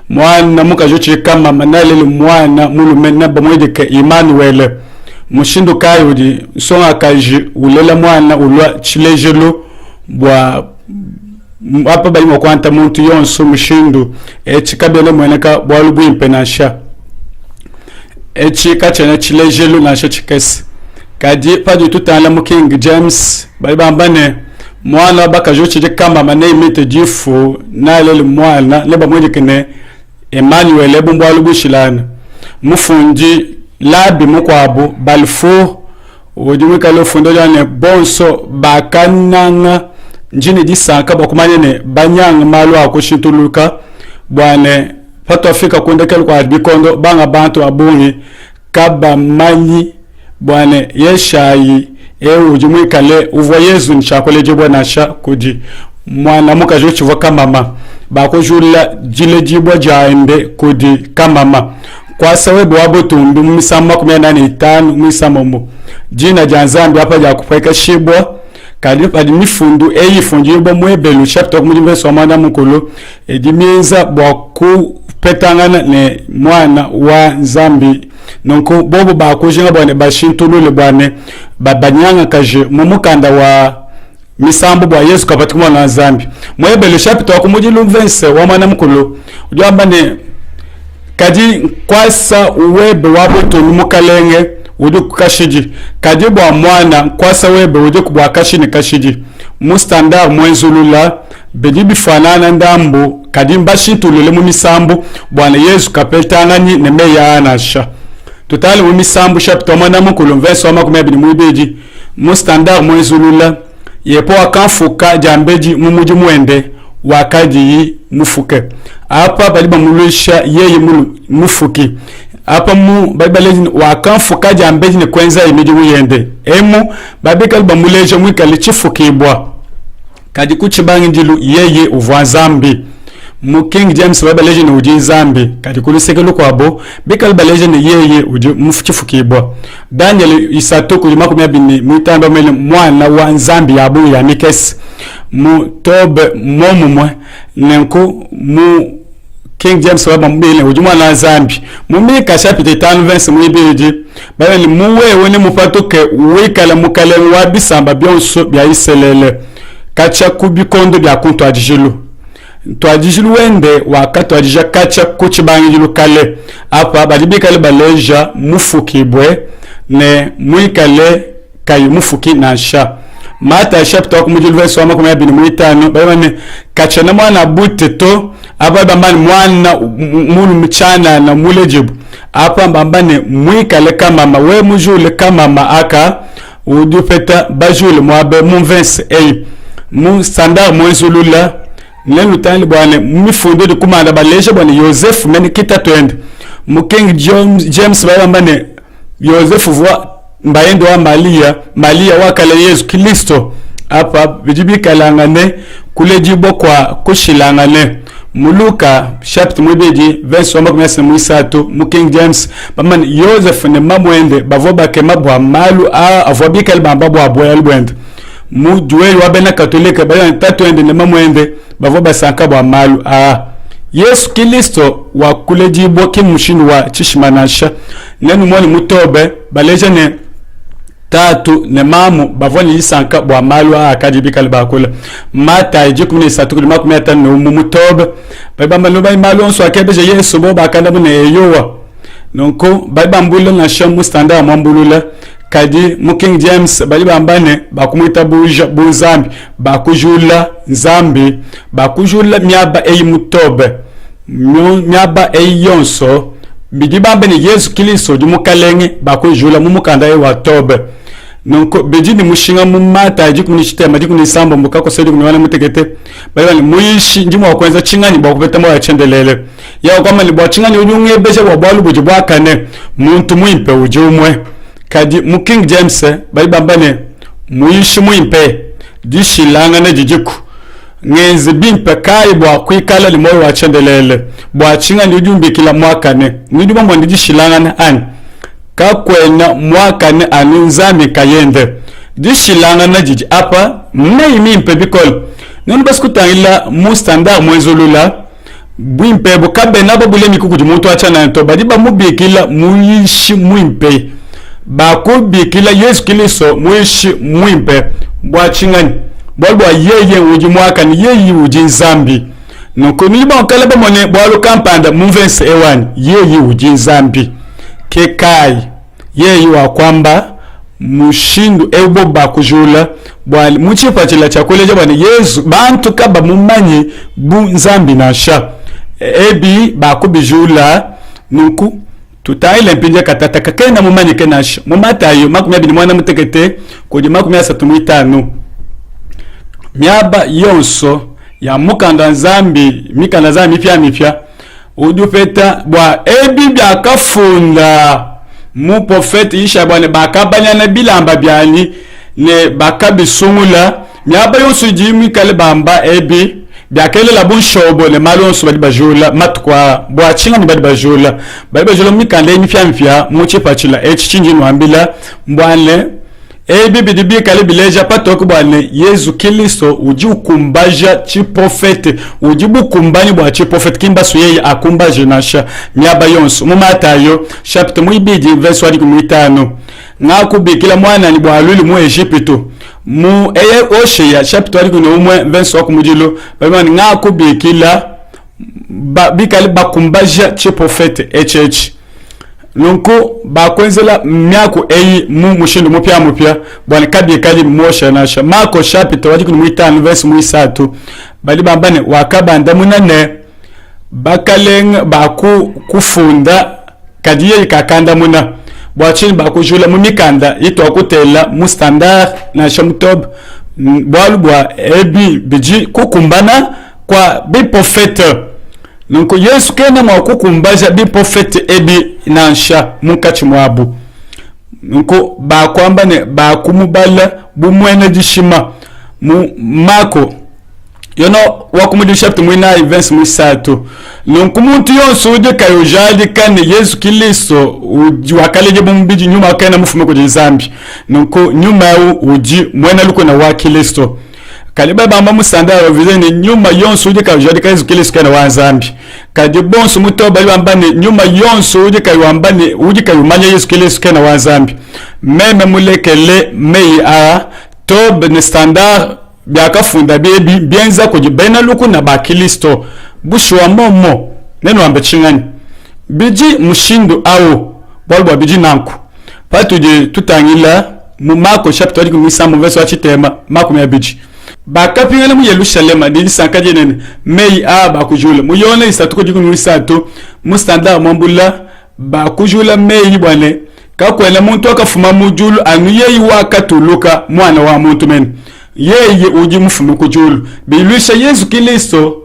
mwana mukajo chikama manalele mwana mulumena bamwedeke Emmanuel mushindu kayudi songa kaji ulela mwana ulwa chilejelo bwa apa bali mokwanta muntu yonso mushindu echikabele mweneka bwalubu impenasha echikachana chilejelo nasha chikesi kadi padu tutala mu King James bali bambane mwana bakajo chije kama mane mite jifu nalele mwana leba mwedikene Emmanuel ebu bwalubu shilana mufunji labi mukwabo balfo ujumika lo fundo jane bonso bakananga njini disaka bakumanyene banyanga malu akushintuluka bwane pato Afrika kundekelo kwa bikondo banga bantu abungi kaba manyi bwane yeshayi ujumika le uvo Yesu nchakoleje bwana sha kuji mwana mukajo chiva kamama bakojula jile jibwa jaende kudi kamama kwa sababu wabo tumbi misama 15 misamombo jina janzambi hapa ja kupeka shibwa kadi padi mifundu eyifunjibwa mwebelu chapter kumujimbe somanda mukulu edimiza bwaku petangana ne mwana wa zambi nonko bobo bakujinga bwane bashintulule bwane babanyanga kaje mumukanda wa misambo bwa Yesu kapatikwa na zambi mwebelu chapter kumujilumvense wa mwana mukulu ujamba ne kadi kwasa uwebe wabuto mukalenge udu kashiji kadi bwa mwana kwasa webe udu kubwa kashini kashiji mustandard mwenzulula bedi bifanana ndambo kadi mbashitulule mu misambo bwana Yesu kapetanga ni nemeya anasha tutali mu misambo chapter mwana mukulu verse wa 12 mustandard mwenzulula yepo akanfuka jambeji mumuji mwende wakadi mufuke apa bali bamulisha yeye mufuki apa mu bali bali wakanfuka jambeji ne kwenza imiji uyende emu babikal bamuleje mwikale chifukibwa kadi kuchibangi ndilu yeye uvanzambi mu King James bali bali ne uji zambi kadi kulisekelo kwabo bikal bali ne yeye uji mufukibwa Daniel isatoko 12 mwitamba mele mwana wa nzambi yabu ya mikesi mu tobe momumwe nenko mu King James wa mbele ujuma na zambi mumika chapter 5 verse mwibiji bali muwe woni mupatoke wikala mukale wa bisamba byonso bya iselele kacha kubikondo bya kuntu ajijilu to ajijilu wende wakati ajija kacha kuchibangijilu kale apa balibikale baleja mufukibwe ne mwikale kayi mufuki na sha Mata chapter kumujulu verse wa 15 bane kachana mwana buteto aba bambani mwana mulu mchana na mulejibu apa bambane mwikale kama mama we mujule kama mama aka udupeta bajule mwabe munvense mu standard mwenzulula nenu tani bwane mifundo de kumanda baleje bwane Joseph meni kitatwende mu King James bambane Joseph vwa mbayendo wa Malia wakale Yesu Kristo apa bijibika langane kulejibo kwa kushilangane muluka chapter mwebeji verse 13 mu King James bamani Joseph ne mamwende bavoba ke mabwa malu a avobika libamba bwa boya libwende mu duwe wa bena katolika bali tatu ende ne mamwende bavo basanka bwa malu Yesu Kristo wa kulejibo kimushinu wa chishimanasha nenu mwani mutobe baleje ne tatu ne mamu bavoni yisanka bwa malu akajibika libakula mata ijikumne satu makumi atano mu mutobe baba maloba malu onso akebeje Yesu bo bakanda mune yowa nonko baba mbulo na shamu standard mwambulula kadi mu King James bali bambane bakumwita buja buzambi bakujula nzambi bakujula myaba eyi mutobe myaba eyi yonso bidi bambane Yesu Kristo jumukalenge bakujula mu mukanda eyi wa tobe nonko bidi ni mushinga mu mata ajikuni chitema ajikuni samba mbukako sedi kunwana mutekete bali muyishi ndimo wakwenza chingani bakubeta mwa chendelele ya kwama ni bwa chingani unyunge beje bwa bwalu buji bwakane muntu muimpe ujumwe kadi mu King James bali bambane muyishi muimpe dishilanga na jijiku ngezi bimpe kai bwa kwikala limoyo wa chendelele bwa chingani ujumbe kila mwakane nidi bambo ndishilanga na ani kakwena mwakane anunzami kayende dishilanga na jiji apa mimpe bikol nonu baskutangila mu standard mwezulula bwimpe bukabe nabo bule mikukuji muntu achana nto badi bamubikila muyishi muimpe bakubikila Yesu Kristo muyishi muimpe bwachingani bwalwa yeye uji mwaka ni yeye uji nzambi nuko niba kala bamone bwalu kampanda muvense ewani yeye uji nzambi kekai yeye wa kwamba mushindu ebo bakujula bwali muchipa chila chakuleja bwana Yesu bantu kaba mumanyi bu nzambi nasha ebi bakubijula nuku tutaile mpinja katata kakena mumanyi kenasha mumatayo makumi abiri mwana mutekete kuji makumi asatu mwitano myaba yonso ya mukanda nzambi mikanda zambi mipya udupeta bwa ebi byakafunda mu profeti isha bwana bakabanyana bilamba byani ne bakabisungula myaba yonso jimi kale bamba ebi byakele la bunshobo le malonso bali bajula matkwa bwa chinga ni bali bajula mikanda mipya mu chipachila echinji nwambila mbwane ebi bidibi kale bileja patoko bwane Yesu Kristo uji ukumbaja chi profete uji bukumbani bwa chi profete kimba suye akumbaje nasha myaba yonso mu Matayo chapter muibidi verse 15 ngakubikila mwana ni bwa luli mu Egypto mu eye Osea chapter 1 verse 1 bali ngakubikila bikale bakumbaja chi profete nunku bakwenzela myako eyi mu mushindu mupya bwana kabye kali mosha nasha Marko chapter 15 verse 3 bali bambane wakabanda munane bakaleng baku kufunda kadiye kakanda muna bwachini bakujula mu mikanda yitwa kutela mu standard na shamtob bwalu bwa ebi biji kukumbana kwa bi profete nunko Yesu kena mwakukumbaja bi profete ebi nansha munkachi mwabu nunko bakwambane bakumubala bumwene jishima mu Marko yono wakumudi chapter 9 verse 3 nunko muntu yonso uje kayojali kane Yesu Kristo uji wakaleje bumbiji nyuma kana mufume ko jizambi nunko nyuma uji mwena luko na wa Kristo kaliba bamba musanda wavizeni nyuma yonso uje kayojali ka Yesu Kristo kana wanzambi kadi bonso mutoba bambane nyuma yonso uje kayambane uje kayumanya Yesu Kristo kana wanzambi meme mulekele mei tob ne standard byakafunda bebi bienza kujibena luku na bakristo bushwa momo neno ambechingani biji mushindu au bolbo biji nanku patuje tutangila mu Marko chapter 15 verse wa chitema makumi abiji bakapingana mu Yerusalema dili sankaje nene mei bakujula mu yona isatuko jikunu isatu mu standard mwambula bakujula mei bwane kakwela muntu akafuma mujulu anuye wakatuluka mwana wa muntu men yeye uji mufume kujulu bilisha Yesu Kristo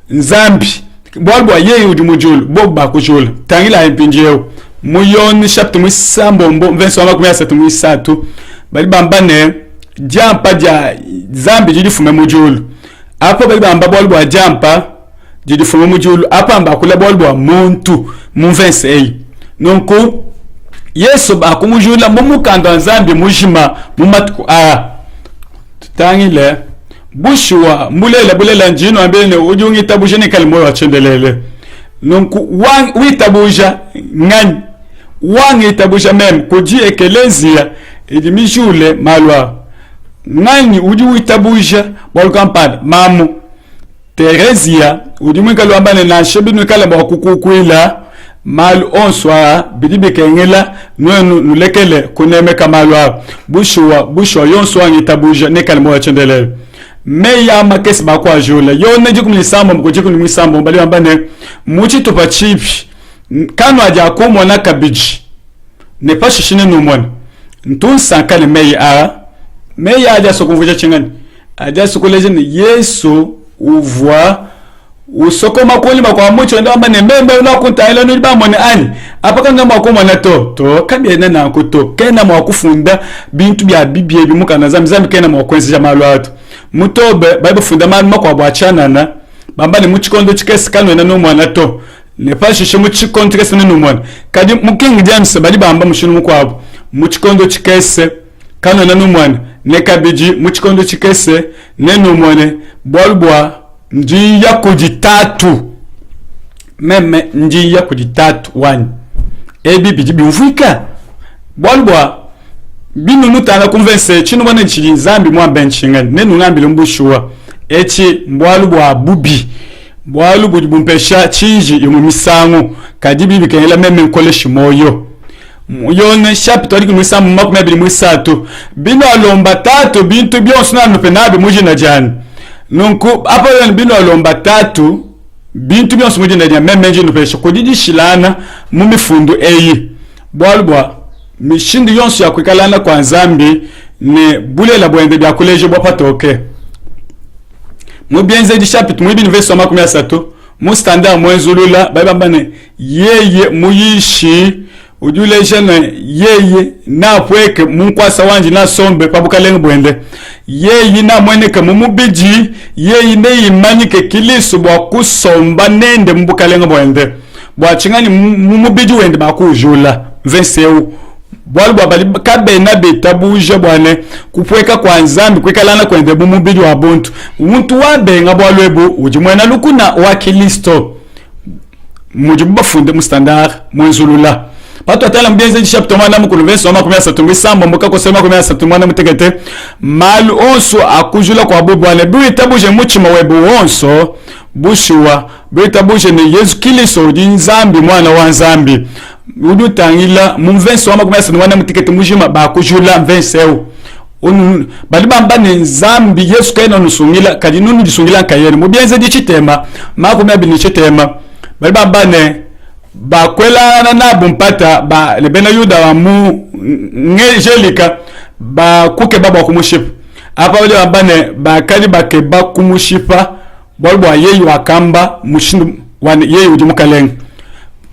nzambi bwalbwa yeye uji mujulu boba kujulu tangila impinjeo muyoni chapter mwisambombo verse 13 bali bambane jampa ja zambi jidifume mujulu apa bali bamba bwalbwa jampa jidifume mujulu apa amba kula bwalbwa muntu mu verse nonko Yesu bakumujula mumukanda nzambi mujima mumatuku tangile bushwa bulela njino ambele ujungi tabusha ni kalmo wa chendelele nunku witabuja ngani wangi tabusha mem kuji ekelezia idimishule malwa ngani uji witabuja bolkampad mamu Teresia udimwika lwambane na shebinu kala ba kukukwila mal onswa bidibe kengela nulekele kuneme kamalwa bushwa yonswa ngitabuja ne kalmo wa chendelele me ya makesi ba kwa jula yo neji kumlisambo mkujiku ni mwisambo mbali wambane muchi tupa chipi kanu aja kumwa na kabiji ne pa shishine numwana ntun sankane me ya aja sokumvuja chingani aja sokuleje ni Yesu uvwa usoko makoli makwa mucho ndo wambane membe unakunta ilo nuliba mwene ani apaka nga mwakumwa na to kabye nena kuto kena mwakufunda bintu bya bibye bimuka na zambi kena mwakwensi jamalu watu mutobe baibu fundamani makwa bwachanana bambani muchikondo chikesi kanu ena numwana to nepa shishe muchikondo chikesi ena numwana kadi muking James badi bamba mshinu mkwabo muchikondo chikesi kanu ena numwana nekabiji muchikondo chikesi ne numwane bwalubwa njiya kujitatu meme njiya kujitatu wani ebi biji biufuika bwalubwa binu nutana konvense chino bwana nchili zambi mwambe nchingani nenu ngambile mbushuwa echi mbwalu bwa bubi mbwalu bujibumpesha chiji yumu misangu kadibi bikengela meme nkoleshi moyo yone chapito ali kumisa mumako mebili mwisatu bino alomba tatu bintu byonso na nupenabe muji na jani nunku apa yon bino alomba tatu bintu byonso muji na jani meme nji nupesha kudiji shilana mumifundu eyi bwalu bwa mishindi yonso ya kwikalana kwa nzambi ne bulela bwende bya kuleje bwa patoke mubienze di chapitre mwibi verse 13 mu standard mwenzulula babambane yeye muyishi ujuleje na yeye na pweke munkwasa wanji na sombe pabukalenge bwende yeye na mweneke mumubiji yeye ne imanyike kiliso bwa kusomba nende mbukalenge bwende bwa chingani mumubiji wende bakujula verseu bwalu bwabali kabe na betabuja bwane kupweka kwa nzambi kwekalana kwende bumubili wa buntu umuntu wabenga bwalwebu ujimwena lukuna wa Kristo mujibu funde mu standard mwenzulula pato atala mbienze chapter 1 mukulu verse 13 sambo mukako sema 13 mutegete malu onso akujula kwa bubwane bitabuje muchima webu onso bushuwa bitabuje ni Yesu Kristo nzambi mwana wa nzambi udu tangila mumvensi wa makumesa nwana mutikete mujima bakujula mvenseu bali bamba ni nzambi Yesu kaina nusungila kadi nunu disungila kayeni mubienze di chitema makumya bini chitema bali bamba ne bakwela na bumpata ba lebena yuda wa mu ngejelika ba kuke baba kumushipa apa wale bamba ne bakali bakeba kumushipa bolbo yeyi wakamba mushindu wane yeyi ujimukalenga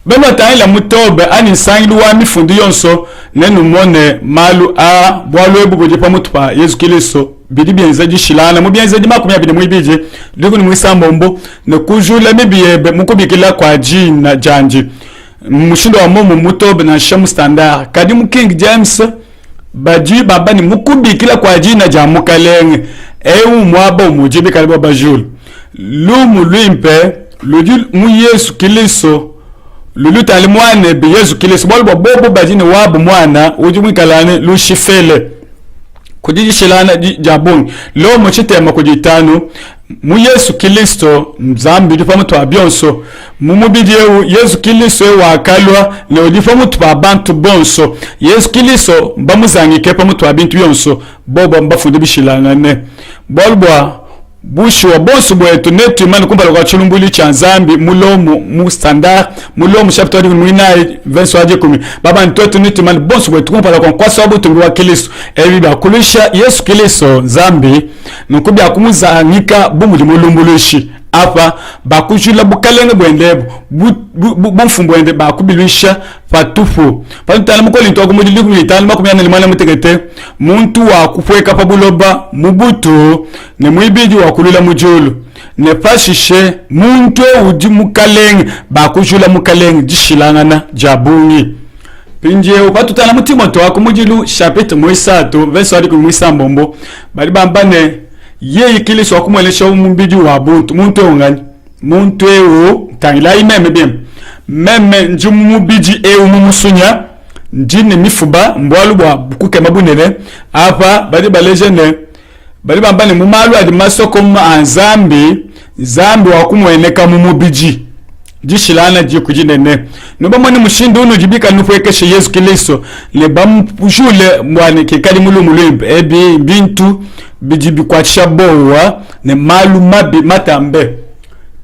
bema taila mutobe ani sangilu wa mifundu yonso nenu mone malu a bwalo ebugo jepa mutupa Yesu Kristo bidi bienza jishilana mu bienza di makumya bidi mwibije liku ni mwisambombo ne kujula mibiyebe mukubikila kwa jina janji mushindo wa momo mutobe na shamu standard kadi mu King James baji baba ni mukubikila kwa jina jamukalenge ewu mwaba umujibi kalibo bajul lumu luimpe lujul mu Yesu Kristo luluta alimwane bi Yesu Kristo bolbo bobo bajini wabu mwana ujumwikalane lushifele kujiji shilana jabungi lo mochitema kujitanu mu Yesu Kristo mzambi difa mutu abyonso mumubidieu Yesu Kristo wakalwa ne odifa mutu abantu bonso Yesu Kristo mbamuzangike pa mutu abintu byonso bobo mbafunde bishilana ne bolbo bushu wa bonsu bwetu netu imani kumbala kwa chulumbuli cha nzambi mulomu mu standard mulomu chapter 9 verse 10 baba ntoto netu imani bonsu bwetu kumbala kwa sababu tungi wa Kristo ebi bakulisha Yesu Kristo nzambi nukubi akumuza nika bumu mulumbulushi apa bakujula bukalenge bwendebo bumfumbo ende bakubilisha patufu patutana mukoli ntoko mudili kumitana makumyana limana mutegete muntu wa kupweka pabuloba mubutu ne mwibiji wa kulula mujulu ne pashishe muntu uji mukalenge bakujula mukalenge jishilangana jabungi pinje upatutana mu Timoto akumujilu chapitre mwisato verse wadi kumwisambombo bali bambane ye ikiliso akumwelesha umumbiji wa buntu muntu ongani muntu ewo tangila imeme bim meme njumu biji ewo mumusunya njine mifuba mbwalu bwa bukuke mabunene apa bali balejene bali bambane mumalu adi masoko zambi wakumweneka mumubiji jishilana jikujinene nuba mwani mushindu unu jibika nufwekeshe Yesu Kristo le bamujule mwane kekali mulu ebi bintu bijibi kwa chabowa ne malu mabi matambe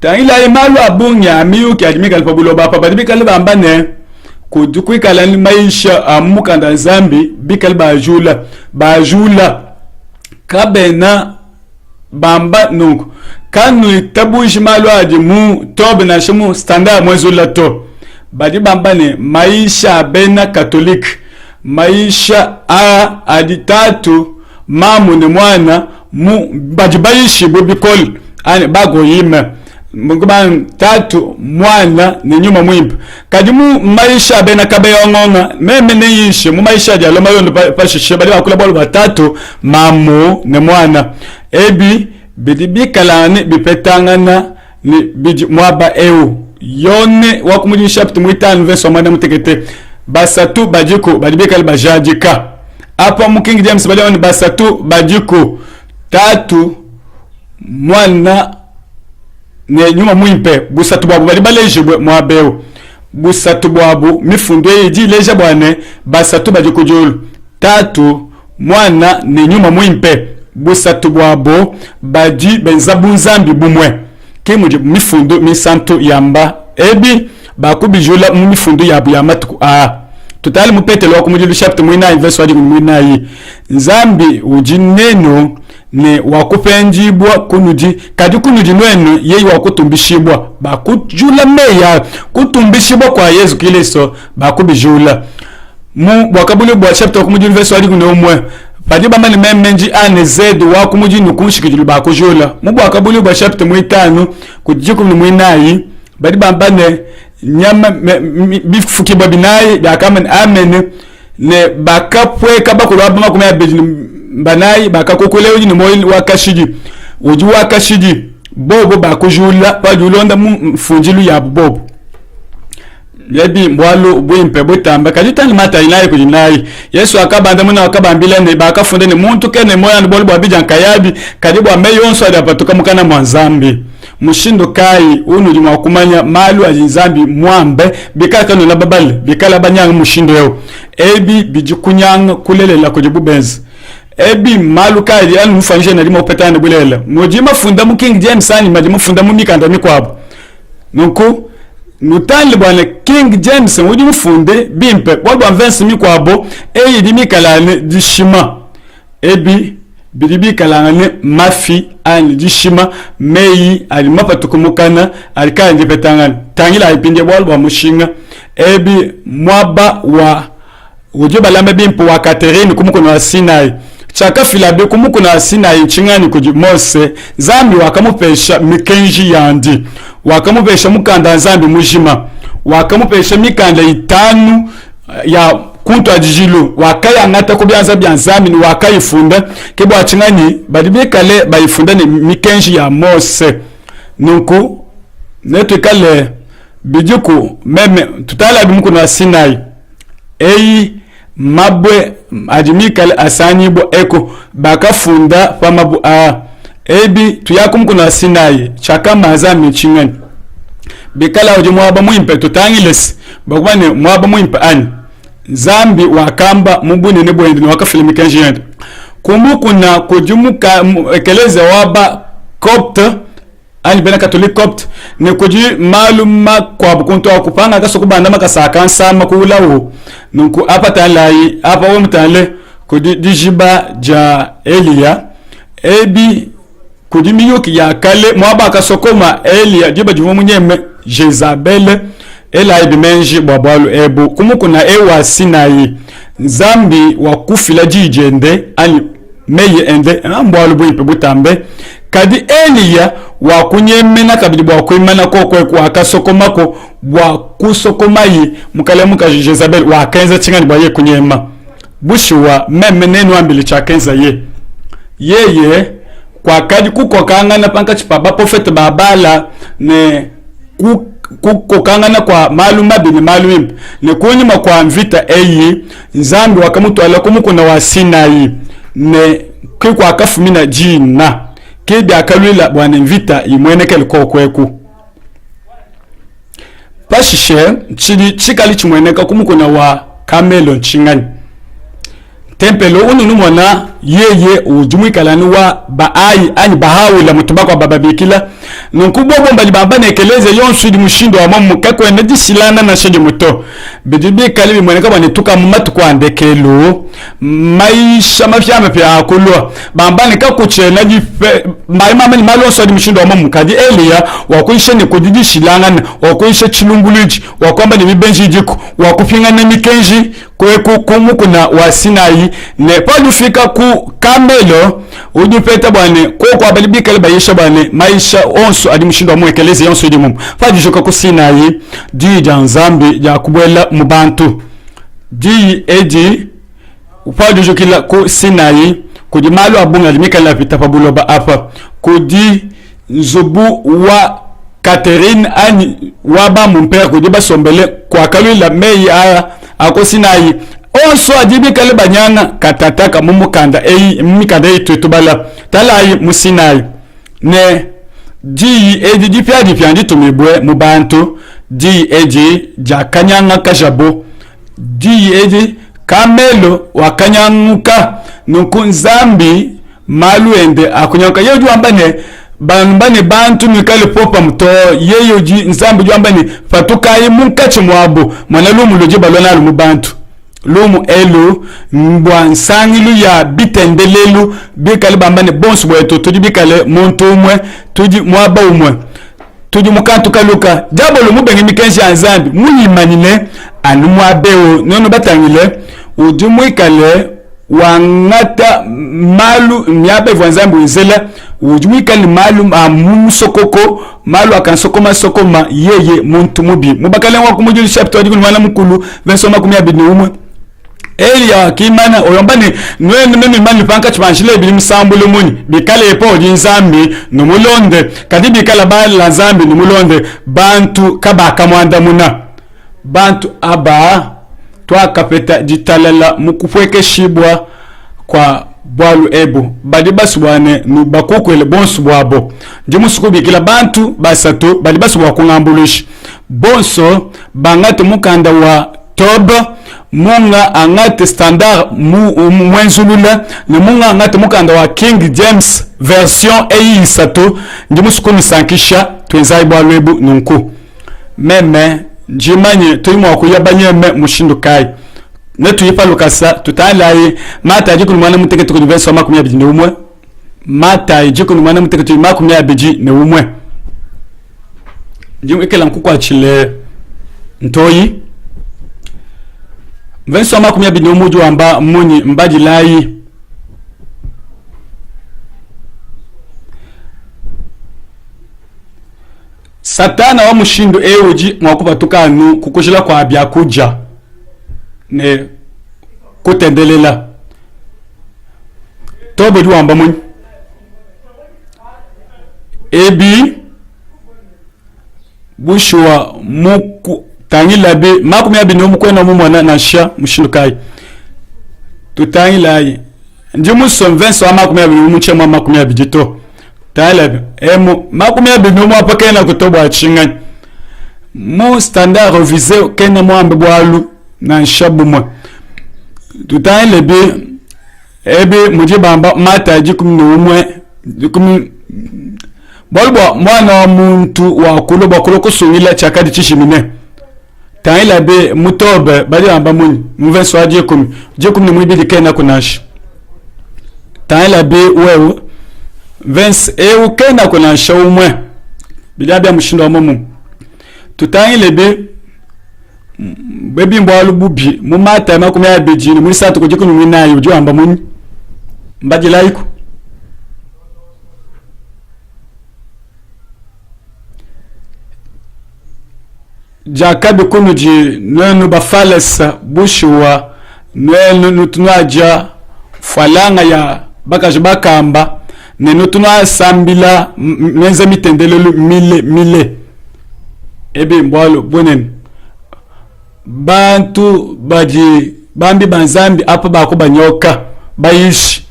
tangila malu abunya amiyuki ajimika lipabulo bapa badibika liba ambane kudukwikala ni maisha amukanda zambi bika bajula kabena bamba nuko kanu tabuishi malu aji mu tobe na shimu standard mwezo lato badi bambane maisha bena katolik maisha aditatu mamu ni mwana mu bajibaishi bubikol ane bago yime munguban tatu mwana ni nyuma mwimba kadimu maisha bena kabeyongonga meme ne yishi mu maisha jalo mayondo pashishe badi bakula bolo batatu mamu ni mwana ebi bidibi kalane bipetangana ni biji mwaba ewu yone wakumuji chapter mwitanu verse wamana mutekete basatu bajiko badibika bajajika apa mu King James bali wani basatu bajiko tatu mwana ne nyuma mwimpe busatu bwabu bali baleje mwabewu busatu bwabu mifundo yeji leje bwane basatu bajiko julu tatu mwana ne nyuma mwimpe busatu bwabo baji benzabunzambi bumwe kimuje mifundo misanto yamba ebi bakubijula mu mifundo yabu yamatuku tutali mupetelo wakumujilu chapter mwina verse wadi mwina yi nzambi ujineno ne wakupenjibwa kunuji kadi kunuji nwenu yeyi wakutumbishibwa bakujula meya kutumbishibwa kwa Yesu Kristo bakubijula mu wakabuli bwa chapter wakumujilu verse wadi kunomwe padi bamani memenji anezedu wakumuji nukunshikijulu bakujula mubu wakabuli bwa chapter mwitanu kujiku mwinayi badi bambane nyama bifuki babinayi dakamani amene ne bakapwe kabakulwa bama kumya beji banayi bakakokolewe ni moyi wakashiji uji wakashiji bobo bakujula bajulonda mfunjilu ya bobo yebi mbwalu bwimpe butamba kajitani mata inayi kujinayi Yesu akabanda muna akabambile ne bakafunde ne muntu kene moya ndiboli bwa bijanka yabi kadibu ameyonso adapatuka mukana mwanzambi mushindo kai unu jima kumanya malu ajinzambi mwambe bikaka no lababale bikala banyanga mushindo yo ebi bijikunyanga kulelela kujibubenzi ebi malu kai anu mfanishe na lima upetane bulela mojima funda mu King James ani majima funda mu mikanda mikwabo nuku nutali bwana King James wudi mufunde bimpe bwa Vince mikwabo eyi di mikalane dishima ebi bidibi kalane mafi ani dishima meyi ali mapatukumukana alikanje petangana tangila ipinde bwa mushinga ebi mwaba wa ujoba lambe bimpo wa Catherine kumukono wa Sinai chaka filabe kumukono wa Sinai chingani kuji Mose zambi wakamupesha mikenji yandi wakamupesha mukanda zambi mujima wakamupesha mikanda itanu ya kuntu ajijilu wakaya ngata kubyanza byanzami ni wakayifunda kebo achingani badibekale bayifunda ni mikenji ya Mose nuku netu kale bijuku meme tutala bimukono wa Sinai eyi mabwe ajimikale asanyibo eko bakafunda pamabu ebi tuyakumukono wa Sinai chaka mazami chingani bikala uji mwaba mwimpe tutangilesi bakubane mwaba mwimpe ani zambi wakamba mubuni nebo ndi wakafilimi kenji yendi kumukuna kujumuka ekeleze waba copte ani bena catholic copte ne kuji maluma kwa bukuntu wakupanga kasokubanda makasaka nsama kuulawo nunku apata lai apa womtale kudi dijiba ja Elia ebi kudi miyuki ya kale mwaba kasokoma Elia jiba jumu munyeme Jezabel ela ibimenji bwabwalu ebu kumukuna ewa Sinai zambi wakufila jijende ani meye ende mbwalu bwimpe butambe kadi Eliya wa kunyemena kabili bwa kuimana ko kwa kasokomako bwa kusokomayi mukale muka Jezabel wa kenza chingani bwa ye kunyema bushuwa meme nenu ambili cha kenza yeye kwa kadi kukokangana panka chipaba profeta babala ne kukokangana kwa maluma bini malum ne kunyima kwa mvita nzambi wakamutwala kumukuna wa Sinai ne kwa akafumina jina kidi akalwila bwana mvita imwenekele kokweku pashishe chikali chimweneka kumukuna wa Kamelo chingani tempelo ununu mwana yeye ujumuikalani wa baai ani bahawi la mutuba kwa baba bikila nkubo bomba libamba nekeleze yonsu di mushindo wa mamu kako eneji silana na shedi muto bidibi kalibi mweneka bwane tuka mumatu kwa ndekelo maisha mafyama pia akulwa bamba nika kuche naji mama ni malo so di mushindo wa mamu kadi Eliya wakuisha ni kudidi silana wakuisha chilunguluji wakwamba ni mibenji jiku wakupinga na mikenji kweku kumukuna wa Sinai ne palufika ku Kamelo ujupeta bwane kwa balibika le bayisha bwane maisha onso adi mushindo wa mwekeleze yonso di mumu fajijoka ku Sinai di janzambi ya kubwela mubantu di eji ufajijokila ku Sinai kudi malu abunga limika la vita pabuloba apa kudi nzubu wa Catherine ani waba mumpera kudi basombele kwa kalwila mei aya ako Sinai onso adibi kale banyanga katataka mumukanda mikanda itutubala talayi musinai ne di edi di pya tumibwe mubantu di edi jakanyanga kajabo di edi Kamelo wakanyanguka nukunzambi maluende akunyaka yeju ambane bambane bantu mikale popa mto yeyo ji nzambi ju ambane fatukai munkache mwabo mwanalumu loje balona lumu bantu lumu elu mbwa nsangilu ya bitendelelu bikale bambane bonsu bweto tudi bikale muntu umwe tudi mwaba umwe tudi mukantu kaluka jabo lumu bengi mikenshi anzambi muyimanine anu mwabeo nono batangile ujumu ikale wangata malu myabe vwanzambi wizela ujumu ikale malu amusokoko malu akansokoma sokoma yeye muntu mubi mubakale wakumujuli chapter wadi kunimana mukulu vensoma kumyabini umwe Eliya kimana oyombani nwe mani panka chimanshile bili msambulu muni bikale epo nzambi numulonde kadi bikala bala nzambi numulonde bantu kabaka mwanda muna bantu aba twakapeta jitalala mukufweke shibwa kwa bwalu ebo badi basubwane nubakukwele bonsu bwabo ndimusuku bikila bantu basatu badi basubwa kungambulushi bonso bangate mukanda wa Toba munga angate standard mwenzulula ne munga angate mukanda wa King James version sato ndimusuku nisankisha twenzai bwalu ebu nunku meme njimanye tuyimo wakuyabanye mushindu kai netu yipa lukasa tutalaye mata ajikunu mwana muteke tukuni verso makumi abiji ne umwe mata ajikunu mwana muteke tukuni makumi abiji ne umwe ndimu ikela nkuku achile ntoyi verso makumi abiji ne umuju wamba muni mbaji lai Satana wa mushindu eoji mwakuba tukanu kukushila kwa abia kuja ne kutendelela tobo di wamba muni ebi bushwa muku tangila be makumi abi no mukwena mumwana na sha mushindu kai tutangila yi ndimu son Vincent makumi abi muchema makumi abi jito talab emu makumi abinu mwa pakena kutobwa chinga mu standard revisé kena mwambe bwalu na nshabu mwa tutale be ebe mujibamba mata jikumi umwe jikumi bolbo mwana muntu wa kuloba kuloko sungila chakadi chishimine taila be mutobe bali amba muni mvenso ajikumi jikumi mwibidi kena kunashi taila be wewe Vince kena kuna shaumwe bilabya mushindo wa mumu tutangile be bebi mbwalu bubi mumata makumi abijini muri satu kujikunu minayi ujo amba muni mbaji laiku jakabi kunuji nenu bafalesa bushuwa nenu tunaja falanga ya bakaje bakamba nenu tunasambila nenza mitendelelu mile ebe mbwalo bonen bantu baji bambi banzambi apa bako banyoka bayishi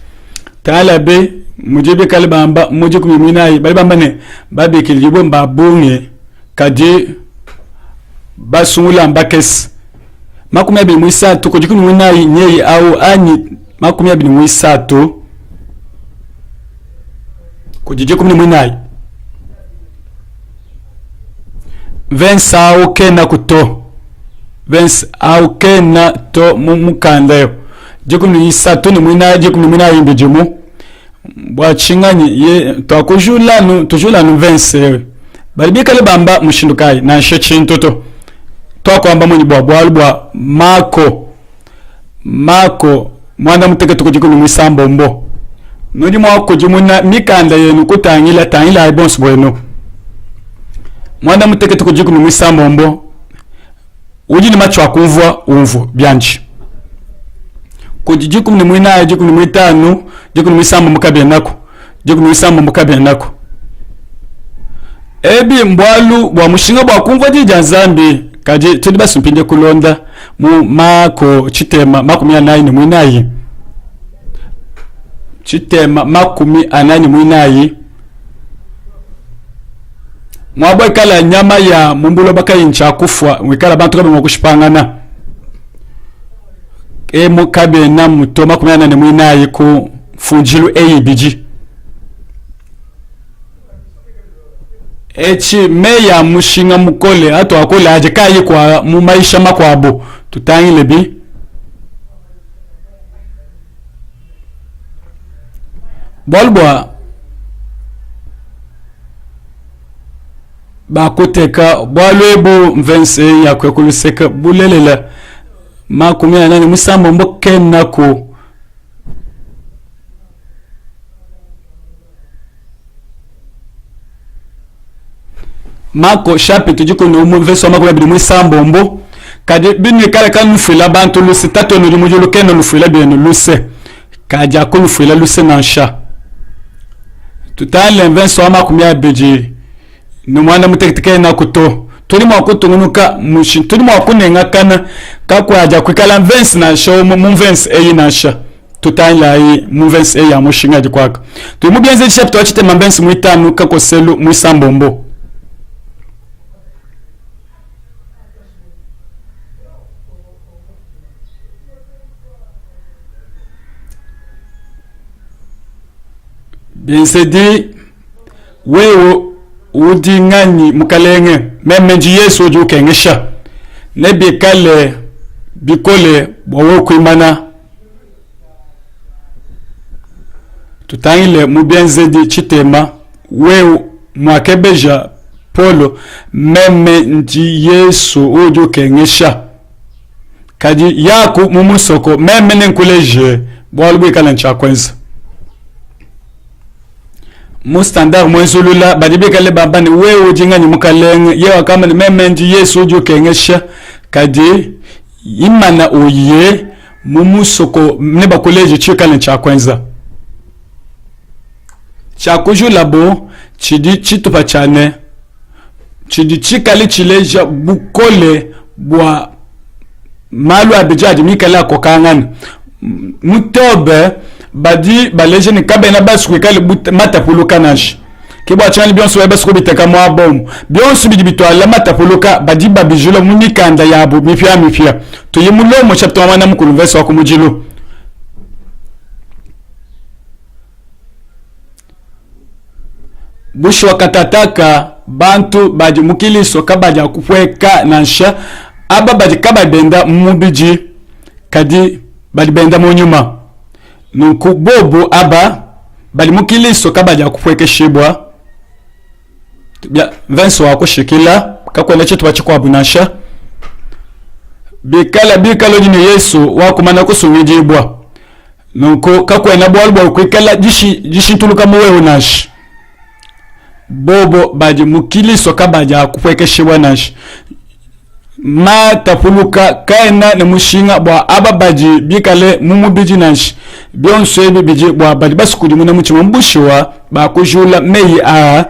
talabe mujibe kale bamba muje kuminayi bali bambane babekili yibo mbabunge kadi basungula mbakes makumi abiri mwisatu kujikuni minayi nyei au anyi makumi abiri mwisatu kujikuni minayi Vince au kena kuto Vince au kena to mukanda yo jikuni isatu ni minayi jikuni minayi mbijimu bwa chingani ye tujula nu Vince bali bikale bamba mushindukai na shechintoto to kwamba mwenye bwa Mako mwana muteke tukujikuni mwisambo mbo nudi mwako jimuna mikanda yenu tangila ibonsu bwenu mwana muteke tukujikuni mwisambo mbo uji ni macho akuvwa uvu byanji kujijiku ni mwina jiku ni mwitanu jiku ni mwisambo mukabia nako ebi mbwalu bwa mushinga bwa kumva jija nzambi kaje tudi basumpinde kulonda mu mako chitema makumi anayi ni mwinayi chitema makumi anayi mwinayi mwabwa ikala nyama ya mumbulo baka incha kufwa wikala bantu kabe mwakushipangana mukabe na muto makumi anayi mwinayi ku funjilu ABG echi meya mushinga mukole ato akole aje kayi kwa mu maisha makwabo tutangile bi bolbwa bakuteka bwalwebu Vince yakwe kuluseka bulelela makumi anayi musambo mbokena ku Mako shapi tujiko no Vince makumi abiri mwisambo mbo kadi binu kale kanufila bantu lusi tato no mujulu keno nufila binu luse kaja ko nufila luse nansha tutale Vince makumi abiri no mwana mutekeke na kuto tuli mwakutungunuka mushi tuli mwakunenga kana kakwa aja kwikala Vince na show mu Vince nansha tutala yi mu Vince ya mushinga dikwaka tumubienze chapter wachite Vince mwitanu kakoselu mwisambo mbo Binsedi wewo udi ngani mukalenge memenji Yesu oju kengesha nebi kale bikole bowo kuimana tutangile mubienzedi chitema wewo mwakebeja polo memenji Yesu oju kengesha kadi yaku mumusoko memenen kuleje bwalwe kala nchakwenza mustandard mwenzulula badibikale babani wewe jingani mukalenge yewa kama ni memenji Yesu uju kengesha kadi imana uye mumusoko neba koleji chikale nchakwenza chakujula bo chidi chitupa chane chidi chikali chileja bukole bwa malu abijaji mikala kokangani mutobe badi baleje ni kabena basu kale matapuluka nashi kibwa chani bionso wa basu biteka mwa bomu bionso bidibitwala matapuluka badi babijilo munikanda yabo mifia to yemulo mo chapter wana mukulu verse wa kumujilo busho wakatataka bantu baji mukiliso kabaja kufweka nansha aba baji kababenda mubiji kadi bali benda munyuma nuku bobo aba bali mukiliso kabaja kufwekeshibwa Vince wako shikila kakwenda chitu bachikwa bunasha bikala jini Yesu wakumana kusumijibwa nuko kakwenda bwalbwa kwikala jishi tuluka muwe nashi bobo baji mukiliso kabaja kufwekeshibwa nashi ma tapuluka kaina ne mushinga bwa ababaji bikale mumu bijinash bionso ebe biji bwa bali basukudi muna muchima mbushiwa ba kujula meyi a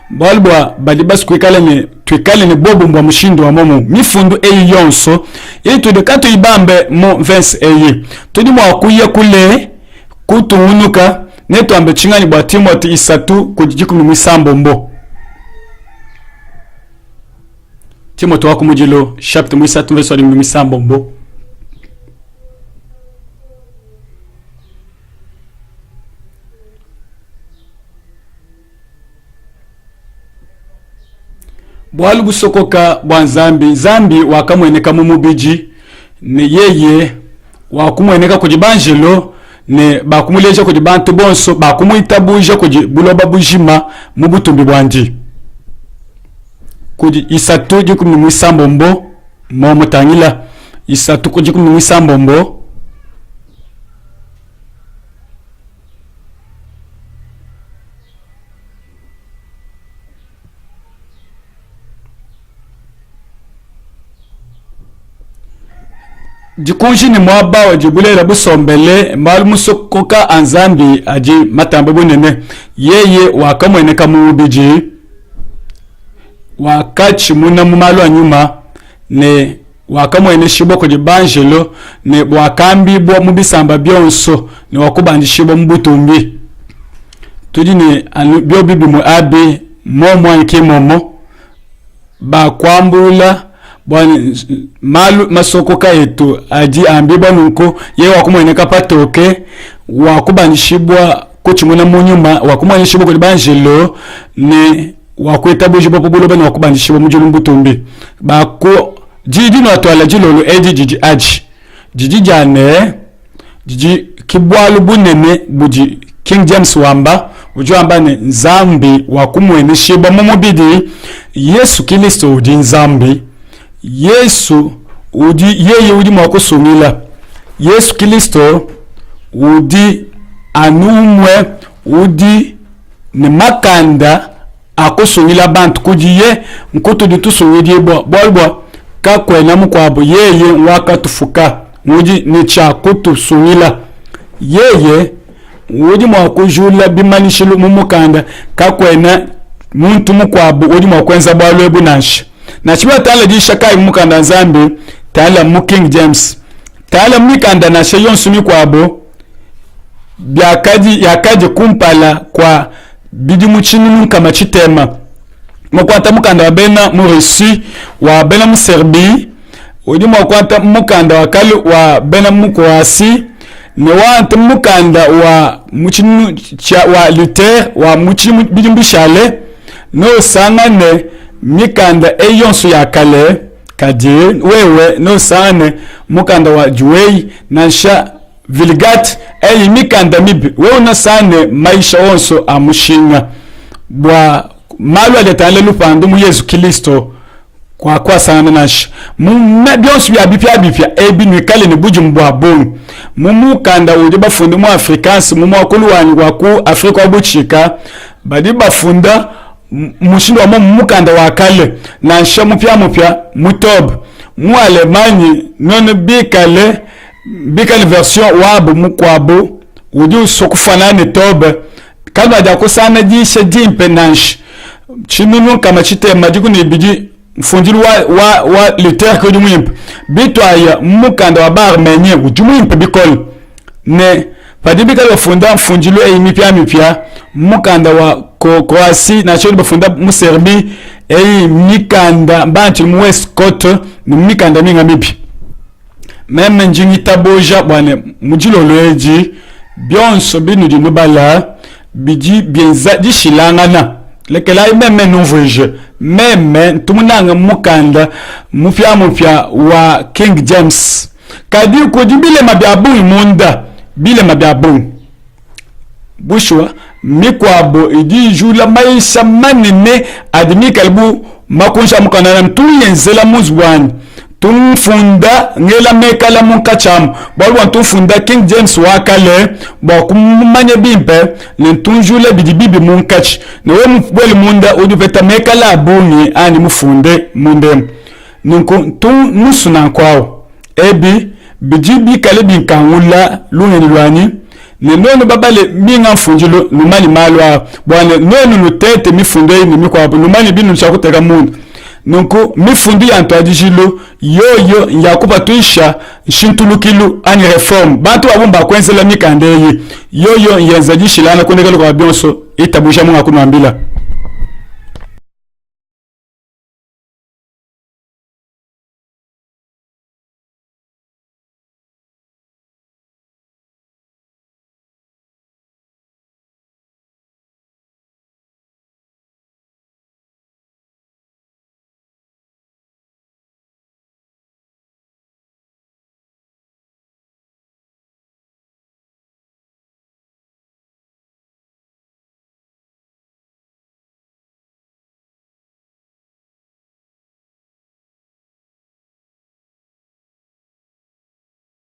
balbwa bali basukikale ne twikale ne bobo mbwa mushindo wa momo mifundu eyi yonso itu de kato ibambe mo verse eyi tudi mwa kuye kule kutuunuka neto ambe chingani bwa Timothy isatu kujijiku mwisambo mbo Timothy wako mujilo chapter mwisatu verse wali mwisambo mbo bwalu busokoka bwa Zambi wakamweneka mumubiji ne yeye wakumweneka kujibanjelo ne bakumuleja kujibantu bonso bakumuitabuja kujibuloba bujima mubutumbi bwandi kuji isatu jikumi mwisambo mbo mo mutangila isatu kujikumi mwisambo mbo jikunji ni mwaba wa jibulela busombele mbalu musokoka anzambi aji matambe bunene yeye wakamweneka mubiji wakachi muna mumalu anyuma ne wakamwene shibo kujibanjelo ne wakambi bwa mubisamba byonso ne wakubandishibo mbutumbi tudi ni byo bibi mu abi momo anke momo ba kwambula bwana malu masokoka yetu aji ambiba nuko ye wakumweneka patoke wakubanishibwa kuchimuna munyuma wakumwanishibwa kujibanjelo ne wakweta bujibo pobulo na wakubanishibwa mujulu mbutumbi bako jidi no atwala jilolo eji jiji aji jiji jane jiji kibwalu bunene buji King James wamba ujamba ne Nzambi wakumwenishibwa mumubidi Yesu Kristo udi Nzambi Yesu udi yeye udi mwakusungila Yesu Kristo udi anumwe udi ne makanda akusungila bantu kujiye nkutu ditusungidie bwa kakwena mukwabo yeye wakatufuka udi ni cha kutusungila yeye udi mwakujula bimanishilu mumukanda kakwena muntu mukwabo udi mwakwenza bwalwe bunashi na chiba tala di shaka mukanda Nzambi tala mu King James tala mikanda na sheyonsu mikwabo yakaje kumpala kwa bidi muchini kama chitema mwakwata mukanda wabena murisi wabena muserbi udi mwakwata mukanda wakali wabena mukroasi ne wante mukanda wa muchini wa Luther wa muchini bidi mbishale no sangane mikanda eyonso ya kale kadi wewe no sane mukanda wa Juwei nansha Vilgat eyi mikanda mibi wewe na sane maisha onso amushinga bwa malu aletale lupando mu Yesu Kristo kwa sana nash mu byonso bya bipya ebi ni kale ni buju mbwa bon mu kanda udi bafunde mu Africans mu makuluwani kwa ku Afrika wabuchika badi bafunda mushindo wa mukanda wa kale na nsha mupya mutob mu Alemani non bikale version wabo mukwabo udi sokufanane tobe kalba ja kusana jishe jimpe nansh chinunu kama chitema jikuni biji mfunjiru wa Luther ko jumuyimpe bitwaya mukanda wa Barmenye ujumuyimpe bikol ne padibika bafunda mfunjilu mipya mukanda wa Croatie na choni bafunda mu Serbie mikanda bantu mu West Coast mu mikanda minga mipi meme njingi taboja bwana mujilolo eji byonso binu dinubala biji bienza dishilangana lekela meme nouveje meme tumunanga mukanda mupya wa King James kadi ko dibile mababu imunda bile mababu bushwa mikwabo idi jula maisha manene adimi kalbu makunsha mukana mtuyenzela muzwani tumfunda ngela mekala munkacham balwa tumfunda King James wakale bakumanye bimpe lentunjule bidibibi munkach ne we mubwele munda udupeta mekala abuni ani mufunde munde nunku tu nusuna kwao ebi bijibi kale binkangula lungeni lwani ne nono babale minga funjilo numani malwa bwana nono nutete mifundo ni mikwapo numani binu chakuteka mundu nunku mifundi antwadijilo yoyo yakupa tuisha shintulukilu ani reform bantu abumba kwenzela mikandeye yoyo yenzajishilana kunekelo kwa bionso itabusha munga kunwambila